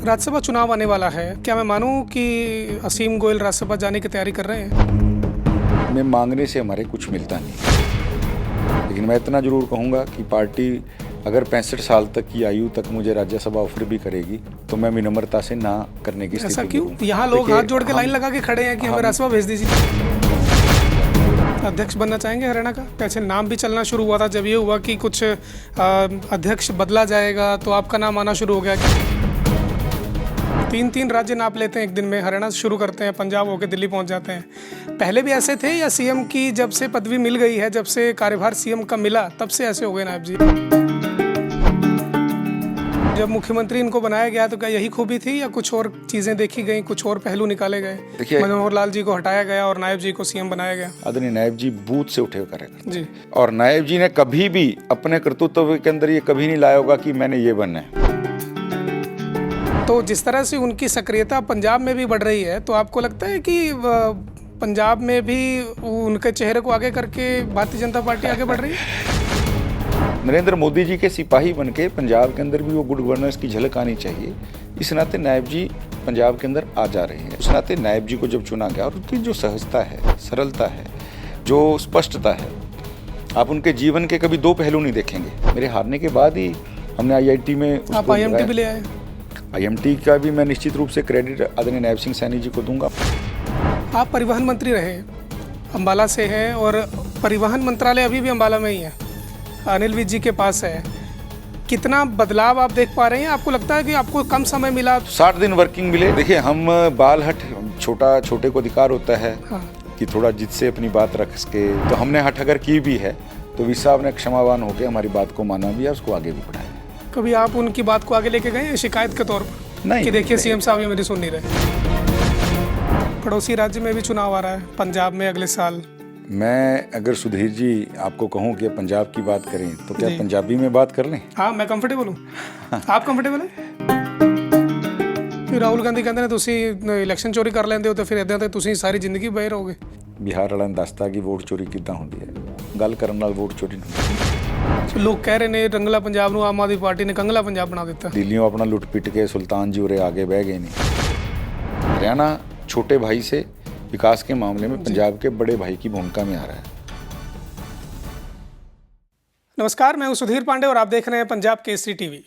राज्यसभा चुनाव आने वाला है, क्या मैं मानूं कि असीम गोयल राज्यसभा जाने की तैयारी कर रहे हैं? में मांगने से हमारे कुछ मिलता नहीं, लेकिन मैं इतना जरूर कहूँगा कि पार्टी अगर 65 साल तक की आयु तक मुझे राज्यसभा ऑफर भी करेगी तो मैं विनम्रता से ना करने की स्थिति ऐसा में क्यों? हूँ। यहाँ लोग देखिए, हाथ जोड़ के लाइन लगा के खड़े हैं कि हमें राज्यसभा भेज दीजिए। अध्यक्ष बनना चाहेंगे हरियाणा का? कैसे नाम भी चलना शुरू हुआ था जब ये हुआ कि कुछ अध्यक्ष बदला जाएगा तो आपका नाम आना शुरू हो गया। 3 राज्य नाप लेते हैं एक दिन में, हरियाणा से शुरू करते हैं, पंजाब होकर दिल्ली पहुंच जाते हैं। पहले भी ऐसे थे या सीएम की जब से पदवी मिल गई है, जब से कार्यभार सीएम का मिला तब से ऐसे हो गए नायब जी? जब मुख्यमंत्री इनको बनाया गया तो क्या यही खूबी थी या कुछ और चीजें देखी गई, कुछ और पहलू निकाले गए? देखिए, मनोहर लाल जी को हटाया गया और नायब जी को सीएम बनाया गया। आदरणीय नायब जी बूथ से उठे करेगा जी। और नायब जी ने कभी भी अपने कर्तृत्व के अंदर ये कभी नहीं लाया होगा कि मैंने ये बनना है। तो जिस तरह से उनकी सक्रियता पंजाब में भी बढ़ रही है, तो आपको लगता है कि पंजाब में भी उनके चेहरे को आगे करके भारतीय जनता पार्टी आगे बढ़ रही है? नरेंद्र मोदी जी के सिपाही बनके पंजाब के अंदर भी वो गुड गवर्नेंस की झलक आनी चाहिए। इस नाते नायब जी पंजाब के अंदर आ जा रहे हैं। उस नाते नायब जी को जब चुना गया और उनकी जो सहजता है, सरलता है, जो स्पष्टता है, आप उनके जीवन के कभी दो पहलू नहीं देखेंगे। मेरे हारने के बाद ही हमने IIT में आप IMT भी ले आए? IMT का भी मैं निश्चित रूप से क्रेडिट आदरणीय नायब सिंह सैनी जी को दूंगा। आप परिवहन मंत्री रहे, अम्बाला से हैं और परिवहन मंत्रालय अभी भी अम्बाला में ही है, अनिल विज जी के पास है। कितना बदलाव आप देख पा रहे हैं? आपको लगता है कि आपको कम समय मिला? 60 दिन वर्किंग मिले। देखिए, हम बाल-हट, छोटे को अधिकार होता है कि थोड़ा जिद से अपनी बात रख सके, तो हमने हट अगर की भी है तो वी साहब ने क्षमावान होकर हमारी बात को माना भी है, उसको आगे भी बढ़ाया। कभी आप उनकी बात को आगे लेके गए हैं शिकायत के तौर पर? नहीं, कि देखिए सीएम साहब ये मेरी सुन नहीं रहे। पड़ोसी राज्य में भी चुनाव आ रहा है, पंजाब में अगले साल। मैं अगर सुधीर जी आपको कहूँ कि पंजाब की बात करें तो क्या पंजाबी में बात कर लें? हाँ, मैं कंफर्टेबल हूँ। आप कंफर्टेबल हैं? फिर राहुल गांधी कहते हैं तुसी इलेक्शन चोरी कर लेंदे हो तो फिर इदां ते तुसी सारी जिंदगी बहे रहोगे। बिहार वाला ने दसता कि वोट चोरी किद्दां हुंदी है, गल करन नाल वोट चोरी नहीं। लोग कह रहे ने रंगला पंजाब नूं आम आदमी पार्टी ने कंगला पंजाब बना दिता। दिल्लियों अपना लुट पिट के सुल्तान जी उरे आगे बह गए नहीं। हरियाणा छोटे भाई से विकास के मामले में पंजाब के बड़े भाई की भूमिका में आ रहा है। नमस्कार, मैं हूं सुधीर पांडे और आप देख रहे हैं पंजाब केसरी टीवी।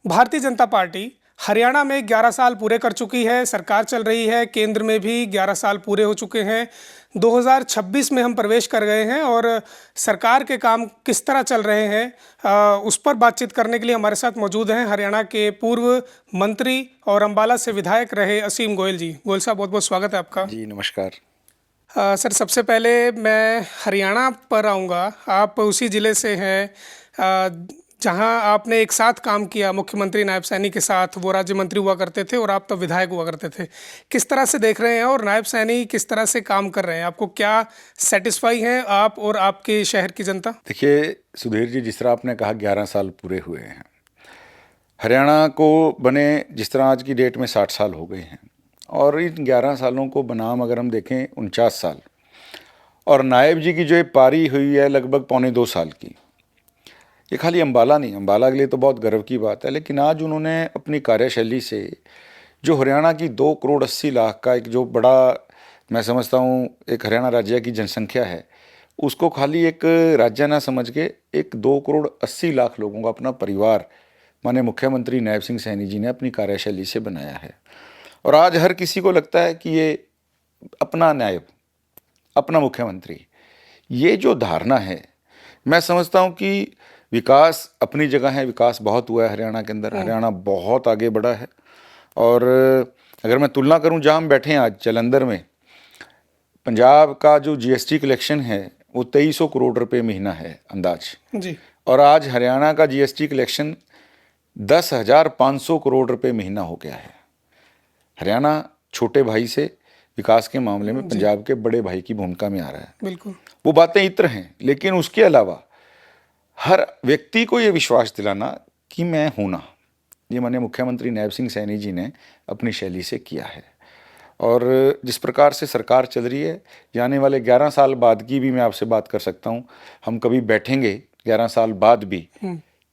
भारतीय जनता पार्टी हरियाणा में 11 साल पूरे कर चुकी है, सरकार चल रही है, केंद्र में भी 11 साल पूरे हो चुके हैं। 2026 में हम प्रवेश कर गए हैं और सरकार के काम किस तरह चल रहे हैं उस पर बातचीत करने के लिए हमारे साथ मौजूद हैं हरियाणा के पूर्व मंत्री और अम्बाला से विधायक रहे असीम गोयल जी। गोयल साहब, बहुत बहुत स्वागत है आपका। जी नमस्कार। सर, सबसे पहले मैं हरियाणा पर आऊँगा। आप उसी ज़िले से हैं जहां आपने एक साथ काम किया मुख्यमंत्री नायब सैनी के साथ। वो राज्य मंत्री हुआ करते थे और आप तो विधायक हुआ करते थे। किस तरह से देख रहे हैं और नायब सैनी किस तरह से काम कर रहे हैं? आपको क्या सेटिस्फाई हैं आप और आपके शहर की जनता? देखिए सुधीर जी, जिस तरह आपने कहा 11 साल पूरे हुए हैं हरियाणा को बने, जिस तरह आज की डेट में 60 साल हो गए हैं और इन 11 सालों को बनाम अगर हम देखें 49 साल, और नायब जी की जो पारी हुई है लगभग 1.25 साल की। ये खाली अम्बाला नहीं, अम्बाला के लिए तो बहुत गर्व की बात है, लेकिन आज उन्होंने अपनी कार्यशैली से जो हरियाणा की 2 करोड़ 80 लाख का एक जो बड़ा, मैं समझता हूँ एक हरियाणा राज्य की जनसंख्या है, उसको खाली एक राज्य ना समझ के एक 2 करोड़ 80 लाख लोगों का अपना परिवार माननीय मुख्यमंत्री नायब सिंह सैनी जी ने अपनी कार्यशैली से बनाया है। और आज हर किसी को लगता है कि ये अपना नायब, अपना मुख्यमंत्री, ये जो धारणा है, मैं समझता हूँ कि विकास अपनी जगह है, विकास बहुत हुआ है हरियाणा के अंदर, हरियाणा बहुत आगे बढ़ा है। और अगर मैं तुलना करूं, जहां हम बैठे हैं आज जालंधर में, पंजाब का जो GST कलेक्शन है वो 2300 करोड़ रुपए महीना है अंदाज जी, और आज हरियाणा का GST कलेक्शन 10,500 करोड़ रुपए महीना हो गया है। हरियाणा छोटे भाई से विकास के मामले में पंजाब के बड़े भाई की भूमिका में आ रहा है। बिल्कुल, वो बातें इत्र हैं, लेकिन उसके अलावा हर व्यक्ति को ये विश्वास दिलाना कि मैं हूं ना, ये माननीय मुख्यमंत्री नायब सिंह सैनी जी ने अपनी शैली से किया है। और जिस प्रकार से सरकार चल रही है, आने वाले 11 साल बाद की भी मैं आपसे बात कर सकता हूं। हम कभी बैठेंगे 11 साल बाद भी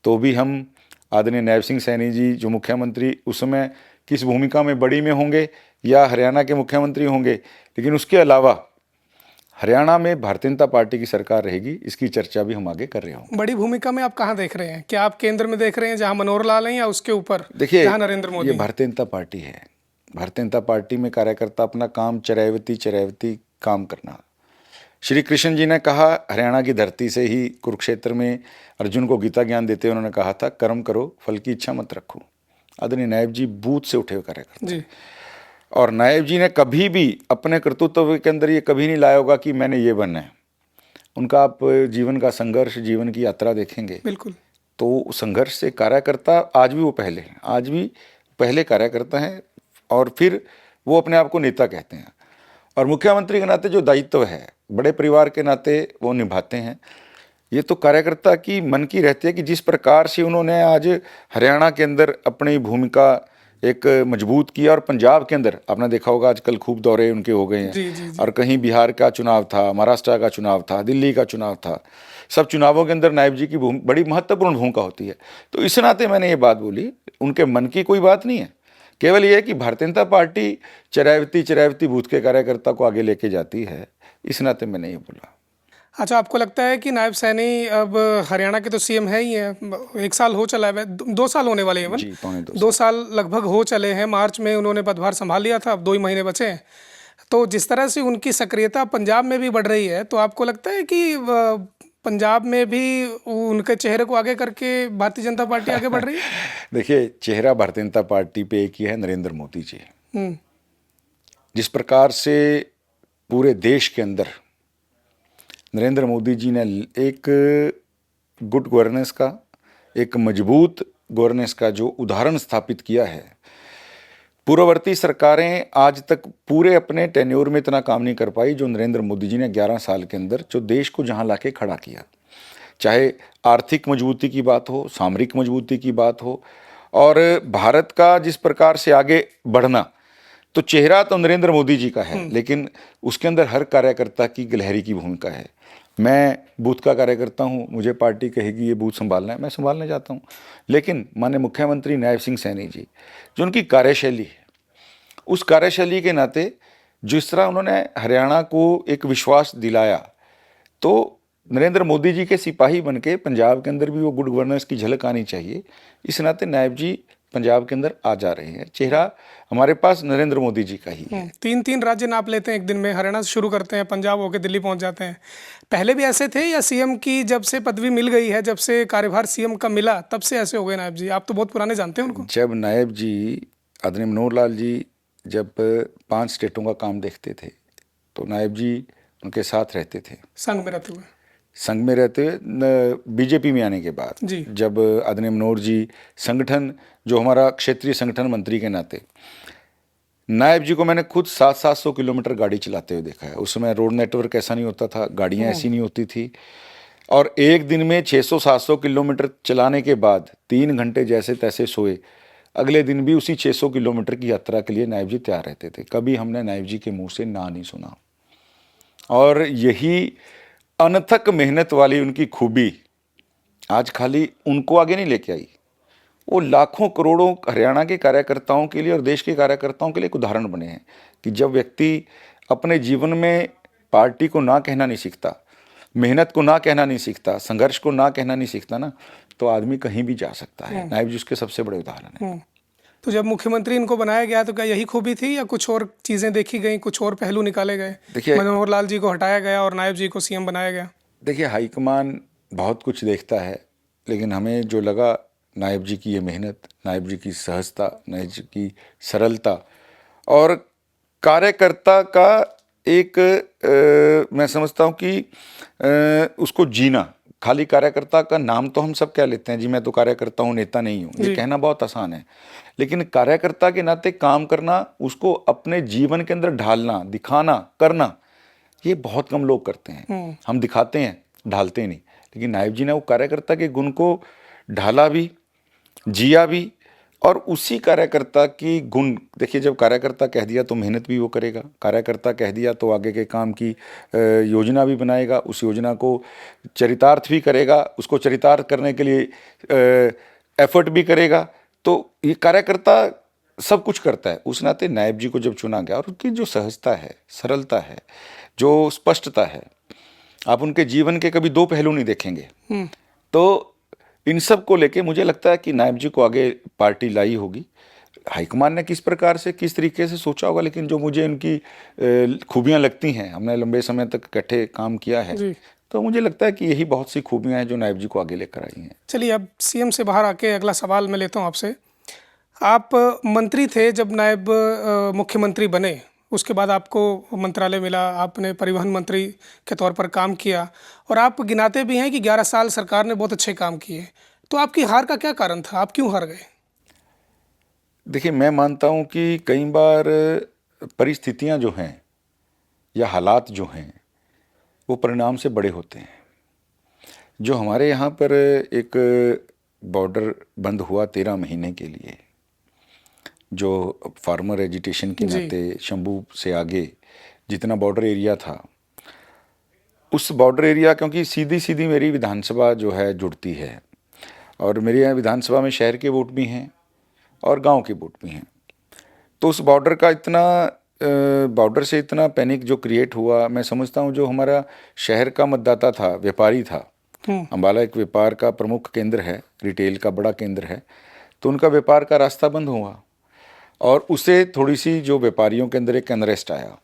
तो भी हम आदरणीय नायब सिंह सैनी जी जो मुख्यमंत्री उस समय किस भूमिका में, बड़ी में होंगे या हरियाणा के मुख्यमंत्री होंगे, लेकिन उसके अलावा हरियाणा में भारतीय जनता पार्टी की सरकार रहेगी, इसकी चर्चा भी हम आगे कर रहे होंगे। बड़ी भूमिका में आप कहाँ देख रहे हैं? क्या आप केंद्र में देख रहे हैं जहां मनोहर लाल हैं, या उसके ऊपर देखिए, जहां नरेंद्र मोदी ये हैं? भारतीय जनता पार्टी है। भारतीय जनता पार्टी में कार्यकर्ता अपना काम चरैवती काम करना। श्री कृष्ण जी ने कहा, हरियाणा की धरती से ही कुरुक्षेत्र में अर्जुन को गीता ज्ञान देते हुए उन्होंने कहा था, कर्म करो फल की इच्छा मत रखो। आदरणीय नायब जी बूथ से उठे हुए कार्यकर्ता, जी, और नायब जी ने कभी भी अपने कर्तृत्व के अंदर ये कभी नहीं लाया होगा कि मैंने ये बनना है। उनका आप जीवन का संघर्ष, जीवन की यात्रा देखेंगे बिल्कुल। तो संघर्ष से कार्यकर्ता आज भी वो पहले हैं, आज भी पहले कार्यकर्ता हैं, और फिर वो अपने आप को नेता कहते हैं। और मुख्यमंत्री के नाते जो दायित्व है, बड़े परिवार के नाते वो निभाते हैं। ये तो कार्यकर्ता की मन की रहती है कि जिस प्रकार से उन्होंने आज हरियाणा के अंदर अपनी भूमिका एक मजबूत किया, और पंजाब के अंदर आपने देखा होगा आजकल खूब दौरे उनके हो गए जी, हैं। जी, जी। और कहीं बिहार का चुनाव था, महाराष्ट्र का चुनाव था, दिल्ली का चुनाव था, सब चुनावों के अंदर नायब जी की बड़ी महत्वपूर्ण भूमिका होती है। तो इस नाते मैंने ये बात बोली, उनके मन की कोई बात नहीं है, केवल ये है कि भारतीय जनता पार्टी चरैवती बूथ के कार्यकर्ता को आगे लेके जाती है, इस नाते मैंने ये बोला। अच्छा, आपको लगता है कि नायब सैनी अब हरियाणा के तो सीएम है ही है, 1 साल हो चला है, 2 साल होने वाले हैं, जी, पौने 2 साल लगभग हो चले हैं। मार्च में उन्होंने पदभार संभाल लिया था, अब 2 ही महीने बचे हैं। तो जिस तरह से उनकी सक्रियता पंजाब में भी बढ़ रही है, तो आपको लगता है कि पंजाब में भी उनके चेहरे को आगे करके भारतीय जनता पार्टी आगे बढ़ रही है? देखिए, चेहरा भारतीय जनता पार्टी पे एक ही है, नरेंद्र मोदी जी। हम्म, जिस प्रकार से पूरे देश के अंदर नरेंद्र मोदी जी ने एक गुड गवर्नेंस का, एक मजबूत गवर्नेंस का जो उदाहरण स्थापित किया है, पूर्ववर्ती सरकारें आज तक पूरे अपने टेन्योर में इतना काम नहीं कर पाई जो नरेंद्र मोदी जी ने 11 साल के अंदर जो देश को जहां लाके खड़ा किया। चाहे आर्थिक मजबूती की बात हो, सामरिक मजबूती की बात हो, और भारत का जिस प्रकार से आगे बढ़ना, तो चेहरा तो नरेंद्र मोदी जी का है, लेकिन उसके अंदर हर कार्यकर्ता की गिलहरी की भूमिका है। मैं बूथ का कार्यकर्ता हूँ, मुझे पार्टी कहेगी ये बूथ संभालना है, मैं संभालने जाता हूँ। लेकिन माननीय मुख्यमंत्री नायब सिंह सैनी जी, जो उनकी कार्यशैली है, उस कार्यशैली के नाते जिस तरह उन्होंने हरियाणा को एक विश्वास दिलाया, तो नरेंद्र मोदी जी के सिपाही बनके पंजाब के अंदर भी वो गुड गवर्नेंस की झलक आनी चाहिए। इस नाते नायब जी पंजाब के अंदर आ जा रहे हैं। चेहरा हमारे पास नरेंद्र मोदी जी का ही है। 3-3 राज्य नाप लेते हैं एक दिन में, हरियाणा से शुरू करते हैं, पंजाब होके दिल्ली पहुंच जाते हैं। पहले भी ऐसे थे, या सीएम की जब से पदवी मिल गई है, जब से कार्यभार सीएम का मिला, तब से ऐसे हो गए नायब जी? आप तो बहुत पुराने जानते हैं उनको। जब नायब जी, आदरणीय मनोहर लाल जी जब 5 स्टेटों का काम देखते थे, तो नायब जी उनके साथ रहते थे, संघ में रहते हुए। संघ में रहते हुए। बीजेपी में आने के बाद जी। जब आदरणीय मनोहर जी संगठन, जो हमारा क्षेत्रीय संगठन मंत्री के नाते, नायब जी को मैंने खुद 700-700 किलोमीटर गाड़ी चलाते हुए देखा है। उस समय रोड नेटवर्क ऐसा नहीं होता था, गाड़ियाँ ऐसी नहीं होती थी, और एक दिन में 600-700 किलोमीटर चलाने के बाद 3 घंटे जैसे तैसे सोए, अगले दिन भी उसी 600 किलोमीटर की यात्रा के लिए नायब जी तैयार रहते थे। कभी हमने नायब जी के मुंह से ना नहीं सुना। और यही अनथक मेहनत वाली उनकी खूबी आज खाली उनको आगे नहीं लेके आई, वो लाखों करोड़ों हरियाणा के कार्यकर्ताओं के लिए और देश के कार्यकर्ताओं के लिए एक उदाहरण बने हैं कि जब व्यक्ति अपने जीवन में पार्टी को ना कहना नहीं सीखता, मेहनत को ना कहना नहीं सीखता, संघर्ष को ना कहना नहीं सीखता ना, तो आदमी कहीं भी जा सकता है। नायब जी उसके सबसे बड़े उदाहरण हैं। तो जब मुख्यमंत्री इनको बनाया गया, तो क्या यही खूबी थी, या कुछ और चीज़ें देखी गई, कुछ और पहलू निकाले गए? देखिए, मनोहर लाल जी को हटाया गया और नायब जी को सीएम बनाया गया। देखिए, हाईकमान बहुत कुछ देखता है, लेकिन हमें जो लगा नायब जी की ये मेहनत, नायब जी की सहजता, नायब जी की सरलता और कार्यकर्ता का एक मैं समझता हूँ कि उसको जीना। खाली कार्यकर्ता का नाम तो हम सब कह लेते हैं, जी मैं तो कार्यकर्ता हूँ, नेता नहीं हूँ, ये कहना बहुत आसान है, लेकिन कार्यकर्ता के नाते काम करना, उसको अपने जीवन के अंदर ढालना, दिखाना, करना, ये बहुत कम लोग करते हैं। हम दिखाते हैं, ढालते नहीं। लेकिन नायब जी ने वो कार्यकर्ता के गुण को ढाला भी, जिया भी, और उसी कार्यकर्ता की गुण देखिए, जब कार्यकर्ता कह दिया तो मेहनत भी वो करेगा, कार्यकर्ता कह दिया तो आगे के काम की योजना भी बनाएगा, उस योजना को चरितार्थ भी करेगा, उसको चरितार्थ करने के लिए एफर्ट भी करेगा। तो ये कार्यकर्ता सब कुछ करता है। उस नाते नायब जी को जब चुना गया, और उनकी जो सहजता है, सरलता है, जो स्पष्टता है, आप उनके जीवन के कभी दो पहलू नहीं देखेंगे। तो इन सब को लेके मुझे लगता है कि नायब जी को आगे पार्टी लाई होगी। हाईकमान ने किस प्रकार से, किस तरीके से सोचा होगा, लेकिन जो मुझे उनकी खूबियां लगती हैं, हमने लंबे समय तक इकट्ठे काम किया है, तो मुझे लगता है कि यही बहुत सी खूबियां हैं जो नायब जी को आगे लेकर आई हैं। चलिए, अब सीएम से बाहर आके अगला सवाल मैं लेता हूँ आपसे। आप मंत्री थे जब नायब मुख्यमंत्री बने, उसके बाद आपको मंत्रालय मिला, आपने परिवहन मंत्री के तौर पर काम किया, और आप गिनाते भी हैं कि 11 साल सरकार ने बहुत अच्छे काम किए। तो आपकी हार का क्या कारण था? आप क्यों हार गए? देखिए, मैं मानता हूं कि कई बार परिस्थितियां जो हैं या हालात जो हैं वो परिणाम से बड़े होते हैं। जो हमारे यहाँ पर एक बॉर्डर बंद हुआ 13 महीने के लिए, जो फार्मर एजिटेशन के नाते शंभू से आगे जितना बॉर्डर एरिया था, उस बॉर्डर एरिया, क्योंकि सीधी सीधी मेरी विधानसभा जो है जुड़ती है, और मेरे यहाँ विधानसभा में शहर के वोट भी हैं और गांव के वोट भी हैं, तो उस बॉर्डर का इतना बॉर्डर से इतना पैनिक जो क्रिएट हुआ, मैं समझता हूँ जो हमारा शहर का मतदाता था, व्यापारी था, अम्बाला एक व्यापार का प्रमुख केंद्र है, रिटेल का बड़ा केंद्र है, तो उनका व्यापार का रास्ता बंद हुआ, और उसे थोड़ी सी जो व्यापारियों के अंदर एक अनरेस्ट आया।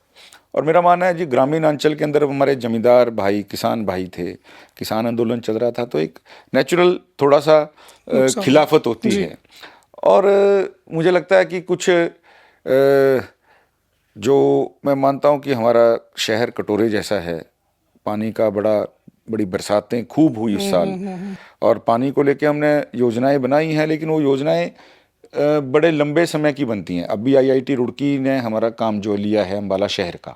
और मेरा मानना है जी, ग्रामीण अंचल के अंदर हमारे जमींदार भाई, किसान भाई थे, किसान आंदोलन चल रहा था, तो एक नेचुरल थोड़ा सा खिलाफत होती है। और मुझे लगता है कि कुछ जो मैं मानता हूँ कि हमारा शहर कटोरे जैसा है, पानी का बड़ी बरसातें खूब हुई उस साल, और पानी को लेके हमने योजनाएं बनाई हैं, लेकिन वो योजनाएं बड़े लंबे समय की बनती हैं। अभी आईआईटी रुड़की ने हमारा काम जो लिया है अम्बाला शहर का,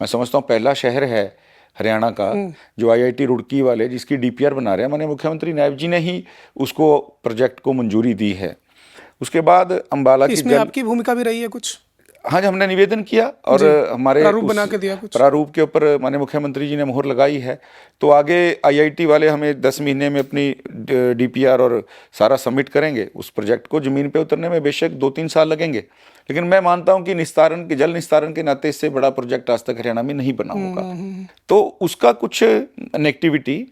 मैं समझता हूँ पहला शहर है हरियाणा का जो आईआईटी रुड़की वाले जिसकी डीपीआर बना रहे हैं। माननीय मुख्यमंत्री नायब जी ने ही उसको प्रोजेक्ट को मंजूरी दी है। उसके बाद अम्बाला की इसमें आपकी भूमिका भी रही है कुछ? हाँ जी, हमने निवेदन किया और हमारे प्रारूप बना के दिया कुछ, प्रारूप के ऊपर माननीय मुख्यमंत्री जी ने मोहर लगाई है। तो आगे आईआईटी वाले हमें 10 महीने में अपनी डीपीआर और सारा सबमिट करेंगे। उस प्रोजेक्ट को ज़मीन पे उतरने में बेशक 2-3 साल लगेंगे, लेकिन मैं मानता हूं कि जल निस्तारण के नाते इससे बड़ा प्रोजेक्ट आज तक हरियाणा में नहीं बना होगा। तो उसका कुछ नेगेटिविटी,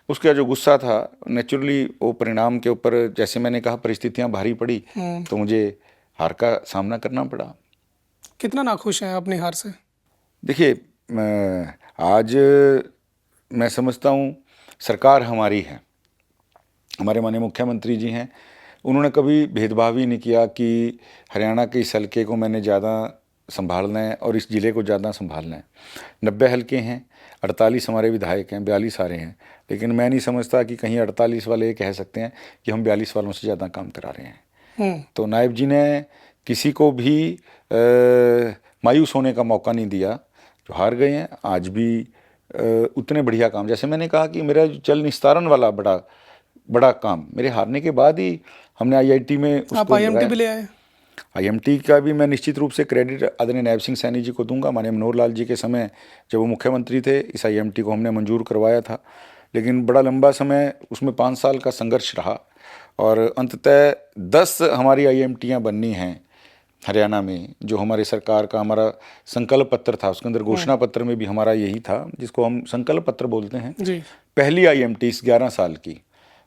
उसका जो गुस्सा था, नेचुरली वो परिणाम के ऊपर, जैसे मैंने कहा, परिस्थितियाँ भारी पड़ी तो मुझे हार का सामना करना पड़ा। कितना नाखुश हैं अपनी हार से? देखिए, आज मैं समझता हूँ सरकार हमारी है, हमारे माननीय मुख्यमंत्री जी हैं, उन्होंने कभी भेदभाव ही नहीं किया कि हरियाणा के इस हल्के को मैंने ज़्यादा संभालना है और इस ज़िले को ज़्यादा संभालना है। 90 हल्के हैं, 48 हमारे विधायक हैं, 42 आ रहे हैं, लेकिन मैं नहीं समझता कि कहीं 48 वाले ये कह सकते हैं कि हम 42 वालों से ज़्यादा काम करा रहे हैं। तो नायब जी ने किसी को भी मायूस होने का मौका नहीं दिया। जो हार गए हैं आज भी उतने बढ़िया काम, जैसे मैंने कहा कि मेरा जल निस्तारण वाला बड़ा काम मेरे हारने के बाद ही हमने आईआईटी में उसको, आप आईएमटी भी ले आए। आईएमटी का भी मैं निश्चित रूप से क्रेडिट आदरणीय नायब सिंह सैनी जी को दूंगा। माननीय मनोहर लाल जी के समय जब वो मुख्यमंत्री थे, इस आईएमटी को हमने मंजूर करवाया था, लेकिन बड़ा लंबा समय उसमें 5 साल का संघर्ष रहा और अंततः 10 हमारी आईएमटियाँ बननी हैं हरियाणा में। जो हमारे सरकार का हमारा संकल्प पत्र था, उसके अंदर घोषणा पत्र में भी हमारा यही था, जिसको हम संकल्प पत्र बोलते हैं जी। पहली आईएमटी इस 11 साल की,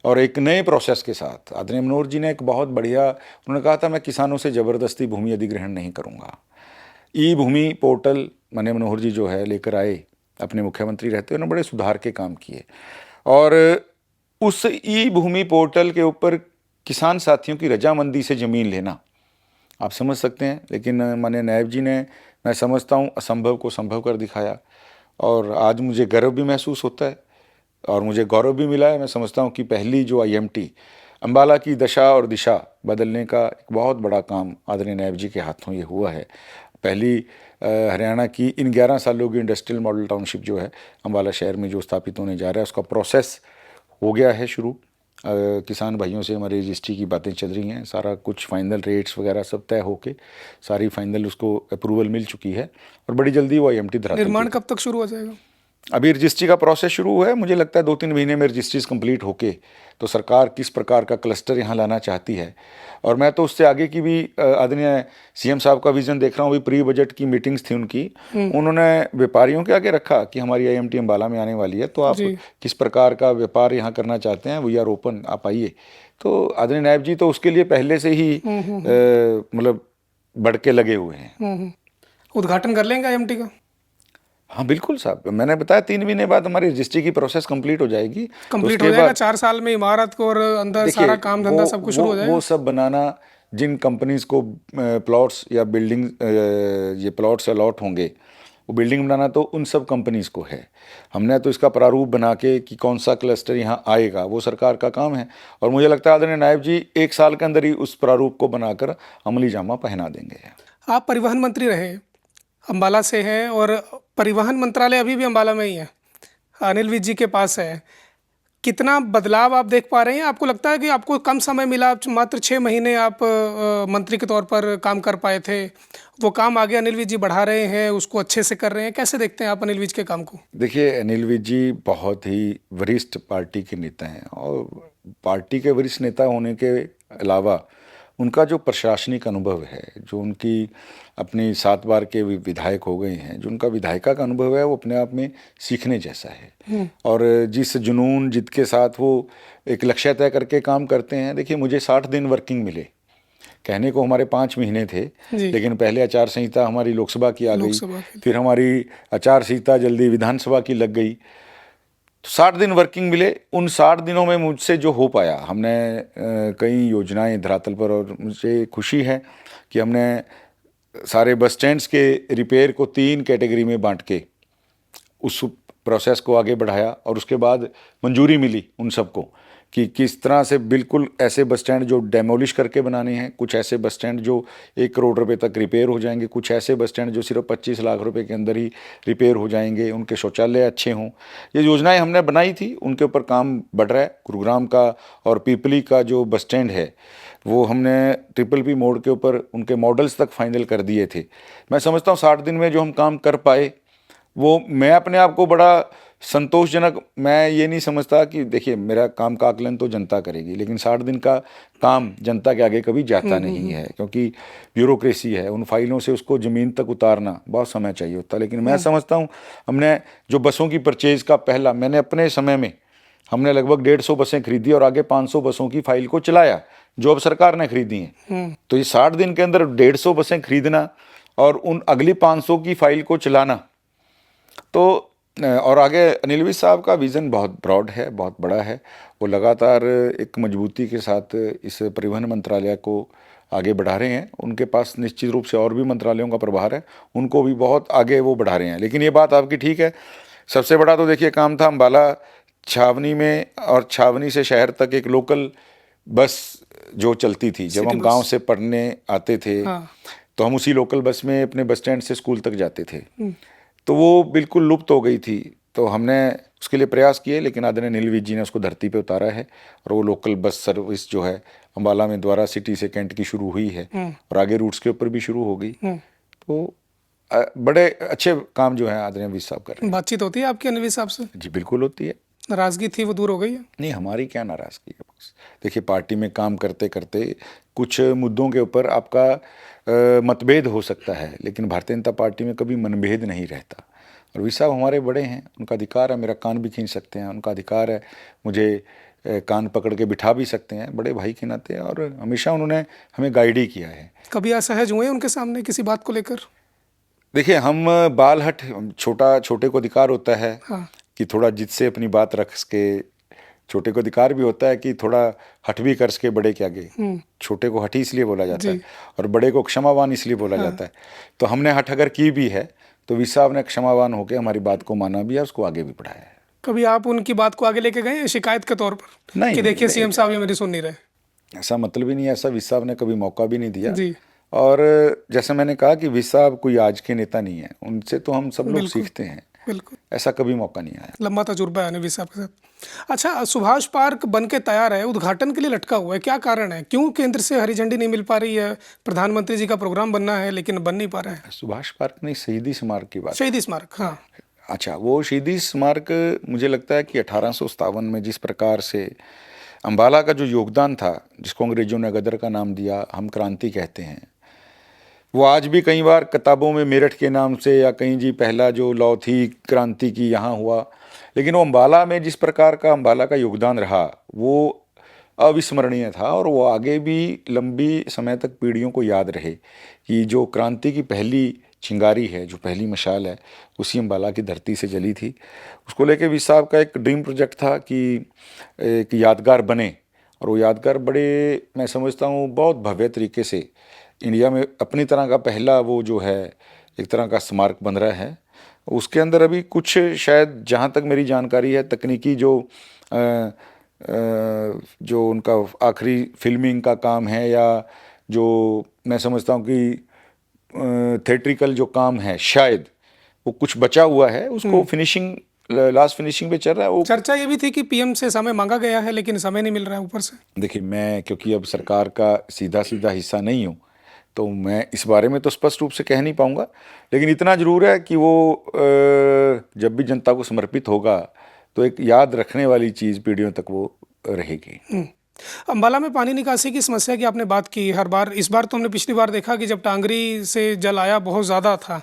और एक नए प्रोसेस के साथ। आदरणीय मनोहर जी ने एक बहुत बढ़िया, उन्होंने कहा था मैं किसानों से ज़बरदस्ती भूमि अधिग्रहण नहीं करूँगा। ई भूमि पोर्टल माननीय मनोहर जी जो है लेकर आए, अपने मुख्यमंत्री रहते उन्होंने बड़े सुधार के काम किए, और उस ई भूमि पोर्टल के ऊपर किसान साथियों की रजामंदी से ज़मीन लेना, आप समझ सकते हैं। लेकिन माननीय नायब जी ने, मैं समझता हूँ, असंभव को संभव कर दिखाया, और आज मुझे गर्व भी महसूस होता है और मुझे गौरव भी मिला है। मैं समझता हूँ कि पहली जो आईएमटी अम्बाला की दशा और दिशा बदलने का एक बहुत बड़ा काम आदरणीय नायब जी के हाथों ये हुआ है। पहली हरियाणा की इन 11 सालों की इंडस्ट्रियल मॉडल टाउनशिप जो है अम्बाला शहर में जो स्थापित होने जा रहा है, उसका प्रोसेस हो गया है शुरू। किसान भाइयों से हमारी रजिस्ट्री की बातें चल रही हैं, सारा कुछ फाइनल रेट्स वगैरह सब तय होके सारी फाइनल उसको अप्रूवल मिल चुकी है, और बड़ी जल्दी वो आईएमटी धरातल। निर्माण कब तक शुरू हो जाएगा? अभी रजिस्ट्री का प्रोसेस शुरू हुआ है। मुझे लगता है 2-3 महीने में रजिस्ट्रीज कंप्लीट होके तो सरकार किस प्रकार का क्लस्टर यहाँ लाना चाहती है। और मैं तो उससे आगे की भी आदरणीय सीएम साहब का विजन देख रहा हूँ। अभी प्री बजट की मीटिंग्स थी उनकी, उन्होंने व्यापारियों के आगे रखा कि हमारी आईएमटी अम्बाला में आने वाली है, तो आप किस प्रकार का व्यापार यहाँ करना चाहते हैं, वी आर ओपन, आप आइए। तो आदरणीय नायब जी तो उसके लिए पहले से ही मतलब बढ़ के लगे हुए हैं। उद्घाटन कर लेंगे आईएमटी का? हाँ बिल्कुल साहब, मैंने बताया 3 महीने बाद हमारी रजिस्ट्री की प्रोसेस कंप्लीट हो जाएगी। कंप्लीट हो जाएगा 4 साल में इमारत को, और अंदर सारा काम धंधा सब कुछ शुरू हो जाएगा। वो सब बनाना, जिन कंपनीज को प्लॉट्स या बिल्डिंग ये प्लॉट्स अलॉट होंगे, वो बिल्डिंग बनाना तो उन सब कंपनीज को है। हमने तो इसका प्रारूप बना के कि कौन सा क्लस्टर यहाँ आएगा वो सरकार का काम है। और मुझे लगता है आदरणीय नायब जी 1 साल के अंदर ही उस प्रारूप को बनाकर अमली जामा पहना देंगे। आप परिवहन मंत्री रहे, अम्बाला से हैं, और परिवहन मंत्रालय अभी भी अम्बाला में ही है, अनिल विज जी के पास है। कितना बदलाव आप देख पा रहे हैं? आपको लगता है कि आपको कम समय मिला, मात्र 6 महीने आप मंत्री के तौर पर काम कर पाए थे, वो काम आगे अनिल विज जी बढ़ा रहे हैं, उसको अच्छे से कर रहे हैं? कैसे देखते हैं आप अनिल विज के काम को? देखिए, अनिल विज जी बहुत ही वरिष्ठ पार्टी के नेता हैं, और पार्टी के वरिष्ठ नेता होने के अलावा उनका जो प्रशासनिक अनुभव है, जो उनकी अपनी 7 बार के विधायक हो गए हैं, जो उनका विधायिका का अनुभव है, वो अपने आप में सीखने जैसा है। और जिस जुनून जिद के साथ वो एक लक्ष्य तय करके काम करते हैं। देखिए, मुझे 60 दिन वर्किंग मिले, कहने को हमारे 5 महीने थे, लेकिन पहले आचार संहिता हमारी लोकसभा की आ गई, फिर हमारी आचार संहिता जल्दी विधानसभा की लग गई, तो 60 दिन वर्किंग मिले। उन 60 दिनों में मुझसे जो हो पाया, हमने कई योजनाएं धरातल पर, और मुझे खुशी है कि हमने सारे बस स्टैंड्स के रिपेयर को 3 कैटेगरी में बांट के उस प्रोसेस को आगे बढ़ाया, और उसके बाद मंजूरी मिली उन सबको कि किस तरह से बिल्कुल ऐसे बस स्टैंड जो डेमोलिश करके बनाने हैं, कुछ ऐसे बस स्टैंड जो 1 करोड़ रुपए तक रिपेयर हो जाएंगे, कुछ ऐसे बस स्टैंड जो सिर्फ 25 लाख रुपए के अंदर ही रिपेयर हो जाएंगे, उनके शौचालय अच्छे हों। ये योजनाएं हमने बनाई थी, उनके ऊपर काम बढ़ रहा है। गुरुग्राम का और पीपली का जो बस स्टैंड है, वो हमने PPP मोड के ऊपर उनके मॉडल्स तक फाइनल कर दिए थे। मैं समझता हूँ 60 दिन में जो हम काम कर पाए, वो मैं अपने आप को बड़ा संतोषजनक, मैं ये नहीं समझता कि देखिए मेरा काम का आकलन तो जनता करेगी, लेकिन 60 दिन का काम जनता के आगे कभी जाता नहीं है, क्योंकि ब्यूरोक्रेसी है, उन फाइलों से उसको ज़मीन तक उतारना बहुत समय चाहिए होता है। लेकिन मैं समझता हूँ, हमने जो बसों की परचेज़ का पहला, मैंने अपने समय में हमने लगभग 150 बसें खरीदी और आगे 500 बसों की फाइल को चलाया, जो अब सरकार ने खरीदी हैं। तो ये 60 दिन के अंदर 150 बसें खरीदना और उन अगली 500 की फाइल को चलाना, तो और आगे अनिल विज साहब का विज़न बहुत ब्रॉड है, बहुत बड़ा है। वो लगातार एक मजबूती के साथ इस परिवहन मंत्रालय को आगे बढ़ा रहे हैं। उनके पास निश्चित रूप से और भी मंत्रालयों का प्रभार है, उनको भी बहुत आगे वो बढ़ा रहे हैं। लेकिन ये बात आपकी ठीक है, सबसे बड़ा तो देखिए काम था अम्बाला छावनी में, और छावनी से शहर तक एक लोकल बस जो चलती थी। जब हम गाँव से पढ़ने आते थे, तो हम उसी लोकल बस में अपने बस स्टैंड से स्कूल तक जाते थे, तो वो बिल्कुल लुप्त हो गई थी। तो हमने उसके लिए प्रयास किए, लेकिन आदरणीय अनिल विज जी ने उसको धरती पे उतारा है, और वो लोकल बस सर्विस जो है अम्बाला में द्वारा सिटी से कैंट की शुरू हुई है, और आगे रूट्स के ऊपर भी शुरू हो गई। तो बड़े अच्छे काम जो है आदरणीय विज साहब कर रहे हैं। बातचीत होती है आपकी अनिल विज साहब से? जी बिल्कुल होती है। नाराज़गी थी, वो दूर हो गई है? नहीं, हमारी क्या नाराज़गी है। देखिए, पार्टी में काम करते करते कुछ मुद्दों के ऊपर आपका मतभेद हो सकता है, लेकिन भारतीय जनता पार्टी में कभी मनभेद नहीं रहता। और विज साहब हमारे बड़े हैं, उनका अधिकार है, मेरा कान भी खींच सकते हैं, उनका अधिकार है मुझे कान पकड़ के बिठा भी सकते हैं, बड़े भाई के नाते, और हमेशा उन्होंने हमें गाइड ही किया है। कभी असहज हुए उनके सामने किसी बात को लेकर? देखिए, हम बालहट, छोटे को अधिकार होता है कि थोड़ा जिद से अपनी बात रख सके, छोटे को अधिकार भी होता है कि थोड़ा हट भी कर सके बड़े के आगे। छोटे को हठी इसलिए बोला जाता है, और बड़े को क्षमावान इसलिए बोला जाता है। तो हमने हट अगर की भी है, तो विज साहब ने क्षमावान होकर हमारी बात को माना भी है, उसको आगे भी बढ़ाया है। कभी आप उनकी बात को आगे लेके गए शिकायत के तौर पर? नहीं, कि देखिए सीएम साहब ये मेरी सुन नहीं रहे? ऐसा मतलब ही नहीं है, ऐसा विज साहब ने कभी मौका भी नहीं दिया। और जैसे मैंने कहा कि विज साहब कोई आज के नेता नहीं है, उनसे तो हम सब लोग सीखते हैं। बिल्कुल, ऐसा कभी मौका नहीं आया। लंबा तजुर्बा है अनिल विज साहब के साथ। अच्छा, सुभाष पार्क बन के तैयार है, उद्घाटन के लिए लटका हुआ है, क्या कारण है? क्यों केंद्र से हरी झंडी नहीं मिल पा रही है? प्रधानमंत्री जी का प्रोग्राम बनना है, लेकिन बन नहीं पा रहा है। सुभाष पार्क नहीं, शहीदी स्मारक की बात। शहीदी स्मारक, हाँ। अच्छा, वो शहीदी स्मारक मुझे लगता है कि 1857 में जिस प्रकार से अम्बाला का जो योगदान था, जिसको अंग्रेजों ने गदर का नाम दिया, हम क्रांति कहते हैं, वो आज भी कई बार किताबों में मेरठ के नाम से या कहीं जी पहला जो लौ थी क्रांति की यहाँ हुआ, लेकिन वो अम्बाला में जिस प्रकार का अम्बाला का योगदान रहा वो अविस्मरणीय था और वो आगे भी लंबी समय तक पीढ़ियों को याद रहे कि जो क्रांति की पहली चिंगारी है, जो पहली मशाल है, उसी अम्बाला की धरती से जली थी। उसको लेके वी साहब का एक ड्रीम प्रोजेक्ट था कि एक यादगार बने, और वो यादगार बड़े, मैं समझता हूँ बहुत भव्य तरीके से इंडिया में अपनी तरह का पहला वो जो है एक तरह का स्मारक बन रहा है। उसके अंदर अभी कुछ शायद जहाँ तक मेरी जानकारी है तकनीकी जो उनका आखिरी फिल्मिंग का काम है या जो मैं समझता हूँ कि थिएट्रिकल जो काम है शायद वो कुछ बचा हुआ है, उसको फिनिशिंग लास्ट फिनिशिंग पे चल रहा है। वो चर्चा ये भी थी कि पीएम से समय मांगा गया है लेकिन समय नहीं मिल रहा है ऊपर से। देखिए, मैं क्योंकि अब सरकार का सीधा सीधा हिस्सा नहीं हूँ तो मैं इस बारे में तो स्पष्ट रूप से कह नहीं पाऊंगा, लेकिन इतना जरूर है कि वो जब भी जनता को समर्पित होगा तो एक याद रखने वाली चीज़ पीढ़ियों तक वो रहेगी। अम्बाला में पानी निकासी की समस्या की आपने बात की, हर बार इस बार तो हमने पिछली बार देखा कि जब टांगरी से जल आया बहुत ज़्यादा था,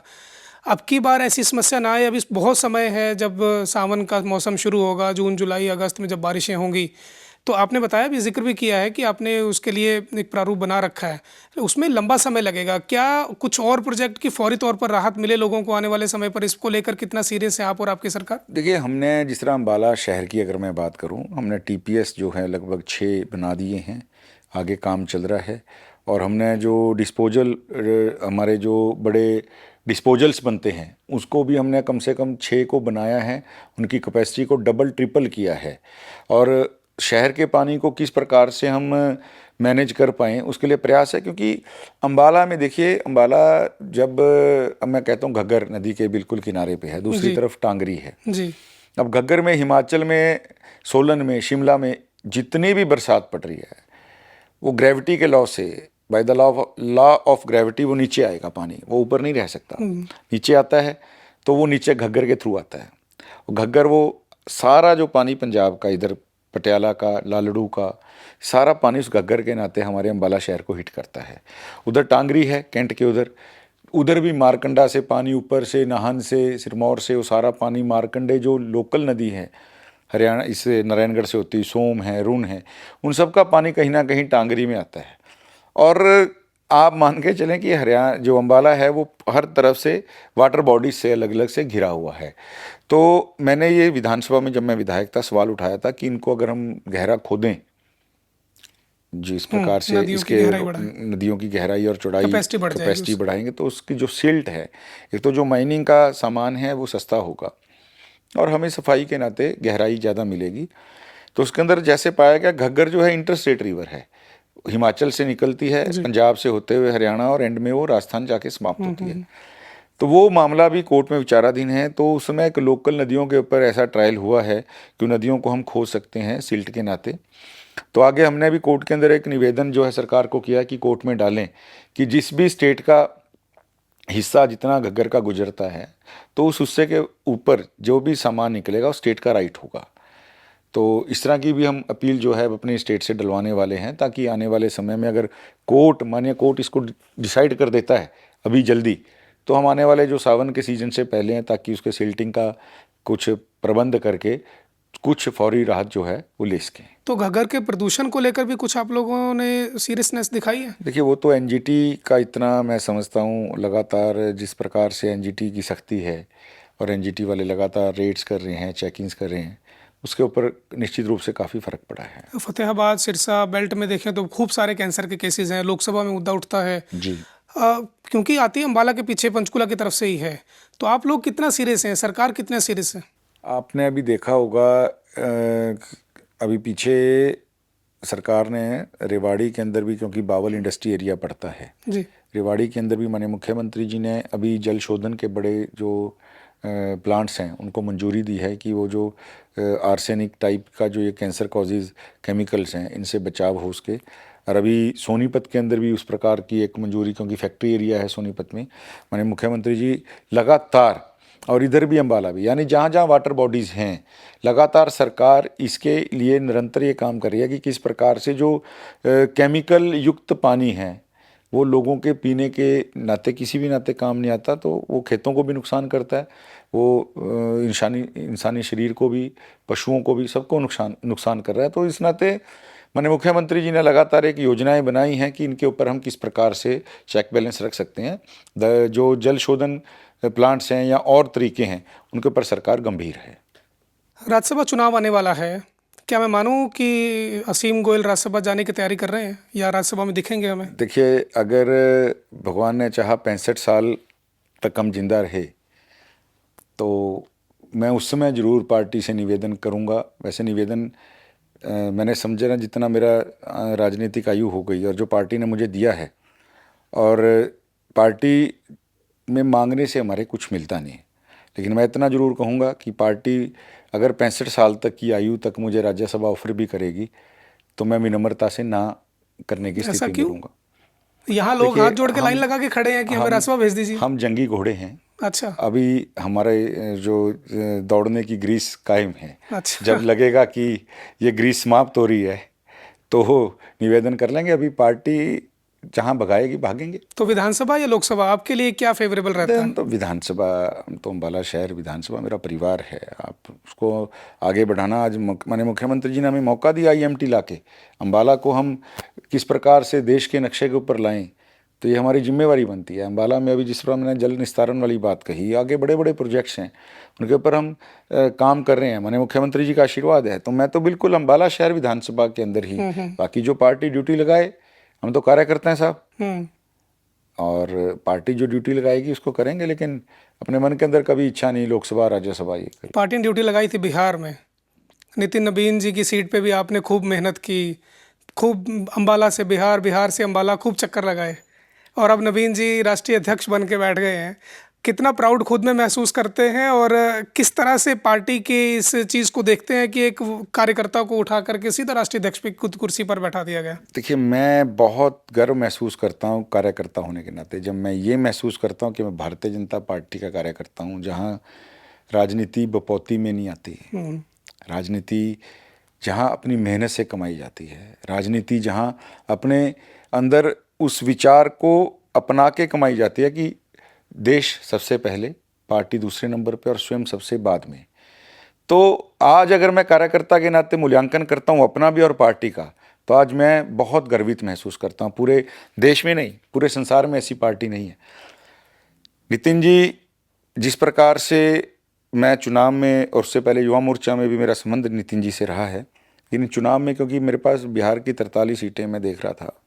अब की बार ऐसी समस्या ना आए। अभी बहुत समय है, जब सावन का मौसम शुरू होगा, जून जुलाई अगस्त में जब बारिशें होंगी, तो आपने बताया भी, जिक्र भी किया है कि आपने उसके लिए एक प्रारूप बना रखा है, तो उसमें लंबा समय लगेगा। क्या कुछ और प्रोजेक्ट की फौरी तौर पर राहत मिले लोगों को आने वाले समय पर? इसको लेकर कितना सीरियस है आप और आपकी सरकार? देखिए, हमने जिस तरह अम्बाला शहर की अगर मैं बात करूं, हमने टीपीएस जो है लगभग 6 बना दिए हैं, आगे काम चल रहा है। और हमने जो डिस्पोजल हमारे जो बड़े डिस्पोजल्स बनते हैं उसको भी हमने कम से कम 6 को बनाया है, उनकी कैपेसिटी को डबल ट्रिपल किया है। और शहर के पानी को किस प्रकार से हम मैनेज कर पाएँ उसके लिए प्रयास है, क्योंकि अम्बाला में देखिए, अम्बाला जब मैं कहता हूँ घग्गर नदी के बिल्कुल किनारे पे है, दूसरी तरफ टांगरी है जी। अब घग्गर में, हिमाचल में, सोलन में, शिमला में जितनी भी बरसात पड़ रही है वो ग्रेविटी के लॉ से, by the law of gravity वो नीचे आएगा पानी, वो ऊपर नहीं रह सकता। नीचे आता है तो वो नीचे घग्गर के थ्रू आता है। घग्गर वो सारा जो पानी पंजाब का, इधर पटियाला का, लालड़ू का, सारा पानी उस घग्गर के नाते हमारे अम्बाला शहर को हिट करता है। उधर टांगरी है, कैंट के उधर भी मारकंडा से पानी, ऊपर से नाहन से, सिरमौर से, वो सारा पानी मारकंडे जो लोकल नदी है हरियाणा, इससे नारायणगढ़ से होती, सोम है, रुन है, उन सब का पानी कहीं ना कहीं टांगरी में आता है। और आप मान के चलें कि हरियाणा जो अम्बाला है वो हर तरफ से वाटर बॉडीज से अलग अलग से घिरा हुआ है। तो मैंने ये विधानसभा में जब मैं विधायक था सवाल उठाया था कि इनको अगर हम गहरा खोदें, जिस प्रकार से इसके नदियों की गहराई और चौड़ाई कैपेसिटी बढ़ाएंगे तो उसकी जो सिल्ट है, एक तो जो माइनिंग का सामान है वो सस्ता होगा और हमें सफाई के नाते गहराई ज़्यादा मिलेगी। तो उसके अंदर जैसे पाया गया, घग्गर जो है इंटरस्टेट रिवर है, हिमाचल से निकलती है, पंजाब से होते हुए हरियाणा, और एंड में वो राजस्थान जाके समाप्त होती है। तो वो मामला भी कोर्ट में विचाराधीन है। तो उसमें एक लोकल नदियों के ऊपर ऐसा ट्रायल हुआ है कि नदियों को हम खोद सकते हैं सिल्ट के नाते। तो आगे हमने भी कोर्ट के अंदर एक निवेदन जो है सरकार को किया कि कोर्ट में डालें कि जिस भी स्टेट का हिस्सा जितना घग्गर का गुजरता है तो उस हिस्से के ऊपर जो भी सामान निकलेगा वो स्टेट का राइट होगा। तो इस तरह की भी हम अपील जो है अपने स्टेट से डलवाने वाले हैं, ताकि आने वाले समय में अगर मानिए कोर्ट इसको डिसाइड कर देता है अभी जल्दी, तो हम आने वाले जो सावन के सीजन से पहले हैं, ताकि उसके सिल्टिंग का कुछ प्रबंध करके कुछ फौरी राहत जो है वो ले सकें। तो घग्गर के प्रदूषण को लेकर भी कुछ आप लोगों ने सीरियसनेस दिखाई है? देखिए, वो तो एनजीटी का इतना मैं समझता हूँ, लगातार जिस प्रकार से एनजीटी की सख्ती है और एनजीटी वाले लगातार रेड्स कर रहे हैं, चेकिंग्स कर रहे हैं, उसके ऊपर निश्चित रूप से काफ़ी फर्क पड़ा है। फतेहाबाद सिरसा बेल्ट में देखें तो खूब सारे कैंसर के केसेस हैं, लोकसभा में मुद्दा उठता है जी। क्योंकि आती अम्बाला के पीछे पंचकुला की तरफ से ही है। तो आप लोग कितना सीरियस हैं, सरकार कितना सीरियस है? आपने अभी देखा होगा, अभी पीछे सरकार ने रेवाड़ी के अंदर भी, क्योंकि बावल इंडस्ट्री एरिया पड़ता है जी, रेवाड़ी के अंदर भी, माननीय मुख्यमंत्री जी ने अभी जल शोधन के बड़े जो प्लांट्स हैं उनको मंजूरी दी है कि वो जो आर्सेनिक टाइप का जो ये कैंसर कॉजेज केमिकल्स हैं इनसे बचाव हो सके। और अभी सोनीपत के अंदर भी उस प्रकार की एक मंजूरी, क्योंकि फैक्ट्री एरिया है सोनीपत में, माननीय मुख्यमंत्री जी लगातार और इधर भी अम्बाला भी, यानी जहाँ जहाँ वाटर बॉडीज़ हैं, लगातार सरकार इसके लिए निरंतर ये काम कर रही है कि किस प्रकार से जो केमिकल युक्त पानी है वो लोगों के पीने के नाते किसी भी नाते काम नहीं आता, तो वो खेतों को भी नुकसान करता है, वो इंसानी शरीर को भी, पशुओं को भी, सबको नुकसान कर रहा है। तो इस नाते माननीय मुख्यमंत्री जी ने लगातार एक योजनाएं बनाई हैं कि इनके ऊपर हम किस प्रकार से चेक बैलेंस रख सकते हैं। जो जल शोधन प्लांट्स हैं या और तरीके हैं उनके ऊपर सरकार गंभीर है। राज्यसभा चुनाव आने वाला है, क्या मैं मानूं कि असीम गोयल राज्यसभा जाने की तैयारी कर रहे हैं या राज्यसभा में दिखेंगे हमें? देखिए, अगर भगवान ने चाहा 65 साल तक हम जिंदा रहे तो मैं उस समय ज़रूर पार्टी से निवेदन करूंगा। वैसे निवेदन मैंने समझा ना, जितना मेरा राजनीतिक आयु हो गई और जो पार्टी ने मुझे दिया है, और पार्टी में मांगने से हमारे कुछ मिलता नहीं है, लेकिन मैं इतना ज़रूर कहूँगा कि पार्टी अगर 65 साल तक की आयु तक मुझे राज्यसभा ऑफर भी करेगी तो मैं विनम्रता से ना करने की ऐसा स्थिति में क्यों? रहूँगा। यहाँ लोग देखिए, हाथ जोड़ के लाइन लगा के खड़े हैं कि हमें राज्यसभा भेज दीजिए। हम जंगी घोड़े हैं। अच्छा। अभी हमारे जो दौड़ने की ग्रीस कायम है। अच्छा। जब लगेगा कि ये ग्रीस समाप्त हो रही है तो निवेदन कर लेंगे। अभी पार्टी जहां भगाएगी भागेंगे। तो विधानसभा या लोकसभा आपके लिए क्या फेवरेबल रहता है? तो विधानसभा, तो अम्बाला शहर विधानसभा मेरा परिवार है, आप उसको आगे बढ़ाना। आज माननीय मुख्यमंत्री जी ने हमें मौका दिया IMT लाके अम्बाला को हम किस प्रकार से देश के नक्शे के ऊपर लाएं, तो ये हमारी जिम्मेवारी बनती है। अम्बाला में अभी जिस तरह मैंने जल निस्तारण वाली बात कही, आगे बड़े बड़े प्रोजेक्ट्स हैं उनके ऊपर हम काम कर रहे हैं। माननीय मुख्यमंत्री जी का आशीर्वाद है, तो मैं तो बिल्कुल अम्बाला शहर विधानसभा के अंदर ही, बाकी जो पार्टी ड्यूटी लगाए, हम तो कार्यकर्ता हैं साहब, और पार्टी जो ड्यूटी लगाएगी उसको करेंगे, लेकिन अपने मन के अंदर कभी इच्छा नहीं लोकसभा राज्यसभा ये करें। पार्टी ने ड्यूटी लगाई थी बिहार में, नितिन नबीन जी की सीट पे भी आपने खूब मेहनत की, खूब अम्बाला से बिहार, बिहार से अम्बाला खूब चक्कर लगाए, और अब नबीन जी राष्ट्रीय अध्यक्ष बन के बैठ गए हैं। कितना प्राउड खुद में महसूस करते हैं और किस तरह से पार्टी की इस चीज़ को देखते हैं कि एक कार्यकर्ता को उठा करके सीधा राष्ट्रीय अध्यक्ष पे कुर्सी पर बैठा दिया गया? देखिए, मैं बहुत गर्व महसूस करता हूँ कार्यकर्ता होने के नाते, जब मैं ये महसूस करता हूँ कि मैं भारतीय जनता पार्टी का कार्यकर्ता हूँ, जहाँ राजनीति बपौती में नहीं आती है, राजनीति जहाँ अपनी मेहनत से कमाई जाती है, राजनीति जहाँ अपने अंदर उस विचार को अपना के कमाई जाती है कि देश सबसे पहले, पार्टी दूसरे नंबर पे और स्वयं सबसे बाद में। तो आज अगर मैं कार्यकर्ता के नाते मूल्यांकन करता हूँ अपना भी और पार्टी का, तो आज मैं बहुत गर्वित महसूस करता हूँ। पूरे देश में नहीं, पूरे संसार में ऐसी पार्टी नहीं है। नितिन जी, जिस प्रकार से मैं चुनाव में और उससे पहले युवा मोर्चा में भी मेरा संबंध नितिन जी से रहा है, लेकिन चुनाव में क्योंकि मेरे पास बिहार की 43 सीटें मैं देख रहा था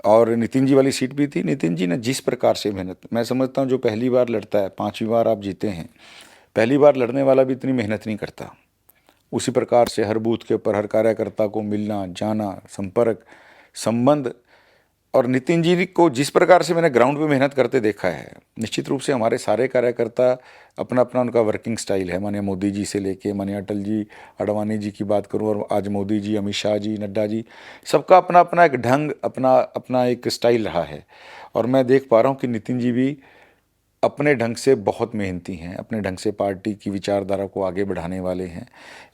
और नितिन जी वाली सीट भी थी, नितिन जी ने जिस प्रकार से मेहनत, मैं समझता हूँ जो पहली बार लड़ता है, 5वीं बार आप जीते हैं, पहली बार लड़ने वाला भी इतनी मेहनत नहीं करता। उसी प्रकार से हर बूथ के ऊपर हर कार्यकर्ता को मिलना, जाना, संपर्क, संबंध, और नितिन जी को जिस प्रकार से मैंने ग्राउंड पे मेहनत करते देखा है, निश्चित रूप से हमारे सारे कार्यकर्ता अपना अपना उनका वर्किंग स्टाइल है। माननीय मोदी जी से लेके माननीय अटल जी, आडवाणी जी की बात करूं, और आज मोदी जी, अमित शाह जी, नड्डा जी, सबका अपना अपना एक ढंग, अपना अपना एक स्टाइल रहा है। और मैं देख पा रहा हूँ कि नितिन जी भी अपने ढंग से बहुत मेहनती हैं, अपने ढंग से पार्टी की विचारधारा को आगे बढ़ाने वाले हैं।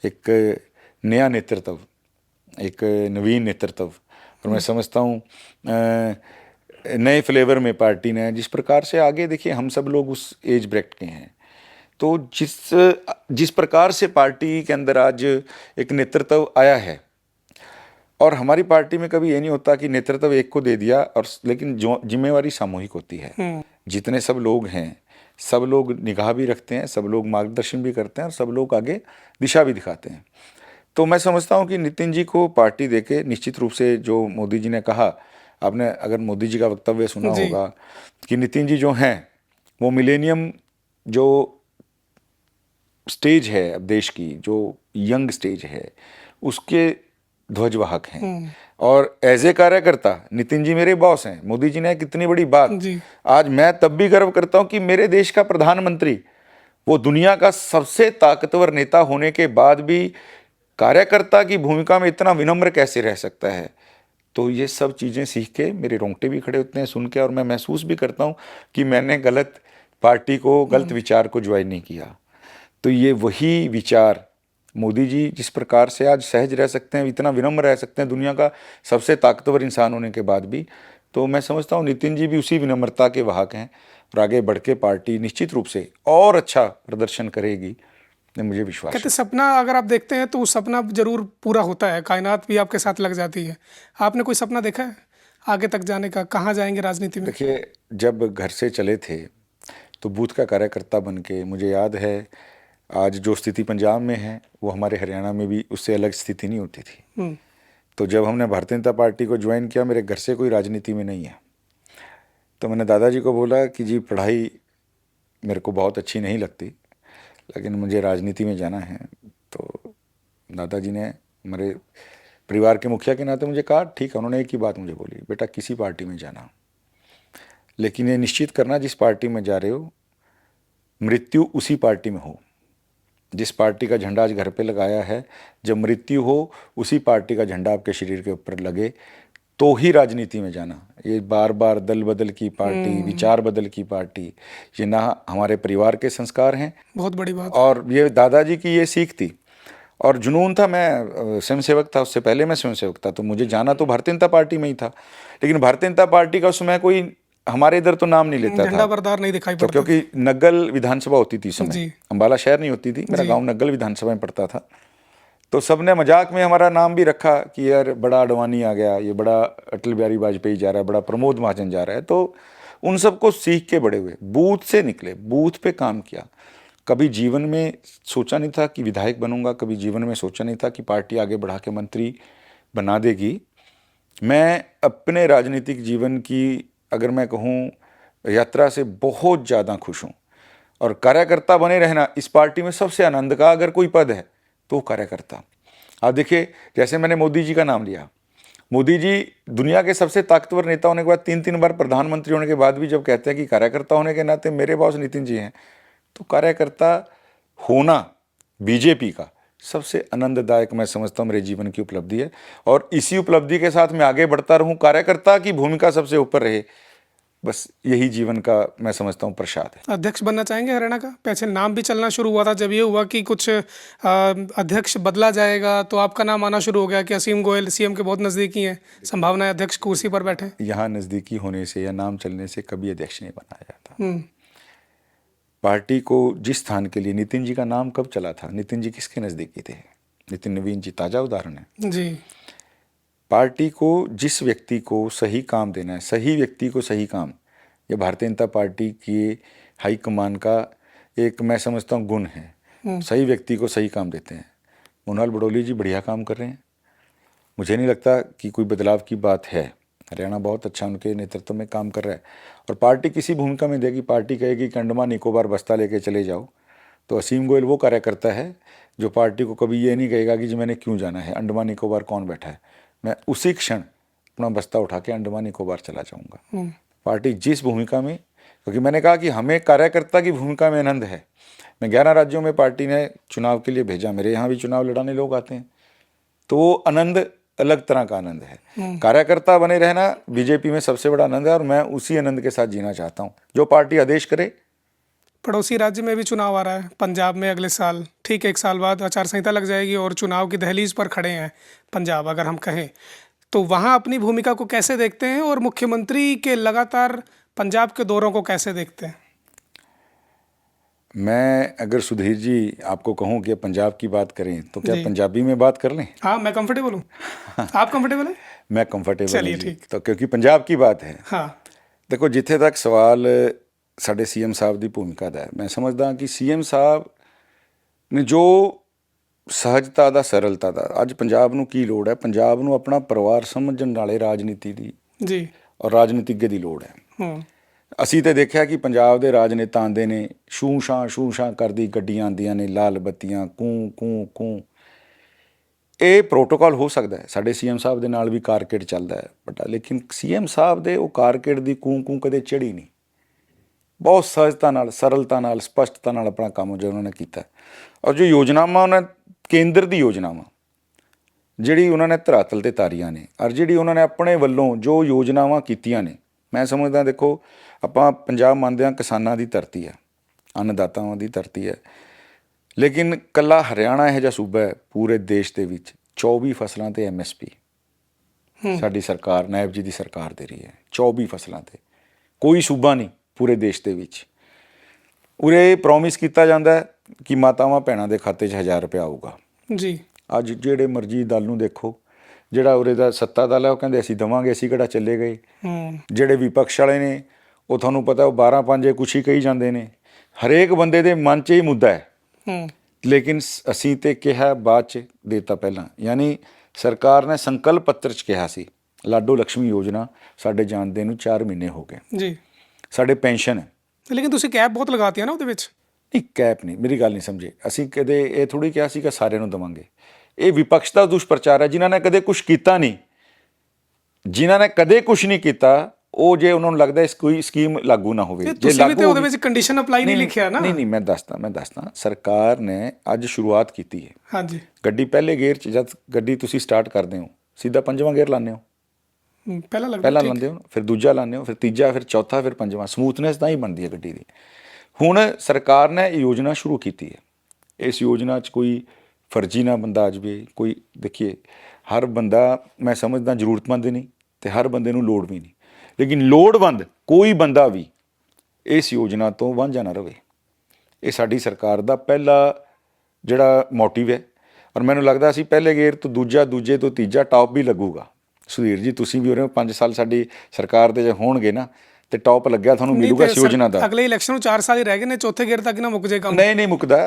एक नया नेतृत्व, एक नवीन नेतृत्व, और मैं समझता हूँ नए फ्लेवर में पार्टी ने जिस प्रकार से आगे, देखिए हम सब लोग उस एज ब्रैकेट के हैं, तो जिस प्रकार से पार्टी के अंदर आज एक नेतृत्व आया है, और हमारी पार्टी में कभी ये नहीं होता कि नेतृत्व एक को दे दिया, और लेकिन जो जिम्मेवारी सामूहिक होती है। जितने सब लोग हैं, सब लोग निगाह भी रखते हैं, सब लोग मार्गदर्शन भी करते हैं, और सब लोग आगे दिशा भी दिखाते हैं। तो मैं समझता हूँ कि नितिन जी को पार्टी देके निश्चित रूप से, जो मोदी जी ने कहा, आपने अगर मोदी जी का वक्तव्य सुना होगा कि नितिन जी जो हैं वो मिलेनियम जो स्टेज है अब देश की, जो यंग स्टेज है, उसके ध्वजवाहक हैं। और एज ए कार्यकर्ता नितिन जी मेरे बॉस हैं। मोदी जी ने कितनी बड़ी बात, आज मैं तब भी गर्व करता हूं कि मेरे देश का प्रधानमंत्री, वो दुनिया का सबसे ताकतवर नेता होने के बाद भी कार्यकर्ता की भूमिका में इतना विनम्र कैसे रह सकता है। तो ये सब चीज़ें सीख के मेरे रोंगटे भी खड़े होते हैं सुन के, और मैं महसूस भी करता हूँ कि मैंने गलत पार्टी को गलत विचार को ज्वाइन नहीं किया। तो ये वही विचार मोदी जी जिस प्रकार से आज सहज रह सकते हैं, इतना विनम्र रह सकते हैं दुनिया का सबसे ताकतवर इंसान होने के बाद भी, तो मैं समझता हूँ नितिन जी भी उसी विनम्रता के वाहक हैं और आगे बढ़ के पार्टी निश्चित रूप से और अच्छा प्रदर्शन करेगी, मुझे विश्वास है। कहते सपना अगर आप देखते हैं तो वो सपना जरूर पूरा होता है, कायनात भी आपके साथ लग जाती है। आपने कोई सपना देखा है आगे तक जाने का, कहाँ जाएंगे राजनीति में? देखिए, जब घर से चले थे तो बूथ का कार्यकर्ता बन के, मुझे याद है आज जो स्थिति पंजाब में है वो हमारे हरियाणा में भी उससे अलग स्थिति नहीं होती थी। तो जब हमने भारतीय जनता पार्टी को ज्वाइन किया, मेरे घर से कोई राजनीति में नहीं है, तो मैंने दादाजी को बोला कि जी पढ़ाई मेरे को बहुत अच्छी नहीं लगती, लेकिन मुझे राजनीति में जाना है। तो दादाजी ने मेरे परिवार के मुखिया के नाते मुझे कहा ठीक है। उन्होंने एक ही बात मुझे बोली, बेटा किसी पार्टी में जाना, लेकिन ये निश्चित करना जिस पार्टी में जा रहे हो मृत्यु उसी पार्टी में हो। जिस पार्टी का झंडा आज घर पे लगाया है, जब मृत्यु हो उसी पार्टी का झंडा आपके शरीर के ऊपर लगे तो ही राजनीति में जाना। ये बार बार दल बदल की पार्टी, विचार बदल की पार्टी, ये ना हमारे परिवार के संस्कार हैं। बहुत बड़ी बात। और ये दादाजी की ये सीख थी और जुनून था। मैं स्वयंसेवक था, उससे पहले मैं स्वयंसेवक था, तो मुझे जाना तो भारतीय जनता पार्टी में ही था, लेकिन भारतीय जनता पार्टी का उसमें कोई हमारे इधर तो नाम नहीं लेता झंडा था, बरदार नहीं दिखाई तो पड़ता, क्योंकि नग्गल विधानसभा होती थी इस समय, अम्बाला शहर नहीं होती थी, मेरा गांव नग्गल विधानसभा में पड़ता था। तो सबने मजाक में हमारा नाम भी रखा कि यार बड़ा अडवाणी आ गया, ये बड़ा अटल बिहारी वाजपेयी जा रहा है, बड़ा प्रमोद महाजन जा रहा है। तो उन सबको सीख के बड़े हुए, बूथ से निकले, बूथ पे काम किया। कभी जीवन में सोचा नहीं था कि विधायक बनूंगा, कभी जीवन में सोचा नहीं था कि पार्टी आगे बढ़ा के मंत्री बना देगी। मैं अपने राजनीतिक जीवन की अगर मैं कहूँ यात्रा से बहुत ज़्यादा खुश हूँ, और कार्यकर्ता बने रहना इस पार्टी में सबसे आनंद का अगर कोई पद है तो कार्यकर्ता। आप देखिए, जैसे मैंने मोदी जी का नाम लिया, मोदी जी दुनिया के सबसे ताकतवर नेता होने के बाद, 3-3 बार प्रधानमंत्री होने के बाद भी जब कहते हैं कि कार्यकर्ता होने के नाते मेरे बॉस नितिन जी हैं, तो कार्यकर्ता होना बीजेपी का सबसे आनंददायक मैं समझता हूँ मेरे जीवन की उपलब्धि है, और इसी उपलब्धि के साथ मैं आगे बढ़ता रहूँ, कार्यकर्ता की भूमिका सबसे ऊपर रहे, बस यही जीवन का मैं समझता हूँ प्रसाद है। अध्यक्ष बनना चाहेंगे हरियाणा का? पीछे नाम भी चलना शुरू हुआ था, जब ये हुआ कि कुछ अध्यक्ष बदला जाएगा तो आपका नाम आना शुरू हो गया कि असीम गोयल सीएम के बहुत नज़दीकी हैं, संभावना है अध्यक्ष कुर्सी पर बैठे। यहाँ नज़दीकी होने से या नाम चलने से कभी अध्यक्ष नहीं बनाया जाता। पार्टी को जिस स्थान के लिए नितिन जी का नाम कब चला था, नितिन जी किसके नज़दीकी थे? नितिन नवीन जी ताज़ा उदाहरण है जी। पार्टी को जिस व्यक्ति को सही काम देना है, सही व्यक्ति को सही काम, ये भारतीय जनता पार्टी की हाईकमान का एक मैं समझता हूँ गुण है। सही व्यक्ति को सही काम देते हैं। मोनाल बडोली जी बढ़िया काम कर रहे हैं, मुझे नहीं लगता कि कोई बदलाव की बात है। हरियाणा बहुत अच्छा उनके नेतृत्व में काम कर रहा है, और पार्टी किसी भूमिका में देगी, पार्टी कहेगी कि अंडमान निकोबार बस्ता लेके चले जाओ, तो असीम गोयल वो कार्यकर्ता है जो पार्टी को कभी ये नहीं कहेगा कि जी मैंने क्यों जाना है, अंडमान निकोबार कौन बैठा है, मैं उसी क्षण अपना बस्ता उठा के अंडमान निकोबार चला जाऊंगा। पार्टी जिस भूमिका में, क्योंकि मैंने कहा कि हमें कार्यकर्ता की भूमिका में आनंद है। मैं 11 राज्यों में पार्टी ने चुनाव के लिए भेजा, मेरे यहाँ भी चुनाव लड़ाने लोग आते हैं, तो वो आनंद अलग तरह का आनंद है। कार्यकर्ता बने रहना बीजेपी में सबसे बड़ा आनंद है, और मैं उसी आनंद के साथ जीना चाहता हूँ जो पार्टी आदेश करे। पड़ोसी राज्य में भी चुनाव आ रहा है, पंजाब में अगले साल, ठीक 1 साल बाद आचार संहिता लग जाएगी और चुनाव की दहलीज पर खड़े हैं पंजाब अगर हम कहें, तो वहाँ अपनी भूमिका को कैसे देखते हैं और मुख्यमंत्री के लगातार पंजाब के दौरों को कैसे देखते हैं? मैं अगर सुधीर जी आपको कहूँ कि पंजाब की बात करें तो क्या पंजाबी में बात कर लें? हाँ, मैं कंफर्टेबल हूँ। आप कंफर्टेबल हैं? मैं कंफर्टेबल हूँ। चलिए ठीक। तो क्योंकि पंजाब की बात है। हाँ। देखो, जिथे तक सवाल साढ़े सीएम साहब की भूमिका का है, मैं समझदा कि सीएम साहब ने जो सहजता ਦਾ सरलता ਦਾ ਅੱਜ पंजाब ਨੂੰ ਕੀ ਲੋੜ ਹੈ, पंजाब ਨੂੰ ਆਪਣਾ ਪਰਿਵਾਰ ਸਮਝਣ ਵਾਲੇ ਰਾਜਨੀਤੀ ਦੀ ਜੀ ਔਰ ਰਾਜਨੀਤਿਕ ਦੀ ਲੋੜ ਹੈ। ਅਸੀਂ ਤੇ ਦੇਖਿਆ ਕਿ ਪੰਜਾਬ ਦੇ ਰਾਜਨੇਤਾ ਆਉਂਦੇ ਨੇ, ਸ਼ੂ ਸ਼ਾਂ ਕਰਦੀ ਗੱਡੀਆਂ ਆਉਂਦੀਆਂ ਨੇ, ਲਾਲ ਬੱਤੀਆਂ ਕੂੰ ਕੂੰ ਕੂੰ। ਇਹ ਪ੍ਰੋਟੋਕਾਲ ਹੋ ਸਕਦਾ ਹੈ, ਸਾਡੇ ਸੀਐਮ ਸਾਹਿਬ ਦੇ ਨਾਲ ਵੀ ਕਾਰਕੇਟ ਚੱਲਦਾ ਹੈ ਵੱਡਾ, ਲੇਕਿਨ ਸੀਐਮ ਸਾਹਿਬ ਦੇ ਉਹ ਕਾਰਕੇਟ ਦੀ ਕੂੰ ਕੂੰ ਕਦੇ ਚੜੀ ਨਹੀਂ। ਬਹੁਤ ਸਹਜਤਾ ਨਾਲ, ਸਰਲਤਾ ਨਾਲ, ਸਪਸ਼ਟਤਾ ਨਾਲ ਆਪਣਾ ਕੰਮ ਜੋ ਉਹਨਾਂ ਨੇ ਕੀਤਾ, ਔਰ ਜੋ ਯੋਜਨਾਵਾਂ ਉਹਨਾਂ ਕੇਂਦਰ ਦੀ ਯੋਜਨਾਵਾਂ ਜਿਹੜੀ ਉਹਨਾਂ ਨੇ ਧਰਾਤਲ 'ਤੇ ਤਾਰੀਆਂ ਨੇ, ਔਰ ਜਿਹੜੀ ਉਹਨਾਂ ਨੇ ਆਪਣੇ ਵੱਲੋਂ ਜੋ ਯੋਜਨਾਵਾਂ ਕੀਤੀਆਂ ਨੇ, ਮੈਂ ਸਮਝਦਾ ਦੇਖੋ ਆਪਾਂ ਪੰਜਾਬ ਮੰਨਦੇ ਹਾਂ ਕਿਸਾਨਾਂ ਦੀ ਧਰਤੀ ਹੈ, ਅੰਨਦਾਤਾਵਾਂ ਦੀ ਧਰਤੀ ਹੈ। ਲੇਕਿਨ ਕੱਲਾ ਹਰਿਆਣਾ ਇਹੋ ਜਿਹਾ ਸੂਬਾ ਹੈ ਪੂਰੇ ਦੇਸ਼ ਦੇ ਵਿੱਚ 24 ਫਸਲਾਂ ਤੇ MSP ਸਾਡੀ ਸਰਕਾਰ, ਨਾਇਬ ਜੀ ਦੀ ਸਰਕਾਰ ਦੇ ਰਹੀ ਹੈ। 24 ਫਸਲਾਂ ਤੇ ਕੋਈ ਸੂਬਾ ਨਹੀਂ ਪੂਰੇ ਦੇਸ਼ ਦੇ ਵਿੱਚ। ਉਰੇ ਪ੍ਰੋਮਿਸ ਕੀਤਾ ਜਾਂਦਾ ਹੈ ਕਿ ਮਾਤਾਵਾਂ ਭੈਣਾਂ ਦੇ ਖਾਤੇ 'ਚ 1000 ਰੁਪਇਆ ਆਊਗਾ ਜੀ। ਅੱਜ ਜਿਹੜੇ ਮਰਜ਼ੀ ਦਲ ਨੂੰ ਦੇਖੋ, ਜਿਹੜਾ ਉਰੇ ਦਾ ਸੱਤਾ ਦਲ ਹੈ ਉਹ ਕਹਿੰਦੇ ਅਸੀਂ ਦੇਵਾਂਗੇ, ਅਸੀਂ ਕਿਹੜਾ ਚੱਲੇ ਗਏ। ਜਿਹੜੇ ਵਿਪਕਸ਼ ਵਾਲੇ ਨੇ ਉਹ ਤੁਹਾਨੂੰ ਪਤਾ ਉਹ 12-5 ਕੁਛ ਹੀ ਕਹੀ ਜਾਂਦੇ ਨੇ। ਹਰੇਕ ਬੰਦੇ ਦੇ ਮਨ 'ਚ ਹੀ ਮੁੱਦਾ ਹੈ, ਲੇਕਿਨ ਅਸੀਂ ਤੇ ਕਿਹਾ ਬਾਅਦ 'ਚ ਦੇਤਾ ਪਹਿਲਾਂ। ਯਾਨੀ ਸਰਕਾਰ ਨੇ ਸੰਕਲਪ ਪੱਤਰ 'ਚ ਕਿਹਾ ਸੀ ਲਾਡੋ ਲਕਸ਼ਮੀ ਯੋਜਨਾ ਸਾਡੇ ਜਾਣਦੇ ਨੂੰ 4 ਮਹੀਨੇ ਹੋ ਗਏ ਜੀ। ਸਾਡੇ ਪੈਨਸ਼ਨ ਹੈ, ਲੇਕਿਨ ਤੁਸੀਂ ਕੈਪ ਬਹੁਤ ਲਗਾਤੀਆਂ ਨਾ ਉਹਦੇ ਵਿੱਚ। ਨਹੀਂ, ਕੈਪ ਨਹੀਂ, ਮੇਰੀ ਗੱਲ ਨਹੀਂ ਸਮਝੇ। ਅਸੀਂ ਕਦੇ ਇਹ ਥੋੜ੍ਹੀ ਕਿਹਾ ਸੀ ਕਿ ਸਾਰਿਆਂ ਨੂੰ ਦੇਵਾਂਗੇ। ਇਹ ਵਿਪਕਸ਼ ਦਾ ਦੁਸ਼ਪ੍ਰਚਾਰ ਹੈ। ਜਿਨ੍ਹਾਂ ਨੇ ਕਦੇ ਕੁਛ ਕੀਤਾ ਨਹੀਂ, ਜਿਨ੍ਹਾਂ ਨੇ ਕਦੇ ਕੁਛ ਨਹੀਂ ਕੀਤਾ, ਉਹ ਜੇ ਉਹਨਾਂ ਨੂੰ ਲੱਗਦਾ ਇਸ ਕੋਈ ਸਕੀਮ ਲਾਗੂ ਨਾ ਹੋਵੇ, ਜੇ ਲਾਗੂ ਤੇ ਉਹਦੇ ਵਿੱਚ ਕੰਡੀਸ਼ਨ ਅਪਲਾਈ ਨਹੀਂ ਲਿਖਿਆ ਨਾ। ਨਹੀਂ, ਮੈਂ ਦੱਸਦਾ ਸਰਕਾਰ ਨੇ ਅੱਜ ਸ਼ੁਰੂਆਤ ਕੀਤੀ ਹੈ। ਹਾਂਜੀ, ਗੱਡੀ ਪਹਿਲੇ ਗੇਅਰ 'ਚ ਜਦ ਗੱਡੀ ਤੁਸੀਂ ਸਟਾਰਟ ਕਰਦੇ ਹੋ ਸਿੱਧਾ 5ਵਾਂ ਗੇਅਰ ਲਾਉਂਦੇ ਹੋ, ਪਹਿਲਾਂ ਲਾਉਂਦੇ ਹੋ, ਫਿਰ ਦੂਜਾ ਲਾਉਂਦੇ ਹੋ, ਫਿਰ ਤੀਜਾ, ਫਿਰ ਚੌਥਾ, ਫਿਰ 5ਵਾਂ। ਸਮੂਥਨੈਸ ਤਾਂ ਹੀ ਬਣਦੀ ਹੈ ਗੱਡੀ ਦੀ। ਹੁਣ ਸਰਕਾਰ ਨੇ ਇਹ ਯੋਜਨਾ ਸ਼ੁਰੂ ਕੀਤੀ ਹੈ। ਇਸ ਯੋਜਨਾ 'ਚ ਕੋਈ ਫਰਜ਼ੀ ਨਾ ਬੰਦਾ ਆ ਜਾਵੇ। ਕੋਈ ਦੇਖੀਏ, ਹਰ ਬੰਦਾ ਮੈਂ ਸਮਝਦਾ ਜ਼ਰੂਰਤਮੰਦ ਨਹੀਂ ਅਤੇ ਹਰ ਬੰਦੇ ਨੂੰ ਲੋੜ ਵੀ ਨਹੀਂ, ਲੇਕਿਨ ਲੋੜਵੰਦ ਕੋਈ ਬੰਦਾ ਵੀ ਇਸ ਯੋਜਨਾ ਤੋਂ ਵਾਂਝਾ ਨਾ ਰਹੇ। ਇਹ ਸਾਡੀ ਸਰਕਾਰ ਦਾ ਪਹਿਲਾ ਜਿਹੜਾ ਮੋਟਿਵ ਹੈ। ਔਰ ਮੈਨੂੰ ਲੱਗਦਾ ਅਸੀਂ ਪਹਿਲੇ ਗੇਅਰ ਤੋਂ ਦੂਜਾ, ਦੂਜੇ ਤੋਂ ਤੀਜਾ, ਟਾਪ ਵੀ ਲੱਗੂਗਾ। ਸੁਧੀਰ ਜੀ ਤੁਸੀਂ ਵੀ ਹੋ ਰਹੇ ਹੋ, 5 ਸਾਲ ਸਾਡੀ ਸਰਕਾਰ ਦੇ ਜੇ ਹੋਣਗੇ ਨਾ ਤੇ ਟੌਪ ਲੱਗਿਆ ਤੁਹਾਨੂੰ ਮਿਲੂਗਾ ਇਸ ਯੋਜਨਾ ਦਾ। ਅਗਲੇ ਇਲੈਕਸ਼ਨ ਨੂੰ 4 ਸਾਲ ਹੀ ਰਹਿ ਗਏ ਨੇ, ਚੌਥੇ ਗੇੜ ਤੱਕ ਨਾ ਮੁੱਕ ਜੇ ਕੰਮ। ਨਹੀਂ ਮੁੱਕਦਾ।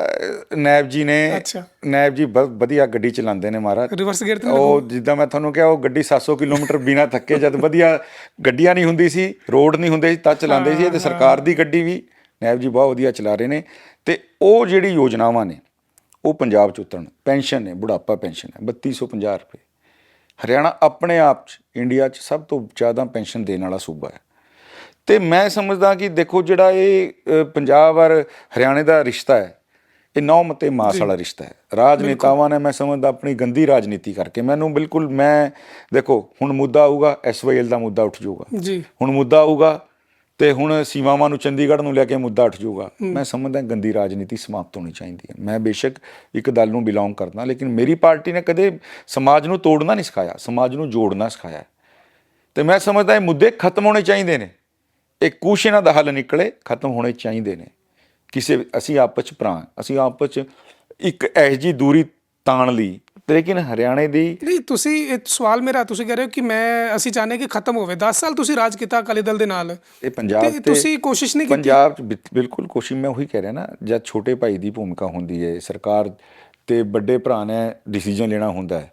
ਨਾਇਬ ਜੀ ਨੇ, ਨਾਇਬ ਜੀ ਬਹੁਤ ਵਧੀਆ ਗੱਡੀ ਚਲਾਉਂਦੇ ਨੇ ਮਹਾਰਾਜ। ਰਿਵਰਸ ਗੇਅਰ ਤੇ ਉਹ ਜਿੱਦਾਂ ਮੈਂ ਤੁਹਾਨੂੰ ਕਿਹਾ, ਉਹ ਗੱਡੀ 700 ਕਿਲੋਮੀਟਰ ਬਿਨਾਂ ਥੱਕੇ, ਜਦ ਵਧੀਆ ਗੱਡੀਆਂ ਨਹੀਂ ਹੁੰਦੀ ਸੀ, ਰੋਡ ਨਹੀਂ ਹੁੰਦੇ ਸੀ, ਤਾਂ ਚਲਾਉਂਦੇ ਸੀ। ਤੇ ਸਰਕਾਰ ਦੀ ਗੱਡੀ ਵੀ ਨਾਇਬ ਜੀ ਬਹੁਤ ਵਧੀਆ ਚਲਾ ਰਹੇ ਨੇ। ਤੇ ਉਹ ਜਿਹੜੀ ਯੋਜਨਾਵਾਂ ਨੇ ਉਹ ਪੰਜਾਬ 'ਚ ਉਤਰਨ। ਪੈਨਸ਼ਨ ਨੇ, ਬੁਢਾਪਾ ਪੈਨਸ਼ਨ ਹੈ 3250 ਰੁਪਏ। ਹਰਿਆਣਾ ਆਪਣੇ ਆਪ 'ਚ ਇੰਡੀਆ 'ਚ ਸਭ ਤੋਂ ਜ਼ਿਆਦਾ ਪੈਨਸ਼ਨ ਦੇਣ ਵਾਲਾ ਸੂਬਾ ਹੈ। ਅਤੇ ਮੈਂ ਸਮਝਦਾ ਕਿ ਦੇਖੋ ਜਿਹੜਾ ਇਹ ਪੰਜਾਬ ਔਰ ਹਰਿਆਣੇ ਦਾ ਰਿਸ਼ਤਾ ਹੈ, ਇਹ ਨੌ ਅਤੇ ਮਾਸ ਵਾਲਾ ਰਿਸ਼ਤਾ ਹੈ। ਰਾਜਨੇਤਾਵਾਂ ਨੇ ਮੈਂ ਸਮਝਦਾ ਆਪਣੀ ਗੰਦੀ ਰਾਜਨੀਤੀ ਕਰਕੇ ਮੈਨੂੰ ਬਿਲਕੁਲ, ਮੈਂ ਦੇਖੋ ਹੁਣ ਮੁੱਦਾ ਆਊਗਾ SYL ਦਾ ਮੁੱਦਾ ਉੱਠ ਜਾਊਗਾ ਜੀ। ਹੁਣ ਮੁੱਦਾ ਆਊਗਾ ਅਤੇ ਹੁਣ ਸੀਮਾਵਾਂ ਨੂੰ ਚੰਡੀਗੜ੍ਹ ਨੂੰ ਲੈ ਕੇ ਮੁੱਦਾ ਉੱਠ ਜਾਊਗਾ। ਮੈਂ ਸਮਝਦਾ ਗੰਦੀ ਰਾਜਨੀਤੀ ਸਮਾਪਤ ਹੋਣੀ ਚਾਹੀਦੀ ਹੈ। ਮੈਂ ਬੇਸ਼ੱਕ ਇੱਕ ਦਲ ਨੂੰ ਬਿਲੋਂਗ ਕਰਦਾ, ਲੇਕਿਨ ਮੇਰੀ ਪਾਰਟੀ ਨੇ ਕਦੇ ਸਮਾਜ ਨੂੰ ਤੋੜਨਾ ਨਹੀਂ ਸਿਖਾਇਆ, ਸਮਾਜ ਨੂੰ ਜੋੜਨਾ ਸਿਖਾਇਆ। ਅਤੇ ਮੈਂ ਸਮਝਦਾ ਇਹ ਮੁੱਦੇ ਖਤਮ ਹੋਣੇ ਚਾਹੀਦੇ ਨੇ। ਇਹ ਕੁਛ ਇਹਨਾਂ ਦਾ ਹੱਲ ਨਿਕਲੇ, ਖਤਮ ਹੋਣੇ ਚਾਹੀਦੇ ਨੇ। ਕਿਸੇ ਅਸੀਂ ਆਪਸ 'ਚ ਭਰਾ, ਅਸੀਂ ਆਪਸ 'ਚ ਇੱਕ ਇਹੋ ਜਿਹੀ ਦੂਰੀ ਤਾਣ ਲਈ। ਲੇਕਿਨ ਹਰਿਆਣੇ ਦੀ ਨਹੀਂ, ਤੁਸੀਂ ਇਹ ਸਵਾਲ ਮੇਰਾ, ਤੁਸੀਂ ਕਹਿ ਰਹੇ ਹੋ ਕਿ ਅਸੀਂ ਚਾਹੁੰਦੇ ਕਿ ਖਤਮ ਹੋਵੇ। 10 ਸਾਲ ਤੁਸੀਂ ਰਾਜ ਕੀਤਾ ਅਕਾਲੀ ਦਲ ਦੇ ਨਾਲ, ਇਹ ਪੰਜਾਬ ਤੇ ਤੁਸੀਂ ਕੋਸ਼ਿਸ਼ ਨਹੀਂ ਕੀਤੀ। ਪੰਜਾਬ 'ਚ ਬਿਲਕੁਲ ਕੋਸ਼ਿਸ਼, ਮੈਂ ਉਹੀ ਕਹਿ ਰਿਹਾ ਨਾ, ਜਦ ਛੋਟੇ ਭਾਈ ਦੀ ਭੂਮਿਕਾ ਹੁੰਦੀ ਹੈ ਸਰਕਾਰ ਤੇ ਵੱਡੇ ਭਰਾ ਨੇ ਡਿਸੀਜਨ ਲੈਣਾ ਹੁੰਦਾ ਹੈ।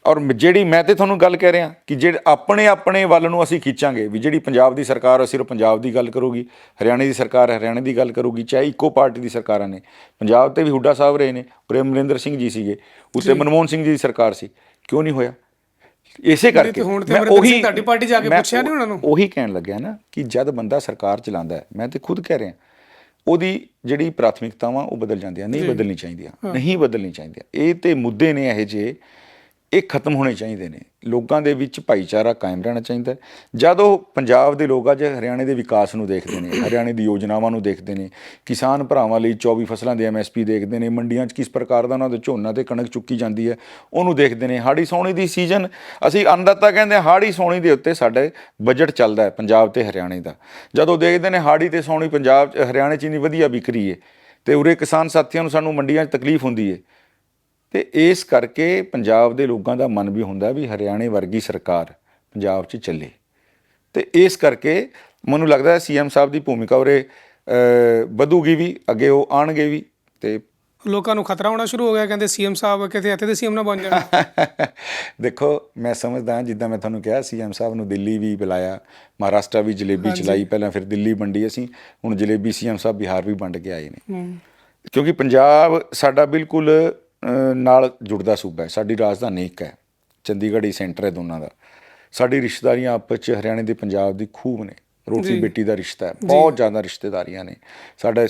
ਔਰ ਜਿਹੜੀ ਮੈਂ ਤੇ ਤੁਹਾਨੂੰ ਗੱਲ ਕਹਿ ਰਿਹਾ ਕਿ ਜਿਹੜੇ ਆਪਣੇ ਵੱਲ ਨੂੰ ਅਸੀਂ ਖਿੱਚਾਂਗੇ ਵੀ ਜਿਹੜੀ ਪੰਜਾਬ ਦੀ ਸਰਕਾਰ ਸਿਰਫ ਪੰਜਾਬ ਦੀ ਗੱਲ ਕਰੂਗੀ, ਹਰਿਆਣੇ ਦੀ ਸਰਕਾਰ ਹਰਿਆਣੇ ਦੀ ਗੱਲ ਕਰੂਗੀ, ਚਾਹੇ ਇੱਕੋ ਪਾਰਟੀ ਦੀ ਸਰਕਾਰਾਂ ਨੇ। ਪੰਜਾਬ 'ਤੇ ਵੀ ਹੁੱਡਾ ਸਾਹਿਬ ਰਹੇ ਨੇ, ਉਰੇ ਅਮਰਿੰਦਰ ਸਿੰਘ ਜੀ ਸੀਗੇ, ਉੱਤੇ ਮਨਮੋਹਨ ਸਿੰਘ ਜੀ ਦੀ ਸਰਕਾਰ ਸੀ, ਕਿਉਂ ਨਹੀਂ ਹੋਇਆ? ਇਸੇ ਕਰਕੇ ਮੈਂ ਉਹੀ ਕਹਿਣ ਲੱਗਿਆ ਨਾ ਕਿ ਜਦ ਬੰਦਾ ਸਰਕਾਰ ਚਲਾਉਂਦਾ ਹੈ, ਮੈਂ ਤੇ ਖੁਦ ਕਹਿ ਰਿਹਾ, ਉਹਦੀ ਜਿਹੜੀ ਪ੍ਰਾਥਮਿਕਤਾਵਾਂ ਉਹ ਬਦਲ ਜਾਂਦੀਆਂ, ਨਹੀਂ ਬਦਲਣੀ ਚਾਹੀਦੀਆਂ, ਨਹੀਂ ਬਦਲਣੀ ਚਾਹੀਦੀਆਂ। ਇਹ ਤੇ ਮੁੱਦੇ ਨੇ ਇਹੋ ਜਿਹੇ, ਇਹ ਖਤਮ ਹੋਣੇ ਚਾਹੀਦੇ ਨੇ। ਲੋਕਾਂ ਦੇ ਵਿੱਚ ਭਾਈਚਾਰਾ ਕਾਇਮ ਰਹਿਣਾ ਚਾਹੀਦਾ। ਜਦ ਉਹ ਪੰਜਾਬ ਦੇ ਲੋਕ ਅੱਜ ਹਰਿਆਣੇ ਦੇ ਵਿਕਾਸ ਨੂੰ ਦੇਖਦੇ ਨੇ, ਹਰਿਆਣੇ ਦੀ ਯੋਜਨਾਵਾਂ ਨੂੰ ਦੇਖਦੇ ਨੇ, ਕਿਸਾਨ ਭਰਾਵਾਂ ਲਈ 24 ਫਸਲਾਂ ਦੇ MSP ਦੇਖਦੇ ਨੇ, ਮੰਡੀਆਂ 'ਚ ਕਿਸ ਪ੍ਰਕਾਰ ਦਾ ਉਹਨਾਂ ਦੇ ਝੋਨਾ ਤੇ ਕਣਕ ਚੁੱਕੀ ਜਾਂਦੀ ਹੈ ਉਹਨੂੰ ਦੇਖਦੇ ਨੇ। ਹਾੜੀ ਸੌਣੀ ਦੀ ਸੀਜ਼ਨ, ਅਸੀਂ ਅੰਨਦਾਤਾ ਕਹਿੰਦੇ ਹਾਂ, ਹਾੜੀ ਸੌਣੀ ਦੇ ਉੱਤੇ ਸਾਡੇ ਬਜਟ ਚੱਲਦਾ ਹੈ ਪੰਜਾਬ ਤੇ ਹਰਿਆਣੇ ਦਾ। ਜਦੋਂ ਦੇਖਦੇ ਨੇ ਹਾੜੀ ਤੇ ਸੌਣੀ ਪੰਜਾਬ 'ਚ ਹਰਿਆਣੇ 'ਚ ਇੰਨੀ ਵਧੀਆ ਵਿਕ ਰਹੀ ਹੈ ਅਤੇ ਉਰੇ ਕਿਸਾਨ ਸਾਥੀਆਂ ਨੂੰ ਸਾਨੂੰ ਮੰਡੀਆਂ 'ਚ ਤਕਲੀਫ ਹੁੰਦੀ ਹੈ। ਅਤੇ ਇਸ ਕਰਕੇ ਪੰਜਾਬ ਦੇ ਲੋਕਾਂ ਦਾ ਮਨ ਵੀ ਹੁੰਦਾ ਵੀ ਹਰਿਆਣੇ ਵਰਗੀ ਸਰਕਾਰ ਪੰਜਾਬ 'ਚ ਚੱਲੇ। ਅਤੇ ਇਸ ਕਰਕੇ ਮੈਨੂੰ ਲੱਗਦਾ CM ਸਾਹਿਬ ਦੀ ਭੂਮਿਕਾ ਉਰੇ ਵਧੂਗੀ ਵੀ, ਅੱਗੇ ਉਹ ਆਉਣਗੇ ਵੀ। ਅਤੇ ਲੋਕਾਂ ਨੂੰ ਖਤਰਾ ਹੋਣਾ ਸ਼ੁਰੂ ਹੋ ਗਿਆ, ਕਹਿੰਦੇ CM ਸਾਹਿਬ ਕਿਤੇ ਇੱਥੇ ਦੇ CM ਨਾ ਬਣ ਜਾਣ। ਦੇਖੋ ਮੈਂ ਸਮਝਦਾ, ਜਿੱਦਾਂ ਮੈਂ ਤੁਹਾਨੂੰ ਕਿਹਾ, CM ਸਾਹਿਬ ਨੂੰ ਦਿੱਲੀ ਵੀ ਬੁਲਾਇਆ, ਮਹਾਰਾਸ਼ਟਰ ਵੀ ਜਲੇਬੀ ਚਲਾਈ ਪਹਿਲਾਂ, ਫਿਰ ਦਿੱਲੀ ਵੰਡੀ ਅਸੀਂ, ਹੁਣ ਜਲੇਬੀ CM ਸਾਹਿਬ ਬਿਹਾਰ ਵੀ ਵੰਡ ਕੇ ਆਏ ਨੇ। ਕਿਉਂਕਿ ਪੰਜਾਬ ਸਾਡਾ ਬਿਲਕੁਲ ਨਾਲ ਜੁੜਦਾ ਸੂਬਾ ਹੈ। ਸਾਡੀ ਰਾਜਧਾਨੀ ਇੱਕ ਹੈ, ਚੰਡੀਗੜ੍ਹ ਹੀ ਸੈਂਟਰ ਹੈ ਦੋਨਾਂ ਦਾ। ਸਾਡੀ ਰਿਸ਼ਤੇਦਾਰੀਆਂ ਆਪਸ 'ਚ ਹਰਿਆਣੇ ਦੇ ਪੰਜਾਬ ਦੀ ਖੂਬ ਨੇ, ਰੋਟੀ ਬੇਟੀ ਦਾ ਰਿਸ਼ਤਾ ਹੈ, ਬਹੁਤ ਜ਼ਿਆਦਾ ਰਿਸ਼ਤੇਦਾਰੀਆਂ ਨੇ। ਸਾਡਾ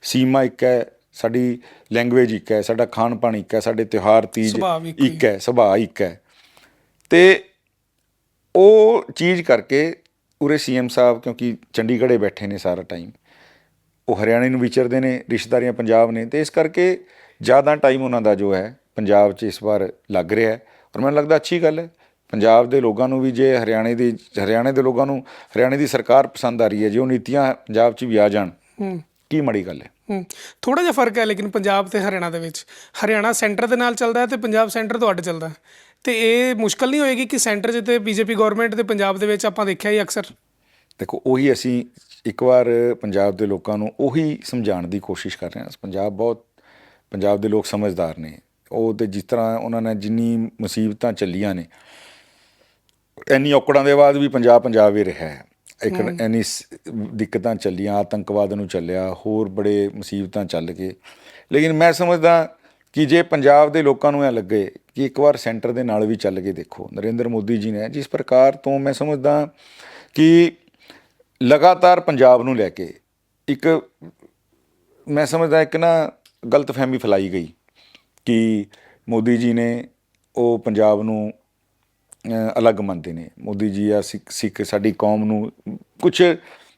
ਸੀਮਾ ਇੱਕ ਹੈ, ਸਾਡੀ ਲੈਂਗੁਏਜ ਇੱਕ ਹੈ, ਸਾਡਾ ਖਾਣ ਪਾਣ ਇੱਕ ਹੈ, ਸਾਡੇ ਤਿਉਹਾਰ ਤੀਜ ਇੱਕ ਹੈ, ਸੁਭਾਅ ਇੱਕ ਹੈ। ਅਤੇ ਉਹ ਚੀਜ਼ ਕਰਕੇ ਉਰੇ CM ਸਾਹਿਬ ਕਿਉਂਕਿ ਚੰਡੀਗੜ੍ਹ ਬੈਠੇ ਨੇ ਸਾਰਾ ਟਾਈਮ, ਉਹ ਹਰਿਆਣੇ ਨੂੰ ਵਿਚਰਦੇ ਨੇ, ਰਿਸ਼ਤੇਦਾਰੀਆਂ ਪੰਜਾਬ ਨੇ, ਤੇ ਇਸ ਕਰਕੇ ਜ਼ਿਆਦਾ ਟਾਈਮ ਉਹਨਾਂ ਦਾ ਜੋ ਹੈ ਪੰਜਾਬ 'ਚ ਇਸ ਵਾਰ ਲੱਗ ਰਿਹਾ ਹੈ। ਔਰ ਮੈਨੂੰ ਲੱਗਦਾ ਅੱਛੀ ਗੱਲ ਹੈ। ਪੰਜਾਬ ਦੇ ਲੋਕਾਂ ਨੂੰ ਵੀ ਜੇ ਹਰਿਆਣੇ ਦੇ ਲੋਕਾਂ ਨੂੰ ਹਰਿਆਣੇ ਦੀ ਸਰਕਾਰ ਪਸੰਦ ਆ ਰਹੀ ਹੈ, ਜੇ ਉਹ ਨੀਤੀਆਂ ਪੰਜਾਬ 'ਚ ਵੀ ਆ ਜਾਣ, ਕੀ ਮਾੜੀ ਗੱਲ ਹੈ। ਥੋੜਾ ਜਿਹਾ ਫਰਕ ਹੈ ਲੇਕਿਨ ਪੰਜਾਬ ਤੇ ਹਰਿਆਣਾ ਦੇ ਵਿੱਚ। ਹਰਿਆਣਾ ਸੈਂਟਰ ਦੇ ਨਾਲ ਚੱਲਦਾ ਹੈ ਤੇ ਪੰਜਾਬ ਸੈਂਟਰ ਤੋਂ ਅੱਡ ਚੱਲਦਾ ਹੈ, ਤੇ ਇਹ ਮੁਸ਼ਕਲ ਨਹੀਂ ਹੋਏਗੀ ਕਿ ਸੈਂਟਰ 'ਚ ਤੇ ਬੀਜੇਪੀ ਗਵਰਨਮੈਂਟ ਤੇ ਪੰਜਾਬ ਦੇ ਵਿੱਚ ਆਪਾਂ ਦੇਖਿਆ ਹੀ ਅਕਸਰ। ਦੇਖੋ, ਉਹੀ ਅਸੀਂ ਇੱਕ ਵਾਰ ਪੰਜਾਬ ਦੇ ਲੋਕਾਂ ਨੂੰ ਉਹੀ ਸਮਝਾਉਣ ਦੀ ਕੋਸ਼ਿਸ਼ ਕਰ ਰਹੇ ਹਾਂ। ਪੰਜਾਬ ਦੇ ਲੋਕ ਸਮਝਦਾਰ ਨੇ। ਉਹ ਤੇ ਜਿਸ ਤਰ੍ਹਾਂ ਉਹਨਾਂ ਨੇ ਜਿੰਨੀ ਮੁਸੀਬਤਾਂ ਚੱਲੀਆਂ ਨੇ, ਇੰਨੀ ਔਕੜਾਂ ਦੇ ਬਾਅਦ ਵੀ ਪੰਜਾਬ ਹੀ ਰਿਹਾ ਹੈ। ਇੱਕ ਇੰਨੀ ਦਿੱਕਤਾਂ ਚੱਲੀਆਂ, ਆਤੰਕਵਾਦ ਨੂੰ ਚੱਲਿਆ, ਹੋਰ ਬੜੇ ਮੁਸੀਬਤਾਂ ਚੱਲ ਗਏ, ਲੇਕਿਨ ਮੈਂ ਸਮਝਦਾ ਕਿ ਜੇ ਪੰਜਾਬ ਦੇ ਲੋਕਾਂ ਨੂੰ ਇਹ ਲੱਗੇ ਕਿ ਇੱਕ ਵਾਰ ਸੈਂਟਰ ਦੇ ਨਾਲ ਵੀ ਚੱਲ ਕੇ ਦੇਖੋ। ਨਰਿੰਦਰ ਮੋਦੀ ਜੀ ਨੇ ਜਿਸ ਪ੍ਰਕਾਰ ਤੋਂ, ਮੈਂ ਸਮਝਦਾ ਕਿ ਲਗਾਤਾਰ ਪੰਜਾਬ ਨੂੰ ਲੈ ਕੇ ਇੱਕ, ਮੈਂ ਸਮਝਦਾ ਇੱਕ ਨਾ ਗਲਤਫਹਿਮੀ ਫੈਲਾਈ ਗਈ ਕਿ ਮੋਦੀ ਜੀ ਨੇ ਉਹ ਪੰਜਾਬ ਨੂੰ ਅਲੱਗ ਮੰਨਦੇ ਨੇ। ਮੋਦੀ ਜੀ ਆ ਸਿੱਖ ਸਾਡੀ ਕੌਮ ਨੂੰ ਕੁਛ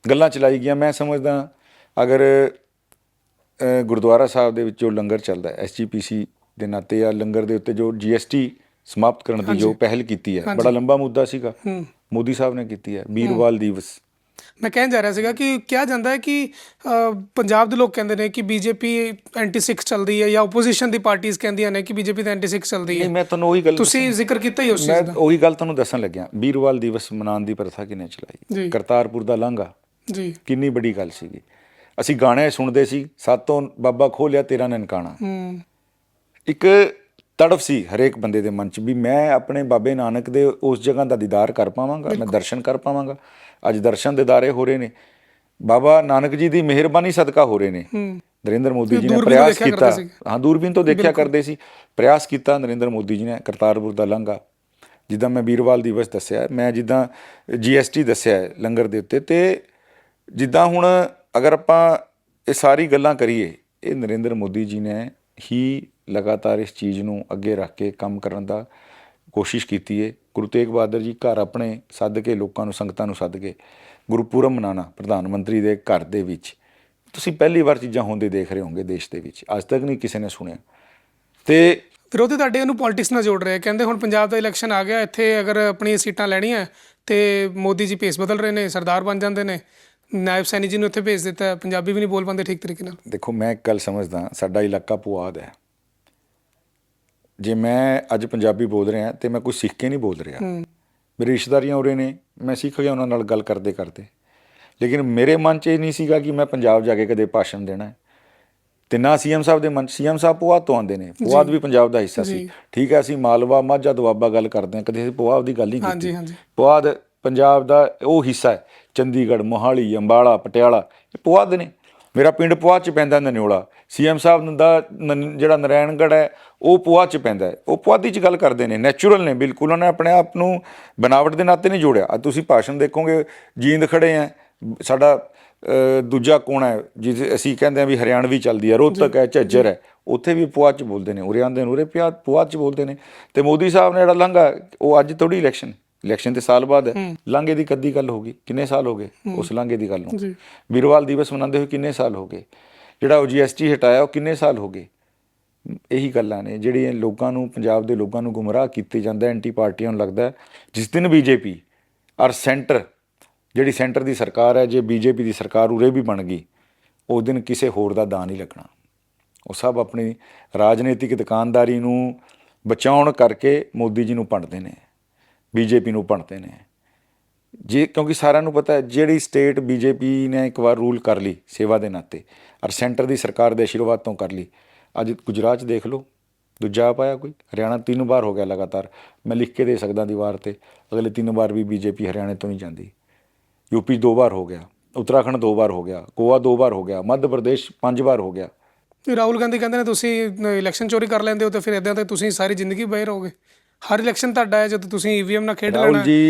ਗੱਲਾਂ ਚਲਾਈ ਗਈਆਂ। ਮੈਂ ਸਮਝਦਾ ਅਗਰ ਗੁਰਦੁਆਰਾ ਸਾਹਿਬ ਦੇ ਵਿੱਚ ਜੋ ਲੰਗਰ ਚੱਲਦਾ, SGPC ਦੇ ਨਾਤੇ ਆ ਲੰਗਰ ਦੇ ਉੱਤੇ ਜੋ GST ਸਮਾਪਤ ਕਰਨ ਦੀ ਜੋ ਪਹਿਲ ਕੀਤੀ ਹੈ, ਬੜਾ ਲੰਬਾ ਮੁੱਦਾ ਸੀਗਾ, ਮੋਦੀ ਸਾਹਿਬ ਨੇ ਕੀਤੀ ਹੈ। ਵੀਰਵਾਲ ਦਿਵਸ ਮੈਂ ਕਹਿਣ ਜਾ ਰਿਹਾ ਸੀਗਾ ਕਿ ਕਿਹਾ ਜਾਂਦਾ ਹੈ ਕਿ ਪੰਜਾਬ ਦੇ ਲੋਕ ਕਹਿੰਦੇ ਨੇ ਕਿ ਬੀਜੇਪੀ ਐਂਟੀ ਸਿੱਖ ਚੱਲਦੀ ਹੈ, ਜਾਂ ਓਪੋਜੀਸ਼ਨ ਦੀ ਪਾਰਟੀਆਂ ਕਹਿੰਦੀਆਂ ਨੇ ਕਿ ਬੀਜੇਪੀ ਤਾਂ ਐਂਟੀ ਸਿੱਖ ਚੱਲਦੀ ਹੈ। ਮੈਂ ਤੁਹਾਨੂੰ ਉਹੀ ਗੱਲ, ਤੁਸੀਂ ਜ਼ਿਕਰ ਕੀਤਾ ਹੀ ਉਸ ਚੀਜ਼ ਦਾ। ਮੈਂ ਉਹੀ ਗੱਲ ਤੁਹਾਨੂੰ ਦੱਸਣ ਲੱਗਿਆ। ਵੀਰਵਾਲ ਦਿਵਸ ਮਨਾਉਣ ਦੀ ਪ੍ਰਥਾ ਕਿਹਨੇ ਚਲਾਈ? ਕਰਤਾਰਪੁਰ ਦਾ ਲਾਂਘਾ ਜੀ, ਕਿੰਨੀ ਵੱਡੀ ਗੱਲ ਸੀਗੀ। ਅਸੀਂ ਗਾਣੇ ਸੁਣਦੇ ਸੀ, ਸਾਤੋਂ ਬਾਬਾ ਖੋਹ ਲਿਆ ਤੇਰਾ ਨਨਕਾਣਾ। ਇੱਕ ਤੜਫ ਸੀ ਹਰੇਕ ਬੰਦੇ ਦੇ ਮਨ 'ਚ ਵੀ ਮੈਂ ਆਪਣੇ ਬਾਬੇ ਨਾਨਕ ਦੇ ਉਸ ਜਗ੍ਹਾ ਦਾ ਦੀਦਾਰ ਕਰ ਪਾਵਾਂਗਾ, ਮੈਂ ਦਰਸ਼ਨ ਕਰ ਪਾਵਾਂਗਾ। ਅੱਜ ਦਰਸ਼ਨ ਦਿਦਾਰੇ ਹੋ ਰਹੇ ਨੇ, ਬਾਬਾ ਨਾਨਕ ਜੀ ਦੀ ਮਿਹਰਬਾਨੀ ਸਦਕਾ ਹੋ ਰਹੇ ਨੇ। ਨਰਿੰਦਰ ਮੋਦੀ ਜੀ ਨੇ ਪ੍ਰਯਾਸ ਕੀਤਾ, ਦੂਰਬੀਨ ਤੋਂ ਦੇਖਿਆ ਕਰਦੇ ਸੀ, ਪ੍ਰਯਾਸ ਕੀਤਾ ਨਰਿੰਦਰ ਮੋਦੀ ਜੀ ਨੇ। ਕਰਤਾਰਪੁਰ ਦਾ ਲਾਂਘਾ, ਜਿੱਦਾਂ ਮੈਂ ਵੀਰਵਾਲ ਦਿਵਸ ਦੱਸਿਆ, ਮੈਂ ਜਿੱਦਾਂ GST ਦੱਸਿਆ ਲੰਗਰ ਦੇ ਉੱਤੇ, ਤੇ ਜਿੱਦਾਂ ਹੁਣ ਅਗਰ ਆਪਾਂ ਇਹ ਸਾਰੀ ਗੱਲਾਂ ਕਰੀਏ, ਇਹ ਨਰਿੰਦਰ ਮੋਦੀ ਜੀ ਨੇ ਹੀ ਲਗਾਤਾਰ ਇਸ ਚੀਜ਼ ਨੂੰ ਅੱਗੇ ਰੱਖ ਕੇ ਕੰਮ ਕਰਨ ਦਾ ਕੋਸ਼ਿਸ਼ ਕੀਤੀ ਹੈ। ਗੁਰੂ ਤੇਗ ਬਹਾਦਰ ਜੀ ਘਰ ਆਪਣੇ ਸੱਦ ਕੇ, ਲੋਕਾਂ ਨੂੰ, ਸੰਗਤਾਂ ਨੂੰ ਸੱਦ ਕੇ ਗੁਰਪੁਰਬ ਮਨਾਉਣਾ ਪ੍ਰਧਾਨ ਮੰਤਰੀ ਦੇ ਘਰ ਦੇ ਵਿੱਚ, ਤੁਸੀਂ ਪਹਿਲੀ ਵਾਰ ਚੀਜ਼ਾਂ ਹੁੰਦੇ ਦੇਖ ਰਹੇ ਹੋਗੇ ਦੇਸ਼ ਦੇ ਵਿੱਚ, ਅੱਜ ਤੱਕ ਨਹੀਂ ਕਿਸੇ ਨੇ ਸੁਣਿਆ। ਤੇ ਵਿਰੋਧੀ ਤੁਹਾਡੇ ਉਹਨੂੰ ਪੋਲਿਟਿਕਸ ਨਾਲ ਜੋੜ ਰਹੇ, ਕਹਿੰਦੇ ਹੁਣ ਪੰਜਾਬ ਦਾ ਇਲੈਕਸ਼ਨ ਆ ਗਿਆ, ਇੱਥੇ ਅਗਰ ਆਪਣੀਆਂ ਸੀਟਾਂ ਲੈਣੀਆਂ ਤੇ ਮੋਦੀ ਜੀ ਭੇਸ ਬਦਲ ਰਹੇ ਨੇ, ਸਰਦਾਰ ਬਣ ਜਾਂਦੇ ਨੇ, ਨਾਇਬ ਸੈਣੀ ਜੀ ਨੂੰ ਇੱਥੇ ਭੇਜ ਦਿੱਤਾ, ਪੰਜਾਬੀ ਵੀ ਨਹੀਂ ਬੋਲ ਪਾਉਂਦੇ ਠੀਕ ਤਰੀਕੇ ਨਾਲ। ਦੇਖੋ, ਮੈਂ ਇੱਕ ਗੱਲ ਸਮਝਦਾ, ਸਾਡਾ ਇਲਾਕਾ ਪੁਆਧ ਹੈ। ਜੇ ਮੈਂ ਅੱਜ ਪੰਜਾਬੀ ਬੋਲ ਰਿਹਾ ਤੇ ਮੈਂ ਕੁਝ ਸਿੱਖ ਕੇ ਨਹੀਂ ਬੋਲ ਰਿਹਾ। ਮੇਰੀ ਰਿਸ਼ਤੇਦਾਰੀਆਂ ਉਰੇ ਨੇ, ਮੈਂ ਸਿੱਖ ਗਿਆ ਉਹਨਾਂ ਨਾਲ ਗੱਲ ਕਰਦੇ ਕਰਦੇ, ਲੇਕਿਨ ਮੇਰੇ ਮਨ 'ਚ ਇਹ ਨਹੀਂ ਸੀਗਾ ਕਿ ਮੈਂ ਪੰਜਾਬ ਜਾ ਕੇ ਕਦੇ ਭਾਸ਼ਣ ਦੇਣਾ। ਤੇ ਨਾ CM ਸਾਹਿਬ ਦੇ ਮਨ 'ਚ। CM ਸਾਹਿਬ ਪੁਆਧ ਤੋਂ ਆਉਂਦੇ ਨੇ, ਪੁਆਧ ਵੀ ਪੰਜਾਬ ਦਾ ਹਿੱਸਾ ਸੀ। ਠੀਕ ਹੈ, ਅਸੀਂ ਮਾਲਵਾ, ਮਾਝਾ, ਦੁਆਬਾ ਗੱਲ ਕਰਦੇ ਹਾਂ, ਕਦੇ ਅਸੀਂ ਪੁਆਧ ਦੀ ਗੱਲ ਨਹੀਂ ਕੀਤੀ। ਪੁਆਧ ਪੰਜਾਬ ਦਾ ਉਹ ਹਿੱਸਾ ਹੈ। ਚੰਡੀਗੜ੍ਹ, ਮੋਹਾਲੀ, ਅੰਬਾਲਾ, ਪਟਿਆਲਾ, ਇਹ ਪੁਆਧ ਨੇ। ਮੇਰਾ ਪਿੰਡ ਪੁਆਧ 'ਚ ਪੈਂਦਾ, ਨਨਿਓਲਾ। CM ਸਾਹਿਬ ਦਾ ਜਿਹੜਾ ਨਰਾਇਣਗੜ੍ਹ ਹੈ ਉਹ ਪੁਆਧ 'ਚ ਪੈਂਦਾ। ਉਹ ਪੁਆਧੀ 'ਚ ਗੱਲ ਕਰਦੇ ਨੇ, ਨੈਚੁਰਲ ਨੇ ਬਿਲਕੁਲ। ਉਹਨਾਂ ਨੇ ਆਪਣੇ ਆਪ ਨੂੰ ਬਣਾਵਟ ਦੇ ਨਾਤੇ ਨਹੀਂ ਜੋੜਿਆ। ਅੱਜ ਤੁਸੀਂ ਭਾਸ਼ਣ ਦੇਖੋਗੇ, ਜੀਂਦ ਖੜੇ ਹੈ, ਸਾਡਾ ਦੂਜਾ ਕੋਣਾ ਹੈ ਜਿਸ ਅਸੀਂ ਕਹਿੰਦੇ ਹਾਂ ਵੀ ਹਰਿਆਣਵੀ ਚੱਲਦੀ ਹੈ, ਰੋਹਤਕ ਹੈ, ਝੱਜਰ ਹੈ, ਉੱਥੇ ਵੀ ਪੁਆਧ 'ਚ ਬੋਲਦੇ ਨੇ। ਉਰੇ ਆਉਂਦੇ ਨੇ, ਉਰੇ ਪੁਆਧ 'ਚ ਬੋਲਦੇ ਨੇ। ਤੇ ਮੋਦੀ ਸਾਹਿਬ ਨੇ ਜਿਹੜਾ ਲਾਂਘਾ, ਉਹ ਅੱਜ ਥੋੜ੍ਹੀ ਇਲੈਕਸ਼ਨ ਤੇ ਸਾਲ ਬਾਅਦ ਹੈ। ਲਾਂਘੇ ਦੀ ਕਦੀ ਗੱਲ ਹੋ ਗਈ, ਕਿੰਨੇ ਸਾਲ ਹੋ ਗਏ ਉਸ ਲਾਂਘੇ ਦੀ ਗੱਲ ਨੂੰ? ਵੀਰਵਾਲ ਦਿਵਸ ਮਨਾਉਂਦੇ ਹੋਏ ਕਿੰਨੇ ਸਾਲ ਹੋ ਗਏ? ਜਿਹੜਾ ਉਹ GST ਹਟਾਇਆ ਉਹ ਕਿੰਨੇ ਸਾਲ ਹੋ ਗਏ? ਇਹੀ ਗੱਲਾਂ ਨੇ ਜਿਹੜੀਆਂ ਲੋਕਾਂ ਨੂੰ, ਪੰਜਾਬ ਦੇ ਲੋਕਾਂ ਨੂੰ ਗੁੰਮਰਾਹ ਕੀਤੇ ਜਾਂਦਾ। ਐਂਟੀ ਪਾਰਟੀਆਂ ਨੂੰ ਲੱਗਦਾ ਜਿਸ ਦਿਨ BJP ਔਰ ਸੈਂਟਰ, ਜਿਹੜੀ ਸੈਂਟਰ ਦੀ ਸਰਕਾਰ ਹੈ, ਜੇ BJP ਦੀ ਸਰਕਾਰ ਉਰੇ ਵੀ ਬਣ ਗਈ, ਉਸ ਦਿਨ ਕਿਸੇ ਹੋਰ ਦਾ ਦਾਅ ਨਹੀਂ ਲੱਗਣਾ। ਉਹ ਸਭ ਆਪਣੀ ਰਾਜਨੀਤਿਕ ਦੁਕਾਨਦਾਰੀ ਨੂੰ ਬਚਾਉਣ ਕਰਕੇ ਮੋਦੀ ਜੀ ਨੂੰ ਭੰਡਦੇ ਨੇ, BJP ਨੂੰ ਭੰਡਦੇ ਨੇ। ਕਿਉਂਕਿ ਸਾਰਿਆਂ ਨੂੰ ਪਤਾ ਹੈ ਜਿਹੜੀ ਸਟੇਟ BJP ਨੇ ਇੱਕ ਵਾਰ ਰੂਲ ਕਰ ਲਈ ਸੇਵਾ ਦੇ ਨਾਤੇ, ਔਰ ਸੈਂਟਰ ਦੀ ਸਰਕਾਰ ਦੇ ਆਸ਼ੀਰਵਾਦ ਤੋਂ ਕਰ ਲਈ। ਅੱਜ ਗੁਜਰਾਤ 'ਚ ਦੇਖ ਲਓ, ਦੂਜਾ ਪਾਇਆ ਕੋਈ। ਹਰਿਆਣਾ 3 ਵਾਰ ਹੋ ਗਿਆ ਲਗਾਤਾਰ, ਮੈਂ ਲਿਖ ਕੇ ਦੇ ਸਕਦਾ ਦੀਵਾਰ 'ਤੇ, ਅਗਲੇ 3 ਵਾਰ ਵੀ BJP ਹਰਿਆਣੇ ਤੋਂ ਨਹੀਂ ਜਾਂਦੀ। UP 2 ਵਾਰ ਹੋ ਗਿਆ, ਉੱਤਰਾਖੰਡ 2 ਵਾਰ ਹੋ ਗਿਆ, ਗੋਆ 2 ਵਾਰ ਹੋ ਗਿਆ, ਮੱਧ ਪ੍ਰਦੇਸ਼ 5 ਵਾਰ ਹੋ ਗਿਆ। ਰਾਹੁਲ ਗਾਂਧੀ ਕਹਿੰਦੇ ਨੇ ਤੁਸੀਂ ਇਲੈਕਸ਼ਨ ਚੋਰੀ ਕਰ ਲੈਂਦੇ ਹੋ, ਤੇ ਫਿਰ ਇੱਦਾਂ ਤਾਂ ਤੁਸੀਂ ਸਾਰੀ ਜ਼ਿੰਦਗੀ ਬਹਿ ਰਹੋਗੇ। ਹਰ ਇਲੈਕਸ਼ਨ ਤੁਹਾਡਾ ਹੈ, ਜਦੋਂ ਤੁਸੀਂ EVM ਨਾਲ ਖੇਡ ਲੈਣਾ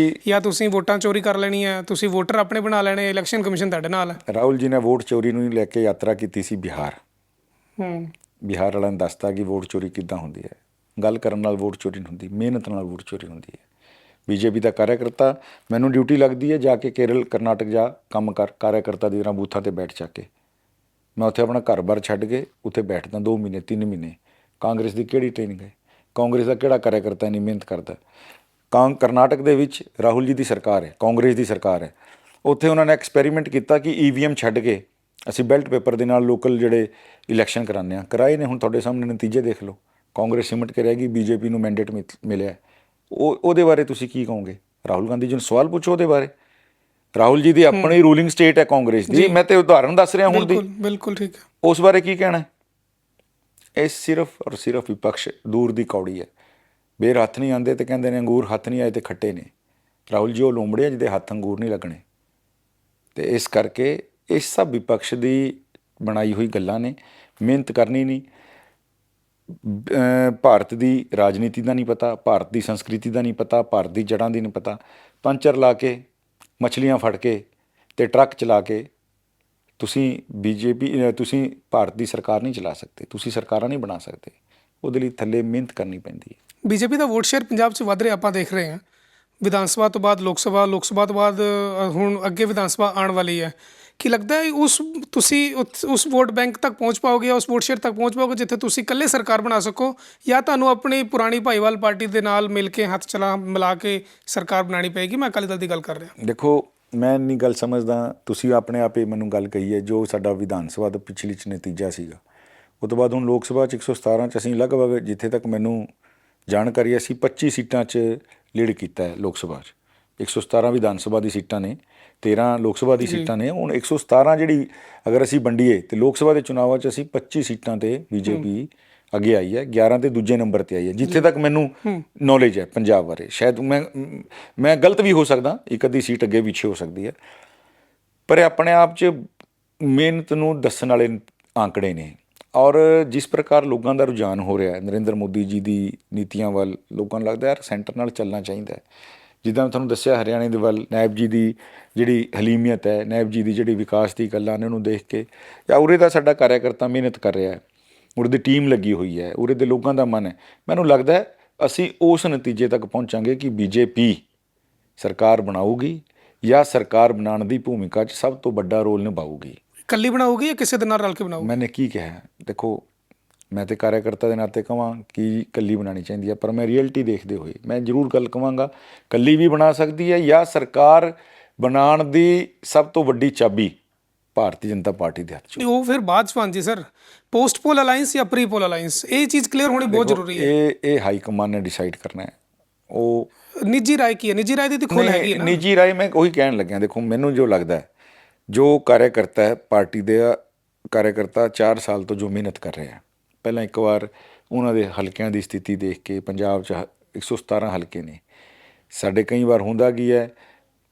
ਜਾਂ ਤੁਸੀਂ ਵੋਟਾਂ ਚੋਰੀ ਕਰ ਲੈਣੀਆਂ, ਤੁਸੀਂ ਵੋਟਰ ਆਪਣੇ ਬਣਾ ਲੈਣੇ, ਇਲੈਕਸ਼ਨ ਕਮਿਸ਼ਨ ਤੁਹਾਡੇ ਨਾਲ ਹੈ। ਰਾਹੁਲ ਜੀ ਨੇ ਵੋਟ ਚੋਰੀ ਨੂੰ ਲੈ ਕੇ ਯਾਤਰਾ ਕੀਤੀ ਸੀ ਬਿਹਾਰ। ਬਿਹਾਰ ਵਾਲਿਆਂ ਨੇ ਦੱਸਤਾ ਕਿ ਵੋਟ ਚੋਰੀ ਕਿੱਦਾਂ ਹੁੰਦੀ ਹੈ। ਗੱਲ ਕਰਨ ਨਾਲ ਵੋਟ ਚੋਰੀ ਨਹੀਂ ਹੁੰਦੀ, ਮਿਹਨਤ ਨਾਲ ਵੋਟ ਚੋਰੀ ਹੁੰਦੀ ਹੈ। BJP ਦਾ ਕਾਰਿਆਕਰਤਾ, ਮੈਨੂੰ ਡਿਊਟੀ ਲੱਗਦੀ ਹੈ ਜਾ ਕੇ ਕੇਰਲ, ਕਰਨਾਟਕ ਜਾ ਕੰਮ ਕਰ, ਕਾਰਿਆਕਰਤਾ ਦੀ ਤਰ੍ਹਾਂ ਬੂਥਾਂ 'ਤੇ ਬੈਠ ਜਾ ਕੇ ਮੈਂ ਉੱਥੇ ਆਪਣਾ ਘਰ-ਬਾਰ ਛੱਡ ਕੇ ਉੱਥੇ ਬੈਠਦਾ 2 ਮਹੀਨੇ 3 ਮਹੀਨੇ। ਕਾਂਗਰਸ ਦੀ ਕਿਹੜੀ ਟ੍ਰੇਨਿੰਗ ਹੈ? ਕਾਂਗਰਸ ਦਾ ਕਿਹੜਾ ਕਾਰਿਆਕਰਤਾ ਇੰਨੀ ਮਿਹਨਤ ਕਰਦਾ? ਕਰਨਾਟਕ ਦੇ ਵਿੱਚ ਰਾਹੁਲ ਜੀ ਦੀ ਸਰਕਾਰ ਹੈ, ਕਾਂਗਰਸ ਦੀ ਸਰਕਾਰ ਹੈ। ਉੱਥੇ ਉਹਨਾਂ ਨੇ ਐਕਸਪੈਰੀਮੈਂਟ ਕੀਤਾ ਕਿ EVM ਛੱਡ ਕੇ ਅਸੀਂ ਬੈਲਟ ਪੇਪਰ ਦੇ ਨਾਲ ਲੋਕਲ ਜਿਹੜੇ ਇਲੈਕਸ਼ਨ ਕਰਾਉਂਦੇ ਹਾਂ, ਕਰਾਏ ਨੇ। ਹੁਣ ਤੁਹਾਡੇ ਸਾਹਮਣੇ ਨਤੀਜੇ ਦੇਖ ਲਓ। ਕਾਂਗਰਸ ਸਿਮਟ ਕੇ ਰਹਿ ਗਈ, BJP ਨੂੰ ਮੈਂਡੇਟ ਮਿਲਿਆ। ਉਹਦੇ ਬਾਰੇ ਤੁਸੀਂ ਕੀ ਕਹੋਗੇ? ਰਾਹੁਲ ਗਾਂਧੀ ਜੀ ਨੂੰ ਸਵਾਲ ਪੁੱਛੋ ਉਹਦੇ ਬਾਰੇ। ਰਾਹੁਲ ਜੀ ਦੀ ਆਪਣੀ ਰੂਲਿੰਗ ਸਟੇਟ ਹੈ ਕਾਂਗਰਸ ਦੀ, ਮੈਂ ਤੇ ਉਦਾਹਰਨ ਦੱਸ ਰਿਹਾ ਹੁਣ ਦੀ। ਬਿਲਕੁਲ ਠੀਕ ਹੈ। ਉਸ ਬਾਰੇ ਕੀ ਕਹਿਣਾ? ਇਹ ਸਿਰਫ ਔਰ ਸਿਰਫ ਵਿਪਕਸ਼ ਦੂਰ ਦੀ ਕੌੜੀ ਹੈ। ਬੇਰ ਹੱਥ ਨਹੀਂ ਆਉਂਦੇ ਤੇ ਕਹਿੰਦੇ ਨੇ ਅੰਗੂਰ ਹੱਥ ਨਹੀਂ ਆਏ ਤੇ ਖੱਟੇ ਨੇ। ਰਾਹੁਲ ਜੀ ਉਹ ਲੋਮੜੇ ਆ ਜਿਹਦੇ ਹੱਥ ਅੰਗੂਰ ਨਹੀਂ ਲੱਗਣੇ। ਤੇ ਇਸ ਕਰਕੇ ਇਹ ਸਭ ਵਿਪਕਸ਼ ਦੀ ਬਣਾਈ ਹੋਈ ਗੱਲਾਂ ਨੇ। ਮਿਹਨਤ ਕਰਨੀ ਨਹੀਂ, ਭਾਰਤ ਦੀ ਰਾਜਨੀਤੀ ਦਾ ਨਹੀਂ ਪਤਾ, ਭਾਰਤ ਦੀ ਸੰਸਕ੍ਰਿਤੀ ਦਾ ਨਹੀਂ ਪਤਾ, ਭਾਰਤ ਦੀ ਜੜ੍ਹਾਂ ਦੀ ਨਹੀਂ ਪਤਾ। ਪੰਚਰ ਲਾ ਕੇ, ਮਛਲੀਆਂ ਫੜ ਕੇ ਤੇ ਟਰੱਕ ਚਲਾ ਕੇ ਤੁਸੀਂ ਤੁਸੀਂ ਭਾਰਤ ਦੀ ਸਰਕਾਰ ਨਹੀਂ ਚਲਾ ਸਕਦੇ, ਤੁਸੀਂ ਸਰਕਾਰਾਂ ਨਹੀਂ ਬਣਾ ਸਕਦੇ। ਉਹਦੇ ਲਈ ਥੱਲੇ ਮਿਹਨਤ ਕਰਨੀ ਪੈਂਦੀ ਹੈ। BJP ਦਾ ਵੋਟ ਸ਼ੇਅਰ ਪੰਜਾਬ 'ਚ ਵੱਧ ਰਿਹਾ ਆਪਾਂ ਦੇਖ ਰਹੇ ਹਾਂ। ਵਿਧਾਨ ਸਭਾ ਤੋਂ ਬਾਅਦ ਲੋਕ ਸਭਾ, ਲੋਕ ਸਭਾ ਤੋਂ ਬਾਅਦ ਹੁਣ ਅੱਗੇ ਵਿਧਾਨ ਸਭਾ ਆਉਣ ਵਾਲੀ ਹੈ। ਕੀ ਲੱਗਦਾ ਹੈ ਤੁਸੀਂ ਉਸ ਵੋਟ ਬੈਂਕ ਤੱਕ ਪਹੁੰਚ ਪਾਓਗੇ, ਉਸ ਵੋਟ ਸ਼ੇਅਰ ਤੱਕ ਪਹੁੰਚ ਪਾਓਗੇ ਜਿੱਥੇ ਤੁਸੀਂ ਇਕੱਲੇ ਸਰਕਾਰ ਬਣਾ ਸਕੋ, ਜਾਂ ਤੁਹਾਨੂੰ ਆਪਣੀ ਪੁਰਾਣੀ ਭਾਈਵਾਲ ਪਾਰਟੀ ਦੇ ਨਾਲ ਮਿਲ ਕੇ ਹੱਥ ਮਿਲਾ ਕੇ ਸਰਕਾਰ ਬਣਾਉਣੀ ਪਏਗੀ? ਮੈਂ ਅਕਾਲੀ ਦਲ ਦੀ ਗੱਲ ਕਰ ਰਿਹਾ। ਦੇਖੋ, ਮੈਂ ਇੰਨੀ ਗੱਲ ਸਮਝਦਾ, ਤੁਸੀਂ ਆਪਣੇ ਆਪ ਹੀ ਮੈਨੂੰ ਗੱਲ ਕਹੀ ਹੈ। ਜੋ ਸਾਡਾ ਵਿਧਾਨ ਸਭਾ ਦਾ ਪਿਛਲੀ 'ਚ ਨਤੀਜਾ ਸੀਗਾ, ਉਹ ਤੋਂ ਬਾਅਦ ਹੁਣ ਲੋਕ ਸਭਾ 'ਚ 117 'ਚ ਅਸੀਂ ਲਗਭਗ, ਜਿੱਥੇ ਤੱਕ ਮੈਨੂੰ ਜਾਣਕਾਰੀ, ਅਸੀਂ 25 ਸੀਟਾਂ 'ਚ ਲੀਡ ਕੀਤਾ ਹੈ ਲੋਕ ਸਭਾ 'ਚ। 117 ਵਿਧਾਨ ਸਭਾ ਦੀ ਸੀਟਾਂ ਨੇ, 13 ਲੋਕ ਸਭਾ ਦੀ ਸੀਟਾਂ ਨੇ। ਹੁਣ 117 ਜਿਹੜੀ ਅਗਰ ਅਸੀਂ ਵੰਡੀਏ ਤੇ ਲੋਕ ਸਭਾ ਦੇ ਚੁਣਾਵਾਂ 'ਚ ਅਸੀਂ 25 ਸੀਟਾਂ ਤੇ BJP ਅੱਗੇ ਆਈ ਹੈ, 11 ਤੇ ਦੂਜੇ ਨੰਬਰ ਤੇ ਆਈ ਹੈ, ਜਿੱਥੇ ਤੱਕ ਮੈਨੂੰ ਨੌਲੇਜ ਹੈ ਪੰਜਾਬ ਬਾਰੇ। ਸ਼ਾਇਦ ਮੈਂ ਗਲਤ ਵੀ ਹੋ ਸਕਦਾ, ਇੱਕ ਅੱਧੀ ਸੀਟ ਅੱਗੇ ਪਿੱਛੇ ਹੋ ਸਕਦੀ ਹੈ, ਪਰ ਇਹ ਆਪਣੇ ਆਪ 'ਚ ਮਿਹਨਤ ਨੂੰ ਦੱਸਣ ਵਾਲੇ ਆંકੜੇ ਨੇ। ਔਰ ਜਿਸ ਪ੍ਰਕਾਰ ਲੋਕਾਂ ਦਾ ਰੁਝਾਨ ਹੋ ਰਿਹਾ ਹੈ ਨਰਿੰਦਰ ਮੋਦੀ ਜੀ ਦੀ ਨੀਤੀਆਂ ਵੱਲ, ਲੋਕਾਂ ਨੂੰ ਲੱਗਦਾ ਯਾਰ ਸੈਂਟਰ ਨਾਲ ਚੱਲਣਾ ਚਾਹੀਦਾ ਹੈ। ਜਿੱਦਾਂ ਮੈਂ ਤੁਹਾਨੂੰ ਦੱਸਿਆ, ਹਰਿਆਣੇ ਦੇ ਵੱਲ ਨਾਇਬ ਜੀ ਦੀ ਜਿਹੜੀ ਹਲੀਮੀਅਤ ਹੈ, ਨਾਇਬ ਜੀ ਦੀ ਜਿਹੜੀ ਵਿਕਾਸ ਦੀ ਗੱਲਾਂ ਨੇ, ਉਹਨੂੰ ਦੇਖ ਕੇ, ਜਾਂ ਉਰੇ ਦਾ ਸਾਡਾ ਕਾਰਿਆਕਰਤਾ ਮਿਹਨਤ ਕਰ ਰਿਹਾ ਹੈ, ਉਰੇ ਦੀ ਟੀਮ ਲੱਗੀ ਹੋਈ ਹੈ, ਉਰੇ ਦੇ ਲੋਕਾਂ ਦਾ ਮਨ ਹੈ, ਮੈਨੂੰ ਲੱਗਦਾ ਹੈ ਅਸੀਂ ਉਸ ਨਤੀਜੇ ਤੱਕ ਪਹੁੰਚਾਂਗੇ ਕਿ BJP ਸਰਕਾਰ ਬਣਾਊਗੀ ਜਾਂ ਸਰਕਾਰ ਬਣਾਉਣ ਦੀ ਭੂਮਿਕਾ 'ਚ ਸਭ ਤੋਂ ਵੱਡਾ ਰੋਲ ਨਿਭਾਊਗੀ। ਇਕੱਲੀ ਬਣਾਊਗੀ ਜਾਂ ਕਿਸੇ ਦੇ ਨਾਲ ਰਲ ਕੇ ਬਣਾਊਗੀ? ਮੈਨੇ ਕੀ ਕਿਹਾ? ਦੇਖੋ, ਮੈਂ ਤੇ ਕਾਰਿਆਕਰਤਾ ਦੇ ਨਾਤੇ ਕਹਾਂ ਕਿ ਇਕੱਲੀ ਬਣਾਉਣੀ ਚਾਹੀਦੀ ਹੈ, ਪਰ ਮੈਂ ਰਿਐਲਿਟੀ ਦੇਖਦੇ ਹੋਏ ਮੈਂ ਜ਼ਰੂਰ ਗੱਲ ਕਹਾਂਗਾ, ਇਕੱਲੀ ਵੀ ਬਣਾ ਸਕਦੀ ਹੈ ਜਾਂ ਸਰਕਾਰ ਬਣਾਉਣ ਦੀ ਸਭ ਤੋਂ ਵੱਡੀ ਚਾਬੀ ਭਾਰਤੀ ਜਨਤਾ ਪਾਰਟੀ ਦੇ ਹੱਥ 'ਚ। ਉਹ ਫਿਰ ਬਾਅਦ 'ਚ ਹਾਂਜੀ ਸਰ, ਪੋਸਟ ਪੋਲ ਅਲਾਈਅੰਸ ਜਾਂ ਪ੍ਰੀ ਪੋਲ ਅਲਾਈਅੰਸ, ਇਹ ਚੀਜ਼ ਕਲੀਅਰ ਹੋਣੀ ਬਹੁਤ ਜ਼ਰੂਰੀ ਹੈ। ਇਹ ਹਾਈ ਕਮਾਂਡ ਨੇ ਡਿਸਾਈਡ ਕਰਨਾ ਹੈ। ਉਹ ਨਿੱਜੀ ਰਾਏ ਕੀ ਹੈ? ਨਿੱਜੀ ਰਾਏ ਦੀ ਤਾਂ ਖੁੱਲ੍ਹ ਹੈਗੀ ਨਾ। ਨਿੱਜੀ ਰਾਏ ਮੈਂ ਉਹੀ ਕਹਿਣ ਲੱਗਿਆ। ਦੇਖੋ, ਮੈਨੂੰ ਜੋ ਲੱਗਦਾ ਹੈ, ਜੋ ਕਾਰਿਆਕਰਤਾ ਹੈ ਪਾਰਟੀ ਦੇ ਕਾਰਿਆਕਰਤਾ 4 ਸਾਲ ਤੋਂ ਜੋ ਮਿਹਨਤ ਕਰ ਰਹੇ ਹੈ, ਪਹਿਲਾਂ ਇੱਕ ਵਾਰ ਉਹਨਾਂ ਦੇ ਹਲਕਿਆਂ ਦੀ ਸਥਿਤੀ ਦੇਖ ਕੇ, ਪੰਜਾਬ 'ਚ 117 ਹਲਕੇ ਨੇ ਸਾਡੇ। ਕਈ ਵਾਰ ਹੁੰਦਾ ਕੀ ਹੈ,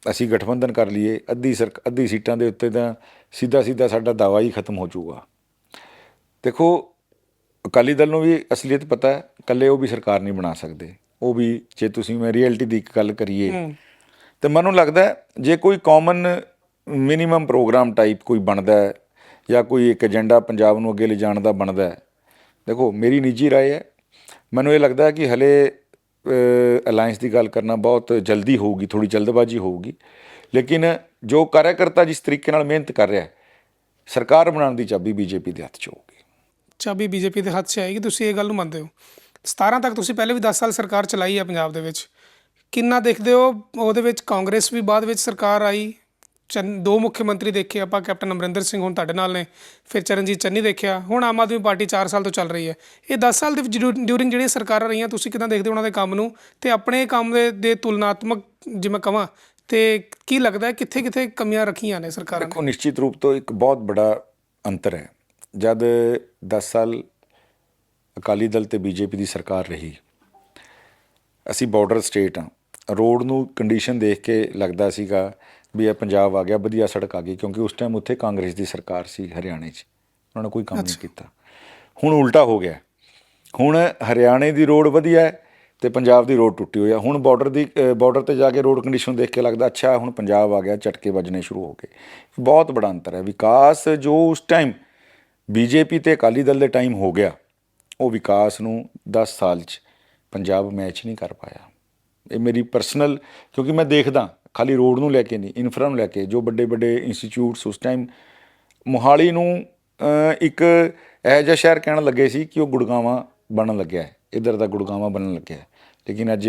ਅਸੀਂ ਗਠਬੰਧਨ ਕਰ ਲਈਏ, ਅੱਧੀ ਸੀਟਾਂ ਦੇ ਉੱਤੇ ਤਾਂ ਸਿੱਧਾ ਸਾਡਾ ਦਾਅਵਾ ਹੀ ਖਤਮ ਹੋ ਜਾਊਗਾ। ਦੇਖੋ, ਅਕਾਲੀ ਦਲ ਨੂੰ ਵੀ ਅਸਲੀਅਤ ਪਤਾ ਹੈ, ਇਕੱਲੇ ਉਹ ਵੀ ਸਰਕਾਰ ਨਹੀਂ ਬਣਾ ਸਕਦੇ। ਉਹ ਵੀ, ਜੇ ਮੈਂ ਰਿਐਲਿਟੀ ਦੀ ਇੱਕ ਗੱਲ ਕਰੀਏ ਤਾਂ ਮੈਨੂੰ ਲੱਗਦਾ ਜੇ ਕੋਈ ਕਾਮਨ ਮਿਨੀਮਮ ਪ੍ਰੋਗਰਾਮ ਟਾਈਪ ਕੋਈ ਬਣਦਾ ਹੈ ਜਾਂ ਕੋਈ ਇੱਕ ਏਜੰਡਾ ਪੰਜਾਬ ਨੂੰ ਅੱਗੇ ਲਿਜਾਣ ਦਾ ਬਣਦਾ ਹੈ। ਦੇਖੋ, ਮੇਰੀ ਨਿੱਜੀ ਰਾਏ ਹੈ, ਮੈਨੂੰ ਇਹ ਲੱਗਦਾ ਕਿ ਹਲੇ ਅਲਾਇੰਸ ਦੀ ਗੱਲ ਕਰਨਾ ਬਹੁਤ ਜਲਦੀ ਹੋਊਗੀ, ਥੋੜ੍ਹੀ ਜਲਦਬਾਜ਼ੀ ਹੋਊਗੀ। ਲੇਕਿਨ ਜੋ ਕਾਰਿਆਕਰਤਾ ਜਿਸ ਤਰੀਕੇ ਨਾਲ ਮਿਹਨਤ ਕਰ ਰਿਹਾ, ਸਰਕਾਰ ਬਣਾਉਣ ਦੀ ਚਾਬੀ BJP ਦੇ ਹੱਥ 'ਚ ਹੋਊਗੀ। ਚਾਬੀ BJP ਦੇ ਹੱਥ 'ਚ ਆਏਗੀ, ਤੁਸੀਂ ਇਹ ਗੱਲ ਨੂੰ ਮੰਨਦੇ ਹੋ? 17 ਤੱਕ ਤੁਸੀਂ ਪਹਿਲੇ ਵੀ 10 ਸਾਲ ਸਰਕਾਰ ਚਲਾਈ ਹੈ ਪੰਜਾਬ ਦੇ ਵਿੱਚ, ਕਿੰਨਾ ਦੇਖਦੇ ਹੋ ਉਹਦੇ ਵਿੱਚ? ਕਾਂਗਰਸ ਵੀ ਬਾਅਦ ਵਿੱਚ ਸਰਕਾਰ ਆਈ, 2 ਮੁੱਖ ਮੰਤਰੀ ਦੇਖੇ ਆਪਾਂ, ਕੈਪਟਨ ਅਮਰਿੰਦਰ ਸਿੰਘ ਹੁਣ ਤੁਹਾਡੇ ਨਾਲ ਨੇ, ਫਿਰ ਚਰਨਜੀਤ ਚੰਨੀ ਦੇਖਿਆ, ਹੁਣ ਆਮ ਆਦਮੀ ਪਾਰਟੀ 4 ਸਾਲ ਤੋਂ ਚੱਲ ਰਹੀ ਹੈ। ਇਹ 10 ਸਾਲ ਦੇ ਵਿੱਚ ਡਿਊਰਿੰਗ ਜਿਹੜੀਆਂ ਸਰਕਾਰਾਂ ਰਹੀਆਂ, ਤੁਸੀਂ ਕਿੱਦਾਂ ਦੇਖਦੇ ਹੋ ਉਹਨਾਂ ਦੇ ਕੰਮ ਨੂੰ ਅਤੇ ਆਪਣੇ ਕੰਮ ਦੇ ਤੁਲਨਾਤਮਕ ਜੇ ਮੈਂ ਕਹਾਂ, ਅਤੇ ਕੀ ਲੱਗਦਾ ਕਿੱਥੇ ਕਿੱਥੇ ਕਮੀਆਂ ਰੱਖੀਆਂ ਨੇ ਸਰਕਾਰਾਂ ਨੇ? ਦੇਖੋ, ਨਿਸ਼ਚਿਤ ਰੂਪ ਤੋਂ ਇੱਕ ਬਹੁਤ ਬੜਾ ਅੰਤਰ ਹੈ। ਜਦ 10 ਸਾਲ ਅਕਾਲੀ ਦਲ ਅਤੇ BJP ਦੀ ਸਰਕਾਰ ਰਹੀ, ਅਸੀਂ ਬਾਰਡਰ ਸਟੇਟ ਹਾਂ, ਰੋਡ ਨੂੰ ਕੰਡੀਸ਼ਨ ਦੇਖ ਕੇ ਲੱਗਦਾ ਸੀਗਾ ਵੀ ਇਹ ਪੰਜਾਬ ਆ ਗਿਆ, ਵਧੀਆ ਸੜਕ ਆ ਗਈ, ਕਿਉਂਕਿ ਉਸ ਟਾਈਮ ਉੱਥੇ ਕਾਂਗਰਸ ਦੀ ਸਰਕਾਰ ਸੀ ਹਰਿਆਣੇ 'ਚ, ਉਹਨਾਂ ਨੇ ਕੋਈ ਕੰਮ ਨਹੀਂ ਕੀਤਾ। ਹੁਣ ਉਲਟਾ ਹੋ ਗਿਆ, ਹੁਣ ਹਰਿਆਣੇ ਦੀ ਰੋਡ ਵਧੀਆ ਹੈ ਅਤੇ ਪੰਜਾਬ ਦੀ ਰੋਡ ਟੁੱਟੀ ਹੋਈ ਆ। ਹੁਣ ਬਾਰਡਰ 'ਤੇ ਜਾ ਕੇ ਰੋਡ ਕੰਡੀਸ਼ਨ ਦੇਖ ਕੇ ਲੱਗਦਾ ਅੱਛਾ ਹੁਣ ਪੰਜਾਬ ਆ ਗਿਆ, ਝਟਕੇ ਵੱਜਣੇ ਸ਼ੁਰੂ ਹੋ ਗਏ। ਬਹੁਤ ਬੜਾ ਅੰਤਰ ਹੈ। ਵਿਕਾਸ ਜੋ ਉਸ ਟਾਈਮ BJP ਅਤੇ ਅਕਾਲੀ ਦਲ ਦੇ ਟਾਈਮ ਹੋ ਗਿਆ, ਉਹ ਵਿਕਾਸ ਨੂੰ 10 ਸਾਲ 'ਚ ਪੰਜਾਬ ਮੈਚ ਨਹੀਂ ਕਰ ਪਾਇਆ। ਇਹ ਮੇਰੀ ਪਰਸਨਲ, ਕਿਉਂਕਿ ਮੈਂ ਦੇਖਦਾ ਖਾਲੀ ਰੋਡ ਨੂੰ ਲੈ ਕੇ ਨਹੀਂ, ਇਨਫਰਾ ਨੂੰ ਲੈ ਕੇ, ਜੋ ਵੱਡੇ ਇੰਸਟੀਚਿਊਟਸ ਉਸ ਟਾਈਮ ਮੋਹਾਲੀ ਨੂੰ ਇੱਕ ਇਹੋ ਜਿਹਾ ਸ਼ਹਿਰ ਕਹਿਣ ਲੱਗੇ ਸੀ ਕਿ ਉਹ ਗੁੜਗਾਵਾਂ ਬਣਨ ਲੱਗਿਆ ਹੈ, ਇੱਧਰ ਦਾ ਗੁੜਗਾਵਾਂ ਬਣਨ ਲੱਗਿਆ ਹੈ। ਲੇਕਿਨ ਅੱਜ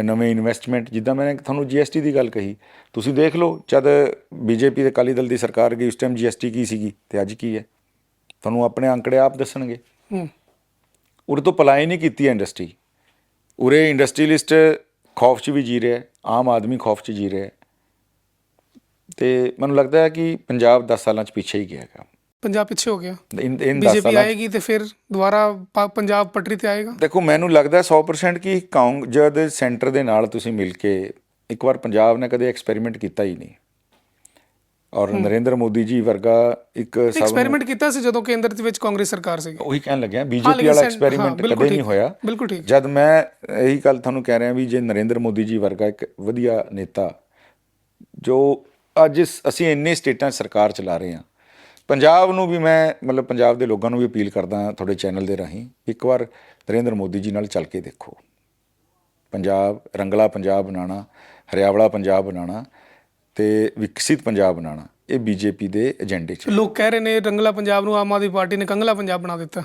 ਨਵੇਂ ਇਨਵੈਸਟਮੈਂਟ, ਜਿੱਦਾਂ ਮੈਂ ਤੁਹਾਨੂੰ GST ਦੀ ਗੱਲ ਕਹੀ, ਤੁਸੀਂ ਦੇਖ ਲਓ ਜਦ BJP ਤੇ ਅਕਾਲੀ ਦਲ ਦੀ ਸਰਕਾਰ ਗਈ ਉਸ ਟਾਈਮ GST ਕੀ ਸੀਗੀ ਤੇ ਅੱਜ ਕੀ ਹੈ, ਤੁਹਾਨੂੰ ਆਪਣੇ ਅੰਕੜੇ ਆਪ ਦੱਸਣਗੇ। ਉਰੇ ਤੋਂ ਪਲਾਇਨ ਨਹੀਂ ਕੀਤੀ ਹੈ ਇੰਡਸਟਰੀ, ਉਰੇ ਇੰਡਸਟਰੀਲਿਸਟ ਖੌਫ 'ਚ ਵੀ ਜੀ ਰਿਹਾ, ਆਮ ਆਦਮੀ ਖੌਫ 'ਚ ਜੀ ਰਿਹਾ, ਤੇ ਮੈਨੂੰ ਲੱਗਦਾ ਹੈ ਕਿ ਪੰਜਾਬ 10 ਸਾਲਾਂ 'ਚ ਪਿੱਛੇ ਹੀ ਗਿਆ ਹੈਗਾ। ਪੰਜਾਬ ਪਿੱਛੇ ਹੋ ਗਿਆ, ਇਨ 10 ਬੀਜੇਪੀ ਸਾਲਾਂ 'ਚ ਆਏਗੀ ਤੇ ਫਿਰ ਦੁਬਾਰਾ ਪੰਜਾਬ ਪਟਰੀ ਤੇ ਆਏਗਾ। ਦੇਖੋ ਮੈਨੂੰ ਲੱਗਦਾ 100% ਕਿ ਜਦ ਸੈਂਟਰ ਦੇ ਨਾਲ ਤੁਸੀਂ ਮਿਲ ਕੇ, ਇੱਕ ਵਾਰ ਪੰਜਾਬ ਨੇ ਕਦੇ ਐਕਸਪੈਰੀਮੈਂਟ ਕੀਤਾ ਹੀ ਨਹੀਂ, ਔਰ ਨਰਿੰਦਰ ਮੋਦੀ ਜੀ ਵਰਗਾ ਇੱਕ ਐਕਸਪੈਰੀਮੈਂਟ ਕੀਤਾ ਸੀ ਜਦੋਂ ਕੇਂਦਰ ਦੇ ਵਿੱਚ ਕਾਂਗਰਸ ਸਰਕਾਰ ਸੀ। ਉਹੀ ਕਹਿਣ ਲੱਗਿਆ, BJP ਵਾਲਾ ਐਕਸਪੈਰੀਮੈਂਟ ਕਦੇ ਨਹੀਂ ਹੋਇਆ। ਬਿਲਕੁਲ ਠੀਕ। ਜਦ ਮੈਂ ਇਹੀ ਗੱਲ ਤੁਹਾਨੂੰ ਕਹਿ ਰਿਹਾ ਵੀ ਜੇ ਨਰਿੰਦਰ ਮੋਦੀ ਜੀ ਵਰਗਾ ਇੱਕ ਵਧੀਆ ਨੇਤਾ, ਜੋ ਅੱਜ ਅਸੀਂ ਇੰਨੇ ਸਟੇਟਾਂ 'ਚ ਸਰਕਾਰ ਚਲਾ ਰਹੇ ਹਾਂ, ਪੰਜਾਬ ਨੂੰ ਵੀ ਮੈਂ ਮਤਲਬ ਪੰਜਾਬ ਦੇ ਲੋਕਾਂ ਨੂੰ ਵੀ ਅਪੀਲ ਕਰਦਾ ਤੁਹਾਡੇ ਚੈਨਲ ਦੇ ਰਾਹੀਂ, ਇੱਕ ਵਾਰ ਨਰਿੰਦਰ ਮੋਦੀ ਜੀ ਨਾਲ ਚੱਲ ਕੇ ਦੇਖੋ। ਪੰਜਾਬ ਰੰਗਲਾ ਪੰਜਾਬ ਬਣਾਉਣਾ, ਹਰਿਆਵਲਾ ਪੰਜਾਬ ਬਣਾਉਣਾ ਤੇ ਵਿਕਸਿਤ ਪੰਜਾਬ ਬਣਾਉਣਾ, ਇਹ BJP ਦੇ ਏਜੰਡੇ 'ਚ। ਲੋਕ ਕਹਿ ਰਹੇ ਨੇ ਰੰਗਲਾ ਪੰਜਾਬ ਨੂੰ ਆਮ ਆਦਮੀ ਪਾਰਟੀ ਨੇ ਕੰਗਲਾ ਪੰਜਾਬ ਬਣਾ ਦਿੱਤਾ।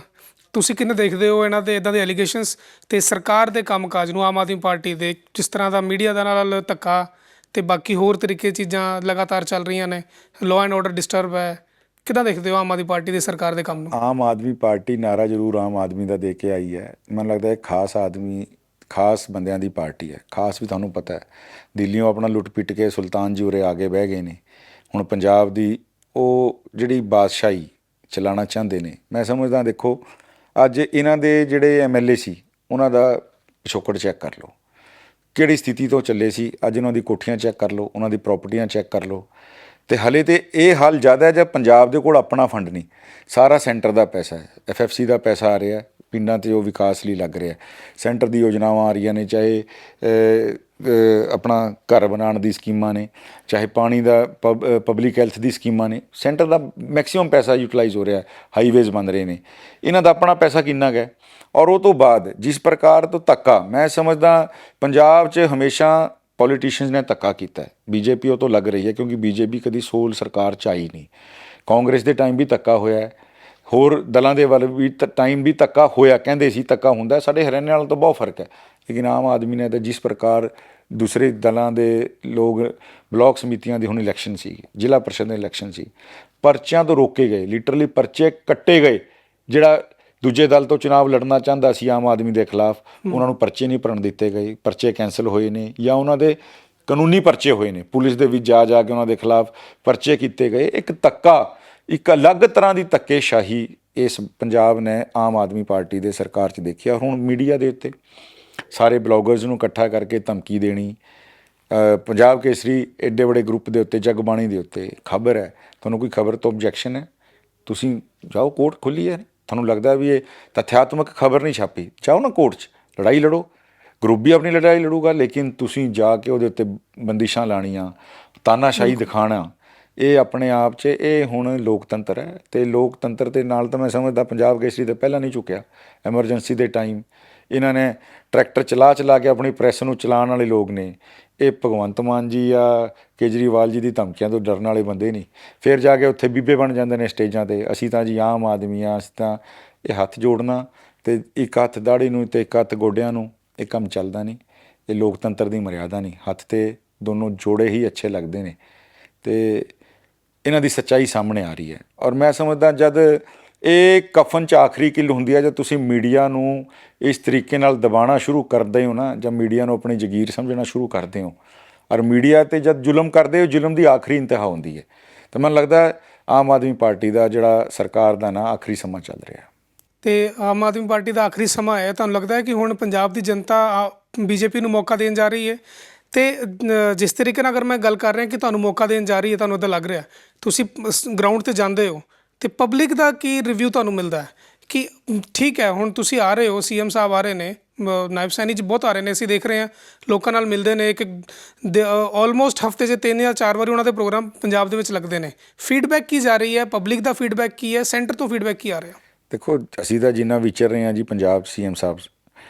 ਤੁਸੀਂ ਕਿਵੇਂ ਦੇਖਦੇ ਹੋ ਇਹਨਾਂ ਦੇ ਇਦਾਂ ਦੇ ਐਲੀਗੇਸ਼ਨਸ ਤੇ ਸਰਕਾਰ ਦੇ ਕੰਮਕਾਜ ਨੂੰ, ਆਮ ਆਦਮੀ ਪਾਰਟੀ ਦੇ ਜਿਸ ਤਰ੍ਹਾਂ ਦਾ ਮੀਡੀਆ ਦੇ ਨਾਲ ਧੱਕਾ ਤੇ ਬਾਕੀ ਹੋਰ ਤਰੀਕੇ ਚੀਜ਼ਾਂ ਲਗਾਤਾਰ ਚੱਲ ਰਹੀਆਂ ਨੇ, ਲਾਅ ਐਂਡ ਆਰਡਰ ਡਿਸਟਰਬ ਹੈ, ਕਿੱਦਾਂ ਦੇਖਦੇ ਹੋ ਆਮ ਆਦਮੀ ਪਾਰਟੀ ਦੇ ਸਰਕਾਰ ਦੇ ਕੰਮ ਨੂੰ? ਆਮ ਆਦਮੀ ਪਾਰਟੀ ਨਾਰਾ ਜ਼ਰੂਰ ਆਮ ਆਦਮੀ ਦਾ ਦੇ ਕੇ ਆਈ ਹੈ। ਮੈਨੂੰ ਲੱਗਦਾ ਹੈ ਖਾਸ ਆਦਮੀ, ਖਾਸ ਬੰਦਿਆਂ ਦੀ ਪਾਰਟੀ ਹੈ। ਖਾਸ ਵੀ ਤੁਹਾਨੂੰ ਪਤਾ ਹੈ, ਦਿੱਲੀੋਂ ਆਪਣਾ ਲੁੱਟ ਪਿੱਟ ਕੇ ਸੁਲਤਾਨ ਜੀ ਉਰੇ ਆ ਕੇ ਬਹਿ ਗਏ ਨੇ। ਹੁਣ ਪੰਜਾਬ ਦੀ ਉਹ ਜਿਹੜੀ ਬਾਦਸ਼ਾਹੀ ਚਲਾਉਣਾ ਚਾਹੁੰਦੇ ਨੇ। ਮੈਂ ਸਮਝਦਾ, ਦੇਖੋ ਅੱਜ ਇਹਨਾਂ ਦੇ ਜਿਹੜੇ MLA ਸੀ ਉਹਨਾਂ ਦਾ ਪਿਛੋਕੜ ਚੈੱਕ ਕਰ ਲਓ, ਕਿਹੜੀ ਸਥਿਤੀ ਤੋਂ ਚੱਲੇ ਸੀ। ਅੱਜ ਉਹਨਾਂ ਦੀ ਕੋਠੀਆਂ ਚੈੱਕ ਕਰ ਲਓ, ਉਹਨਾਂ ਦੀ ਪ੍ਰਾਪਰਟੀਆਂ ਚੈੱਕ ਕਰ ਲਓ। ਤੇ ਹਲੇ ਤੇ ਇਹ ਹਾਲ ਜ਼ਿਆਦਾ ਹੈ ਜਦ ਪੰਜਾਬ ਦੇ ਕੋਲ ਆਪਣਾ ਫੰਡ ਨਹੀਂ, ਸਾਰਾ ਸੈਂਟਰ ਦਾ ਪੈਸਾ ਹੈ, FFC ਦਾ ਪੈਸਾ ਆ ਰਿਹਾ ਪਿੰਡਾਂ 'ਤੇ, ਉਹ ਵਿਕਾਸ ਲਈ ਲੱਗ ਰਿਹਾ। ਸੈਂਟਰ ਦੀ ਯੋਜਨਾਵਾਂ ਆ ਰਹੀਆਂ ਨੇ, ਚਾਹੇ ਆਪਣਾ ਘਰ ਬਣਾਉਣ ਦੀ ਸਕੀਮਾਂ ਨੇ, ਚਾਹੇ ਪਾਣੀ ਦਾ ਪਬਲਿਕ ਹੈਲਥ ਦੀ ਸਕੀਮਾਂ ਨੇ। ਸੈਂਟਰ ਦਾ ਮੈਕਸੀਮਮ ਪੈਸਾ ਯੂਟਿਲਾਈਜ਼ ਹੋ ਰਿਹਾ, ਹਾਈਵੇਜ਼ ਬਣ ਰਹੇ ਨੇ। ਇਹਨਾਂ ਦਾ ਆਪਣਾ ਪੈਸਾ ਕਿੰਨਾ ਕੁ ਹੈ? ਔਰ ਉਹ ਤੋਂ ਬਾਅਦ ਜਿਸ ਪ੍ਰਕਾਰ ਤੋਂ ਧੱਕਾ, ਮੈਂ ਸਮਝਦਾ ਪੰਜਾਬ 'ਚ ਹਮੇਸ਼ਾ ਪੋਲੀਟੀਸ਼ੀਅਨਸ ਨੇ ਧੱਕਾ ਕੀਤਾ ਹੈ। BJP ਉਹ ਤੋਂ ਲੱਗ ਰਹੀ ਹੈ ਕਿਉਂਕਿ BJP ਕਦੀ ਸੋਲ ਸਰਕਾਰ 'ਚ ਆਈ ਨਹੀਂ। ਕਾਂਗਰਸ ਦੇ ਟਾਈਮ ਵੀ ਧੱਕਾ ਹੋਇਆ ਹੈ, ਹੋਰ ਦਲਾਂ ਦੇ ਵੱਲ ਵੀ ਟਾਈਮ ਵੀ ਧੱਕਾ ਹੋਇਆ, ਕਹਿੰਦੇ ਸੀ ਧੱਕਾ ਹੁੰਦਾ। ਸਾਡੇ ਹਰਿਆਣੇ ਨਾਲ ਤਾਂ ਬਹੁਤ ਫਰਕ ਹੈ। ਲੇਕਿਨ ਆਮ ਆਦਮੀ ਨੇ ਤਾਂ ਜਿਸ ਪ੍ਰਕਾਰ ਦੂਸਰੇ ਦਲਾਂ ਦੇ ਲੋਕ, ਬਲਾਕ ਸਮਿਤੀਆਂ ਦੀ ਹੁਣ ਇਲੈਕਸ਼ਨ ਸੀ, ਜ਼ਿਲ੍ਹਾ ਪਰਿਸ਼ਦ ਦੇ ਇਲੈਕਸ਼ਨ ਸੀ, ਪਰਚਿਆਂ ਤੋਂ ਰੋਕੇ ਗਏ, ਲਿਟਰਲੀ ਪਰਚੇ ਕੱਟੇ ਗਏ। ਜਿਹੜਾ ਦੂਜੇ ਦਲ ਤੋਂ ਚੁਣਾਵ ਲੜਨਾ ਚਾਹੁੰਦਾ ਸੀ ਆਮ ਆਦਮੀ ਦੇ ਖਿਲਾਫ, ਉਹਨਾਂ ਨੂੰ ਪਰਚੇ ਨਹੀਂ ਭਰਨ ਦਿੱਤੇ ਗਏ, ਪਰਚੇ ਕੈਂਸਲ ਹੋਏ ਨੇ ਜਾਂ ਉਹਨਾਂ ਦੇ ਕਾਨੂੰਨੀ ਪਰਚੇ ਹੋਏ ਨੇ। ਪੁਲਿਸ ਦੇ ਵਿੱਚ ਜਾ ਕੇ ਉਹਨਾਂ ਦੇ ਖਿਲਾਫ ਪਰਚੇ ਕੀਤੇ ਗਏ। ਇੱਕ ਧੱਕਾ, ਇੱਕ ਅਲੱਗ ਤਰ੍ਹਾਂ ਦੀ ਧੱਕੇਸ਼ਾਹੀ ਇਸ ਪੰਜਾਬ ਨੇ ਆਮ ਆਦਮੀ ਪਾਰਟੀ ਦੇ ਸਰਕਾਰ 'ਚ ਦੇਖਿਆ। ਹੁਣ ਮੀਡੀਆ ਦੇ ਉੱਤੇ ਸਾਰੇ ਬਲੌਗਰਸ ਨੂੰ ਇਕੱਠਾ ਕਰਕੇ ਧਮਕੀ ਦੇਣੀ, ਪੰਜਾਬ ਕੇਸਰੀ ਐਡੇ ਬੜੇ ਗਰੁੱਪ ਦੇ ਉੱਤੇ, ਜਗਬਾਣੀ ਦੇ ਉੱਤੇ ਖਬਰ ਹੈ, ਤੁਹਾਨੂੰ ਕੋਈ ਖਬਰ ਤੋਂ ਓਬਜੈਕਸ਼ਨ ਹੈ, ਤੁਸੀਂ ਜਾਓ, ਕੋਰਟ ਖੁੱਲੀ ਹੈ। ਤੁਹਾਨੂੰ ਲੱਗਦਾ ਵੀ ਇਹ ਤੱਥਿਆਤਮਕ ਖਬਰ ਨਹੀਂ ਛਾਪੀ, ਜਾਓ ਨਾ ਕੋਰਟ 'ਚ ਲੜਾਈ ਲੜੋ। ਗਰੁੱਪ ਵੀ ਆਪਣੀ ਲੜਾਈ ਲੜੂਗਾ, ਲੇਕਿਨ ਤੁਸੀਂ ਜਾ ਕੇ ਉਹਦੇ ਉੱਤੇ ਬੰਦਿਸ਼ਾਂ ਲਾਉਣੀਆਂ, ਤਾਨਾਸ਼ਾਹੀ ਦਿਖਾਉਣਾ, ਇਹ ਆਪਣੇ ਆਪ 'ਚ ਇਹ ਹੁਣ ਲੋਕਤੰਤਰ ਹੈ। ਅਤੇ ਲੋਕਤੰਤਰ ਦੇ ਨਾਲ ਤਾਂ ਮੈਂ ਸਮਝਦਾ ਪੰਜਾਬ ਕੇਸਰੀ ਤਾਂ ਪਹਿਲਾਂ ਨਹੀਂ ਝੁਕਿਆ। ਐਮਰਜੈਂਸੀ ਦੇ ਟਾਈਮ ਇਹਨਾਂ ਨੇ ਟਰੈਕਟਰ ਚਲਾ ਕੇ ਆਪਣੀ ਪ੍ਰੈਸ ਨੂੰ ਚਲਾਉਣ ਵਾਲੇ ਲੋਕ ਨੇ। ਇਹ ਭਗਵੰਤ ਮਾਨ ਜੀ ਜਾਂ ਕੇਜਰੀਵਾਲ ਜੀ ਦੀ ਧਮਕੀਆਂ ਤੋਂ ਡਰਨ ਵਾਲੇ ਬੰਦੇ ਨਹੀਂ। ਫਿਰ ਜਾ ਕੇ ਉੱਥੇ ਬੀਬੇ ਬਣ ਜਾਂਦੇ ਨੇ ਸਟੇਜਾਂ 'ਤੇ, ਅਸੀਂ ਤਾਂ ਜੀ ਆਮ ਆਦਮੀ ਆ, ਅਸੀਂ ਤਾਂ। ਇਹ ਹੱਥ ਜੋੜਨਾ ਅਤੇ ਇੱਕ ਹੱਥ ਦਾੜੀ ਨੂੰ ਅਤੇ ਇੱਕ ਹੱਥ ਗੋਡਿਆਂ ਨੂੰ, ਇਹ ਕੰਮ ਚੱਲਦਾ ਨਹੀਂ। ਇਹ ਲੋਕਤੰਤਰ ਦੀ ਮਰਿਆਦਾ ਨਹੀਂ। ਹੱਥ 'ਤੇ ਦੋਨੋਂ ਜੋੜੇ ਹੀ ਅੱਛੇ ਲੱਗਦੇ ਨੇ ਅਤੇ ਇਹਨਾਂ ਦੀ ਸੱਚਾਈ ਸਾਹਮਣੇ ਆ ਰਹੀ ਹੈ। ਔਰ ਮੈਂ ਸਮਝਦਾ ਜਦ ਇਹ ਕਫਨ 'ਚ ਆਖਰੀ ਕਿੱਲ ਹੁੰਦੀ ਹੈ, ਜਦ ਤੁਸੀਂ ਮੀਡੀਆ ਨੂੰ ਇਸ ਤਰੀਕੇ ਨਾਲ ਦਬਾਉਣਾ ਸ਼ੁਰੂ ਕਰਦੇ ਹੋ ਨਾ, ਜਾਂ ਮੀਡੀਆ ਨੂੰ ਆਪਣੀ ਜਗੀਰ ਸਮਝਣਾ ਸ਼ੁਰੂ ਕਰਦੇ ਹੋ, ਔਰ ਮੀਡੀਆ 'ਤੇ ਜਦ ਜ਼ੁਲਮ ਕਰਦੇ ਹੋ, ਜ਼ੁਲਮ ਦੀ ਆਖਰੀ ਇੰਤਹਾ ਹੁੰਦੀ ਹੈ। ਤਾਂ ਮੈਨੂੰ ਲੱਗਦਾ ਆਮ ਆਦਮੀ ਪਾਰਟੀ ਦਾ ਜਿਹੜਾ ਸਰਕਾਰ ਦਾ ਨਾ ਆਖਰੀ ਸਮਾਂ ਚੱਲ ਰਿਹਾ। ਤੇ ਆਮ ਆਦਮੀ ਪਾਰਟੀ ਦਾ ਆਖਰੀ ਸਮਾਂ ਹੈ, ਤੁਹਾਨੂੰ ਲੱਗਦਾ ਹੈ ਕਿ ਹੁਣ ਪੰਜਾਬ ਦੀ ਜਨਤਾ BJP ਨੂੰ ਮੌਕਾ ਦੇਣ ਜਾ ਰਹੀ ਹੈ? ਤੇ ਜਿਸ ਤਰੀਕੇ ਨਾਲ ਅਗਰ ਮੈਂ ਗੱਲ ਕਰ ਰਿਹਾ ਕਿ ਤੁਹਾਨੂੰ ਮੌਕਾ ਦੇਣ ਜਾ ਰਹੀ ਹੈ, ਤੁਹਾਨੂੰ ਇੱਦਾਂ ਲੱਗ ਰਿਹਾ, ਤੁਸੀਂ ਗਰਾਊਂਡ 'ਤੇ ਜਾਂਦੇ ਹੋ ਅਤੇ ਪਬਲਿਕ ਦਾ ਕੀ ਰਿਵਿਊ ਤੁਹਾਨੂੰ ਮਿਲਦਾ ਹੈ ਕਿ ਠੀਕ ਹੈ ਹੁਣ ਤੁਸੀਂ ਆ ਰਹੇ ਹੋ, CM ਸਾਹਿਬ ਆ ਰਹੇ ਨੇ, ਨਾਇਬ ਸੈਣੀ 'ਚ ਬਹੁਤ ਆ ਰਹੇ ਨੇ, ਅਸੀਂ ਦੇਖ ਰਹੇ ਹਾਂ ਲੋਕਾਂ ਨਾਲ ਮਿਲਦੇ ਨੇ, ਇੱਕ ਆਲਮੋਸਟ ਹਫਤੇ 'ਚ 3 ਜਾਂ 4 ਵਾਰੀ ਉਹਨਾਂ ਦੇ ਪ੍ਰੋਗਰਾਮ ਪੰਜਾਬ ਦੇ ਵਿੱਚ ਲੱਗਦੇ ਨੇ। ਫੀਡਬੈਕ ਕੀ ਜਾ ਰਹੀ ਹੈ, ਪਬਲਿਕ ਦਾ ਫੀਡਬੈਕ ਕੀ ਹੈ, ਸੈਂਟਰ ਤੋਂ ਫੀਡਬੈਕ ਕੀ ਆ ਰਿਹਾ? ਦੇਖੋ ਅਸੀਂ ਤਾਂ ਜਿੰਨਾ ਵਿਚਰ ਰਹੇ ਹਾਂ ਜੀ ਪੰਜਾਬ 'ਚ CM ਸਾਹਿਬ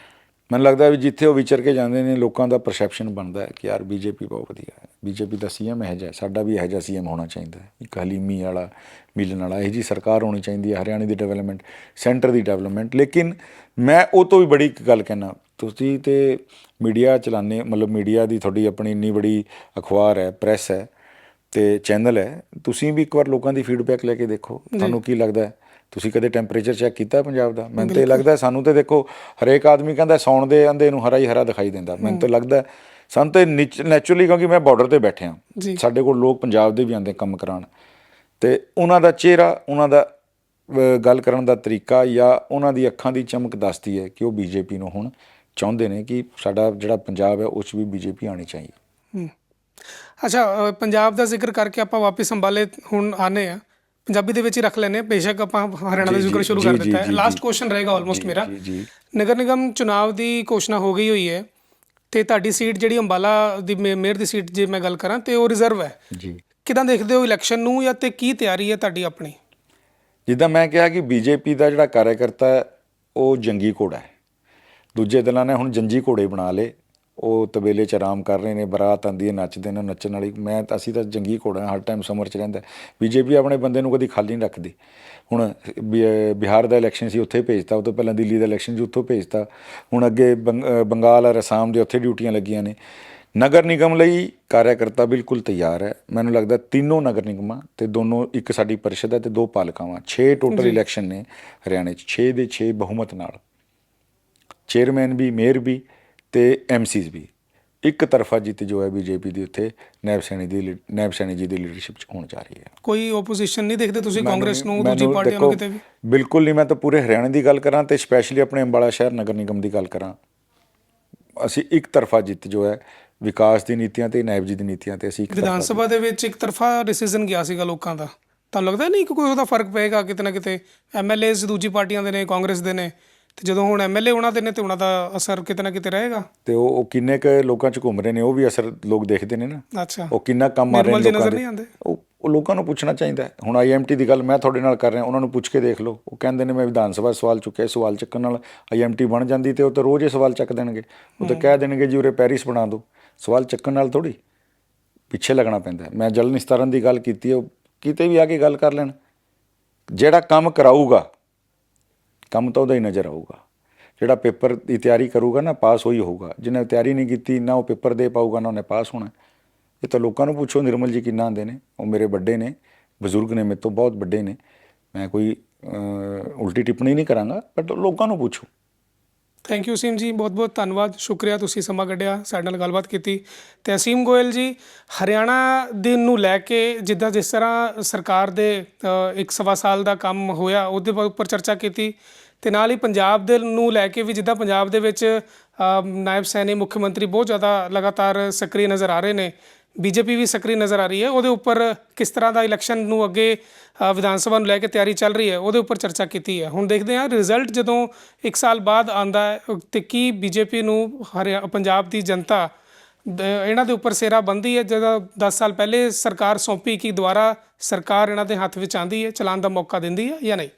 ਮੈਨੂੰ ਲੱਗਦਾ ਵੀ ਜਿੱਥੇ ਉਹ ਵਿਚਰ ਕੇ ਜਾਂਦੇ ਨੇ ਲੋਕਾਂ ਦਾ ਪਰਸੈਪਸ਼ਨ ਬਣਦਾ ਹੈ ਕਿ ਯਾਰ ਬੀਜੇਪੀ ਬਹੁਤ ਵਧੀਆ ਹੈ, ਬੀਜੇਪੀ ਦਾ ਸੀਐਮ ਇਹੋ ਜਿਹਾ, ਸਾਡਾ ਵੀ ਇਹੋ ਜਿਹਾ ਸੀਐਮ ਹੋਣਾ ਚਾਹੀਦਾ ਹੈ, ਇੱਕ ਹਲੀਮੀ ਵਾਲਾ, ਮਿਲਣ ਵਾਲਾ, ਇਹੋ ਜਿਹੀ ਸਰਕਾਰ ਹੋਣੀ ਚਾਹੀਦੀ ਹੈ, ਹਰਿਆਣੇ ਦੀ ਡਿਵੈਲਪਮੈਂਟ, ਸੈਂਟਰ ਦੀ ਡਿਵੈਲਪਮੈਂਟ। ਲੇਕਿਨ ਮੈਂ ਉਹ ਤੋਂ ਵੀ ਬੜੀ ਇੱਕ ਗੱਲ ਕਹਿਣਾ, ਤੁਸੀਂ ਤੇ ਮੀਡੀਆ ਚਲਾਉਂਦੇ, ਮਤਲਬ ਮੀਡੀਆ ਦੀ ਤੁਹਾਡੀ ਆਪਣੀ ਇੰਨੀ ਬੜੀ ਅਖਬਾਰ ਹੈ, ਪ੍ਰੈਸ ਹੈ ਅਤੇ ਚੈਨਲ ਹੈ, ਤੁਸੀਂ ਵੀ ਇੱਕ ਵਾਰ ਲੋਕਾਂ ਦੀ ਫੀਡਬੈਕ ਲੈ ਕੇ ਦੇਖੋ, ਤੁਹਾਨੂੰ ਕੀ ਲੱਗਦਾ। ਤੁਸੀਂ ਕਦੇ ਟੈਂਪਰੇਚਰ ਚੈੱਕ ਕੀਤਾ ਪੰਜਾਬ ਦਾ? ਮੈਨੂੰ ਤਾਂ ਇਹ ਲੱਗਦਾ, ਸਾਨੂੰ ਤਾਂ ਦੇਖੋ ਹਰੇਕ ਆਦਮੀ ਕਹਿੰਦਾ ਸਾਉਣ ਦੇ ਅੰਧੇ ਨੂੰ ਹਰਾ ਹੀ ਹਰਾ ਦਿਖਾਈ ਦਿੰਦਾ, ਮੈਨੂੰ ਤਾਂ ਲੱਗਦਾ ਸਾਨੂੰ ਤਾਂ ਨੈਚੁਰਲੀ, ਕਿਉਂਕਿ ਮੈਂ ਬਾਰਡਰ 'ਤੇ ਬੈਠਿਆ, ਸਾਡੇ ਕੋਲ ਲੋਕ ਪੰਜਾਬ ਦੇ ਵੀ ਆਉਂਦੇ ਕੰਮ ਕਰਾਉਣ, ਅਤੇ ਉਹਨਾਂ ਦਾ ਚਿਹਰਾ, ਉਹਨਾਂ ਦਾ ਗੱਲ ਕਰਨ ਦਾ ਤਰੀਕਾ ਜਾਂ ਉਹਨਾਂ ਦੀ ਅੱਖਾਂ ਦੀ ਚਮਕ ਦੱਸਦੀ ਹੈ ਕਿ ਉਹ ਬੀਜੇਪੀ ਨੂੰ ਹੁਣ ਚਾਹੁੰਦੇ ਨੇ ਕਿ ਸਾਡਾ ਜਿਹੜਾ ਪੰਜਾਬ ਹੈ ਉਸ 'ਚ ਵੀ ਬੀਜੇਪੀ ਆਉਣੀ ਚਾਹੀਏ। ਅੱਛਾ, ਪੰਜਾਬ ਦਾ ਜ਼ਿਕਰ ਕਰਕੇ ਆਪਾਂ ਵਾਪਸ ਅੰਬਾਲੇ ਹੁਣ ਆਨੇ ਆ, ਪੰਜਾਬੀ ਦੇ ਵਿੱਚ ਹੀ ਰੱਖ ਲੈਂਦੇ ਹਾਂ, ਬੇਸ਼ੱਕ ਆਪਾਂ ਹਰਿਆਣਾ ਦਾ ਜ਼ਿਕਰ ਸ਼ੁਰੂ ਕਰ ਦਿੱਤਾ ਹੈ। ਲਾਸਟ ਕੁਐਸਚਨ ਰਹੇਗਾ ਆਲਮੋਸਟ ਮੇਰਾ। ਨਗਰ ਨਿਗਮ ਚੁਣਾਵ ਦੀ ਘੋਸ਼ਣਾ ਹੋ ਗਈ ਹੋਈ ਹੈ ਅਤੇ ਤੁਹਾਡੀ ਸੀਟ ਜਿਹੜੀ ਅੰਬਾਲਾ ਦੀ ਮੇਅਰ ਦੀ ਸੀਟ ਜੇ ਮੈਂ ਗੱਲ ਕਰਾਂ ਅਤੇ ਉਹ ਰਿਜ਼ਰਵ ਹੈ ਜੀ, ਕਿੱਦਾਂ ਦੇਖਦੇ ਹੋ ਇਲੈਕਸ਼ਨ ਨੂੰ, ਜਾਂ ਅਤੇ ਕੀ ਤਿਆਰੀ ਹੈ ਤੁਹਾਡੀ ਆਪਣੀ? ਜਿੱਦਾਂ ਮੈਂ ਕਿਹਾ ਕਿ ਬੀਜੇਪੀ ਦਾ ਜਿਹੜਾ ਕਾਰਿਆਕਰਤਾ ਹੈ ਉਹ ਜੰਗੀ ਘੋੜਾ ਹੈ, ਦੂਜੇ ਦਲਾਂ ਨੇ ਹੁਣ ਜੰਜੀ ਘੋੜੇ ਬਣਾ ਲਏ, ਉਹ ਤਬੇਲੇ 'ਚ ਆਰਾਮ ਕਰ ਰਹੇ ਨੇ, ਬਰਾਤ ਆਉਂਦੀ ਹੈ, ਨੱਚਦੇ ਨੇ, ਨੱਚਣ ਵਾਲੀ। ਅਸੀਂ ਤਾਂ ਜੰਗੀ ਘੋੜਾ, ਹਰ ਟਾਈਮ ਸਮਰ 'ਚ ਰਹਿੰਦਾ। ਬੀਜੇਪੀ ਆਪਣੇ ਬੰਦੇ ਨੂੰ ਕਦੀ ਖਾਲੀ ਨਹੀਂ ਰੱਖਦੀ। ਹੁਣ ਬਿਹਾਰ ਦਾ ਇਲੈਕਸ਼ਨ ਸੀ, ਉੱਥੇ ਭੇਜਤਾ, ਉਹ ਤੋਂ ਪਹਿਲਾਂ ਦਿੱਲੀ ਦਾ ਇਲੈਕਸ਼ਨ ਸੀ, ਉੱਥੋਂ ਭੇਜਤਾ, ਹੁਣ ਅੱਗੇ ਬੰਗਾਲ ਔਰ ਅਸਾਮ ਦੇ ਉੱਥੇ ਡਿਊਟੀਆਂ ਲੱਗੀਆਂ ਨੇ। ਨਗਰ ਨਿਗਮ ਲਈ ਕਾਰਿਆਕਰਤਾ ਬਿਲਕੁਲ ਤਿਆਰ ਹੈ। ਮੈਨੂੰ ਲੱਗਦਾ ਤਿੰਨੋਂ ਨਗਰ ਨਿਗਮਾਂ ਅਤੇ ਦੋਨੋਂ, ਇੱਕ ਸਾਡੀ ਪਰਿਸ਼ਦ ਹੈ ਅਤੇ 2 ਪਾਲਿਕਾਵਾਂ, 6 ਟੋਟਲ ਇਲੈਕਸ਼ਨ ਨੇ ਹਰਿਆਣੇ 'ਚ, 6 ਦੇ 6 ਬਹੁਮਤ ਨਾਲ, ਚੇਅਰਮੈਨ ਵੀ, ਮੇਅਰ ਵੀ ਅਤੇ MCs ਵੀ। ਇੱਕ ਤਰਫਾ ਜਿੱਤ ਜੋ ਹੈ ਬੀਜੇਪੀ ਦੀ ਉੱਥੇ ਨੈਬ ਸੈਣੀ ਜੀ ਦੀ ਲੀਡਰਸ਼ਿਪ 'ਚ ਹੋਣ ਜਾ ਰਹੀ ਹੈ। ਕੋਈ ਓਪੋਜੀਸ਼ਨ ਨਹੀਂ ਦੇਖਦੇ ਤੁਸੀਂ ਕਾਂਗਰਸ ਨੂੰ, ਦੂਜੀ ਪਾਰਟੀਆਂ ਨੂੰ ਕਿਤੇ ਵੀ? ਬਿਲਕੁਲ ਨਹੀਂ। ਮੈਂ ਤਾਂ ਪੂਰੇ ਹਰਿਆਣੇ ਦੀ ਗੱਲ ਕਰਾਂ ਅਤੇ ਸਪੈਸ਼ਲੀ ਆਪਣੇ ਅੰਬਾਲਾ ਸ਼ਹਿਰ ਨਗਰ ਨਿਗਮ ਦੀ ਗੱਲ ਕਰਾਂ, ਅਸੀਂ ਇੱਕ ਤਰਫਾ ਜਿੱਤ ਜੋ ਹੈ ਵਿਕਾਸ ਦੀ ਨੀਤੀਆਂ ਅਤੇ ਨਾਇਬ ਜੀ ਦੀ ਨੀਤੀਆਂ 'ਤੇ ਅਸੀਂ ਵਿਧਾਨ ਸਭਾ ਦੇ ਵਿੱਚ ਇੱਕ ਤਰਫਾ ਡਿਸੀਜ਼ਨ ਗਿਆ ਸੀਗਾ ਲੋਕਾਂ ਦਾ, ਤੁਹਾਨੂੰ ਲੱਗਦਾ ਨਹੀਂ ਕਿ ਕੋਈ ਉਹਦਾ ਫਰਕ ਪਏਗਾ ਕਿਤੇ ਨਾ ਕਿਤੇ? MLAs ਦੂਜੀ ਪਾਰਟੀਆਂ ਦੇ ਨੇ, ਕਾਂਗਰਸ ਦੇ ਨੇ, ਅਤੇ ਜਦੋਂ ਹੁਣ MLA ਉਹਨਾਂ ਦੇ ਨੇ ਅਤੇ ਉਹਨਾਂ ਦਾ ਅਸਰ ਕਿਤੇ ਨਾ ਕਿਤੇ ਰਹੇਗਾ। ਅਤੇ ਉਹ ਕਿੰਨੇ ਕੁ ਲੋਕਾਂ 'ਚ ਘੁੰਮ ਰਹੇ ਨੇ, ਉਹ ਵੀ ਅਸਰ ਲੋਕ ਦੇਖਦੇ ਨੇ ਨਾ। ਅੱਛਾ, ਉਹ ਕਿੰਨਾ ਕੰਮ ਆ ਰਹੇ ਨੇ ਨਜ਼ਰ ਨਹੀਂ ਆਉਂਦੇ। ਉਹ ਲੋਕਾਂ ਨੂੰ ਪੁੱਛਣਾ ਚਾਹੀਦਾ। ਹੁਣ IMT ਦੀ ਗੱਲ ਮੈਂ ਤੁਹਾਡੇ ਨਾਲ ਕਰ ਰਿਹਾ, ਉਹਨਾਂ ਨੂੰ ਪੁੱਛ ਕੇ ਦੇਖ ਲਓ। ਉਹ ਕਹਿੰਦੇ ਨੇ ਮੈਂ ਵਿਧਾਨ ਸਭਾ ਸਵਾਲ ਚੁੱਕਿਆ, ਸਵਾਲ ਚੱਕਣ ਨਾਲ IMT ਬਣ ਜਾਂਦੀ, ਅਤੇ ਉਹ ਤਾਂ ਰੋਜ਼ ਇਹ ਸਵਾਲ ਚੱਕ ਦੇਣਗੇ। ਉਹ ਤਾਂ ਕਹਿ ਦੇਣਗੇ ਜੀ ਉਰੇ ਪੈਰਿਸ ਬਣਾ ਦਿਓ। ਸਵਾਲ ਚੱਕਣ ਨਾਲ ਥੋੜ੍ਹੀ ਪਿੱਛੇ ਲੱਗਣਾ ਪੈਂਦਾ। ਮੈਂ ਜਲ ਨਿਸਤਾਰਨ ਦੀ ਗੱਲ ਕੀਤੀ, ਉਹ ਕਿਤੇ ਵੀ ਆ ਕੇ ਗੱਲ ਕਰ ਲੈਣ। ਜਿਹੜਾ ਕੰਮ ਕਰਾਊਗਾ, ਕੰਮ ਤਾਂ ਉਹਦਾ ਹੀ ਨਜ਼ਰ ਆਊਗਾ। ਜਿਹੜਾ ਪੇਪਰ ਦੀ ਤਿਆਰੀ ਕਰੂਗਾ ਨਾ, ਪਾਸ ਉਹੀ ਹੋਊਗਾ। ਜਿਹਨੇ ਤਿਆਰੀ ਨਹੀਂ ਕੀਤੀ, ਨਾ ਉਹ ਪੇਪਰ ਦੇ ਪਾਊਗਾ, ਨਾ ਉਹਨੇ ਪਾਸ ਹੋਣਾ। ਇਹ ਤਾਂ ਲੋਕਾਂ ਨੂੰ ਪੁੱਛੋ। ਨਿਰਮਲ ਜੀ ਕਿੰਨਾ ਆਉਂਦੇ ਨੇ, ਉਹ ਮੇਰੇ ਵੱਡੇ ਨੇ, ਬਜ਼ੁਰਗ ਨੇ, ਮੇਰੇ ਤੋਂ ਬਹੁਤ ਵੱਡੇ ਨੇ। ਮੈਂ ਕੋਈ ਉਲਟੀ ਟਿੱਪਣੀ ਨਹੀਂ ਕਰਾਂਗਾ, ਬਟ ਲੋਕਾਂ ਨੂੰ ਪੁੱਛੋ। ਥੈਂਕ ਯੂ ਅਸੀਮ ਜੀ, ਬਹੁਤ ਬਹੁਤ ਧੰਨਵਾਦ, ਸ਼ੁਕਰੀਆ ਤੁਸੀਂ ਸਮਾਂ ਕੱਢਿਆ, ਸਾਡੇ ਨਾਲ ਗੱਲਬਾਤ ਕੀਤੀ। ਅਤੇ ਅਸੀਮ ਗੋਇਲ ਜੀ, ਹਰਿਆਣਾ ਦੇ ਨੂੰ ਲੈ ਕੇ ਜਿੱਦਾਂ ਜਿਸ ਤਰ੍ਹਾਂ ਸਰਕਾਰ ਦੇ 1 ਸਾਲ ਦਾ ਕੰਮ ਹੋਇਆ, ਉਹਦੇ ਉੱਪਰ ਚਰਚਾ ਕੀਤੀ, ਅਤੇ ਨਾਲ ਹੀ ਪੰਜਾਬ ਦੇ ਨੂੰ ਲੈ ਕੇ ਵੀ, ਜਿੱਦਾਂ ਪੰਜਾਬ ਦੇ ਵਿੱਚ ਨਾਇਬ ਸੈਣੀ ਮੁੱਖ ਮੰਤਰੀ ਬਹੁਤ ਜ਼ਿਆਦਾ ਲਗਾਤਾਰ ਸਕਰੀय ਨਜ਼ਰ ਆ ਰਹੇ ਨੇ, ਬੀਜੇਪੀ ਵੀ ਸਕਰੀय ਨਜ਼ਰ ਆ ਰਹੀ ਹੈ, ਉਹਦੇ ਉੱਪਰ ਕਿਸ ਤਰ੍ਹਾਂ ਦਾ ਇਲੈਕਸ਼ਨ ਨੂੰ ਅੱਗੇ ਵਿਧਾਨ ਸਭਾ ਨੂੰ ਲੈ ਕੇ ਤਿਆਰੀ ਚੱਲ ਰਹੀ ਹੈ, ਉਹਦੇ ਉੱਪਰ ਚਰਚਾ ਕੀਤੀ ਹੈ। ਹੁਣ ਦੇਖਦੇ ਹਾਂ ਰਿਜ਼ਲਟ ਜਦੋਂ 1 ਸਾਲ ਬਾਅਦ ਆਉਂਦਾ ਹੈ, ਅਤੇ ਕੀ ਬੀਜੇਪੀ ਨੂੰ ਪੰਜਾਬ ਦੀ ਜਨਤਾ ਇਹਨਾਂ ਦੇ ਉੱਪਰ ਸਿਹਰਾ ਬੰਨ੍ਹਦੀ ਹੈ, ਜਦੋਂ 10 ਸਾਲ ਪਹਿਲੇ ਸਰਕਾਰ ਸੌਂਪੀ, ਕਿ ਦੁਬਾਰਾ ਸਰਕਾਰ ਇਹਨਾਂ ਦੇ ਹੱਥ ਵਿੱਚ ਆਉਂਦੀ ਹੈ, ਚਲਾਉਣ ਦਾ ਮੌਕਾ ਦਿੰਦੀ ਹੈ ਜਾਂ ਨਹੀਂ?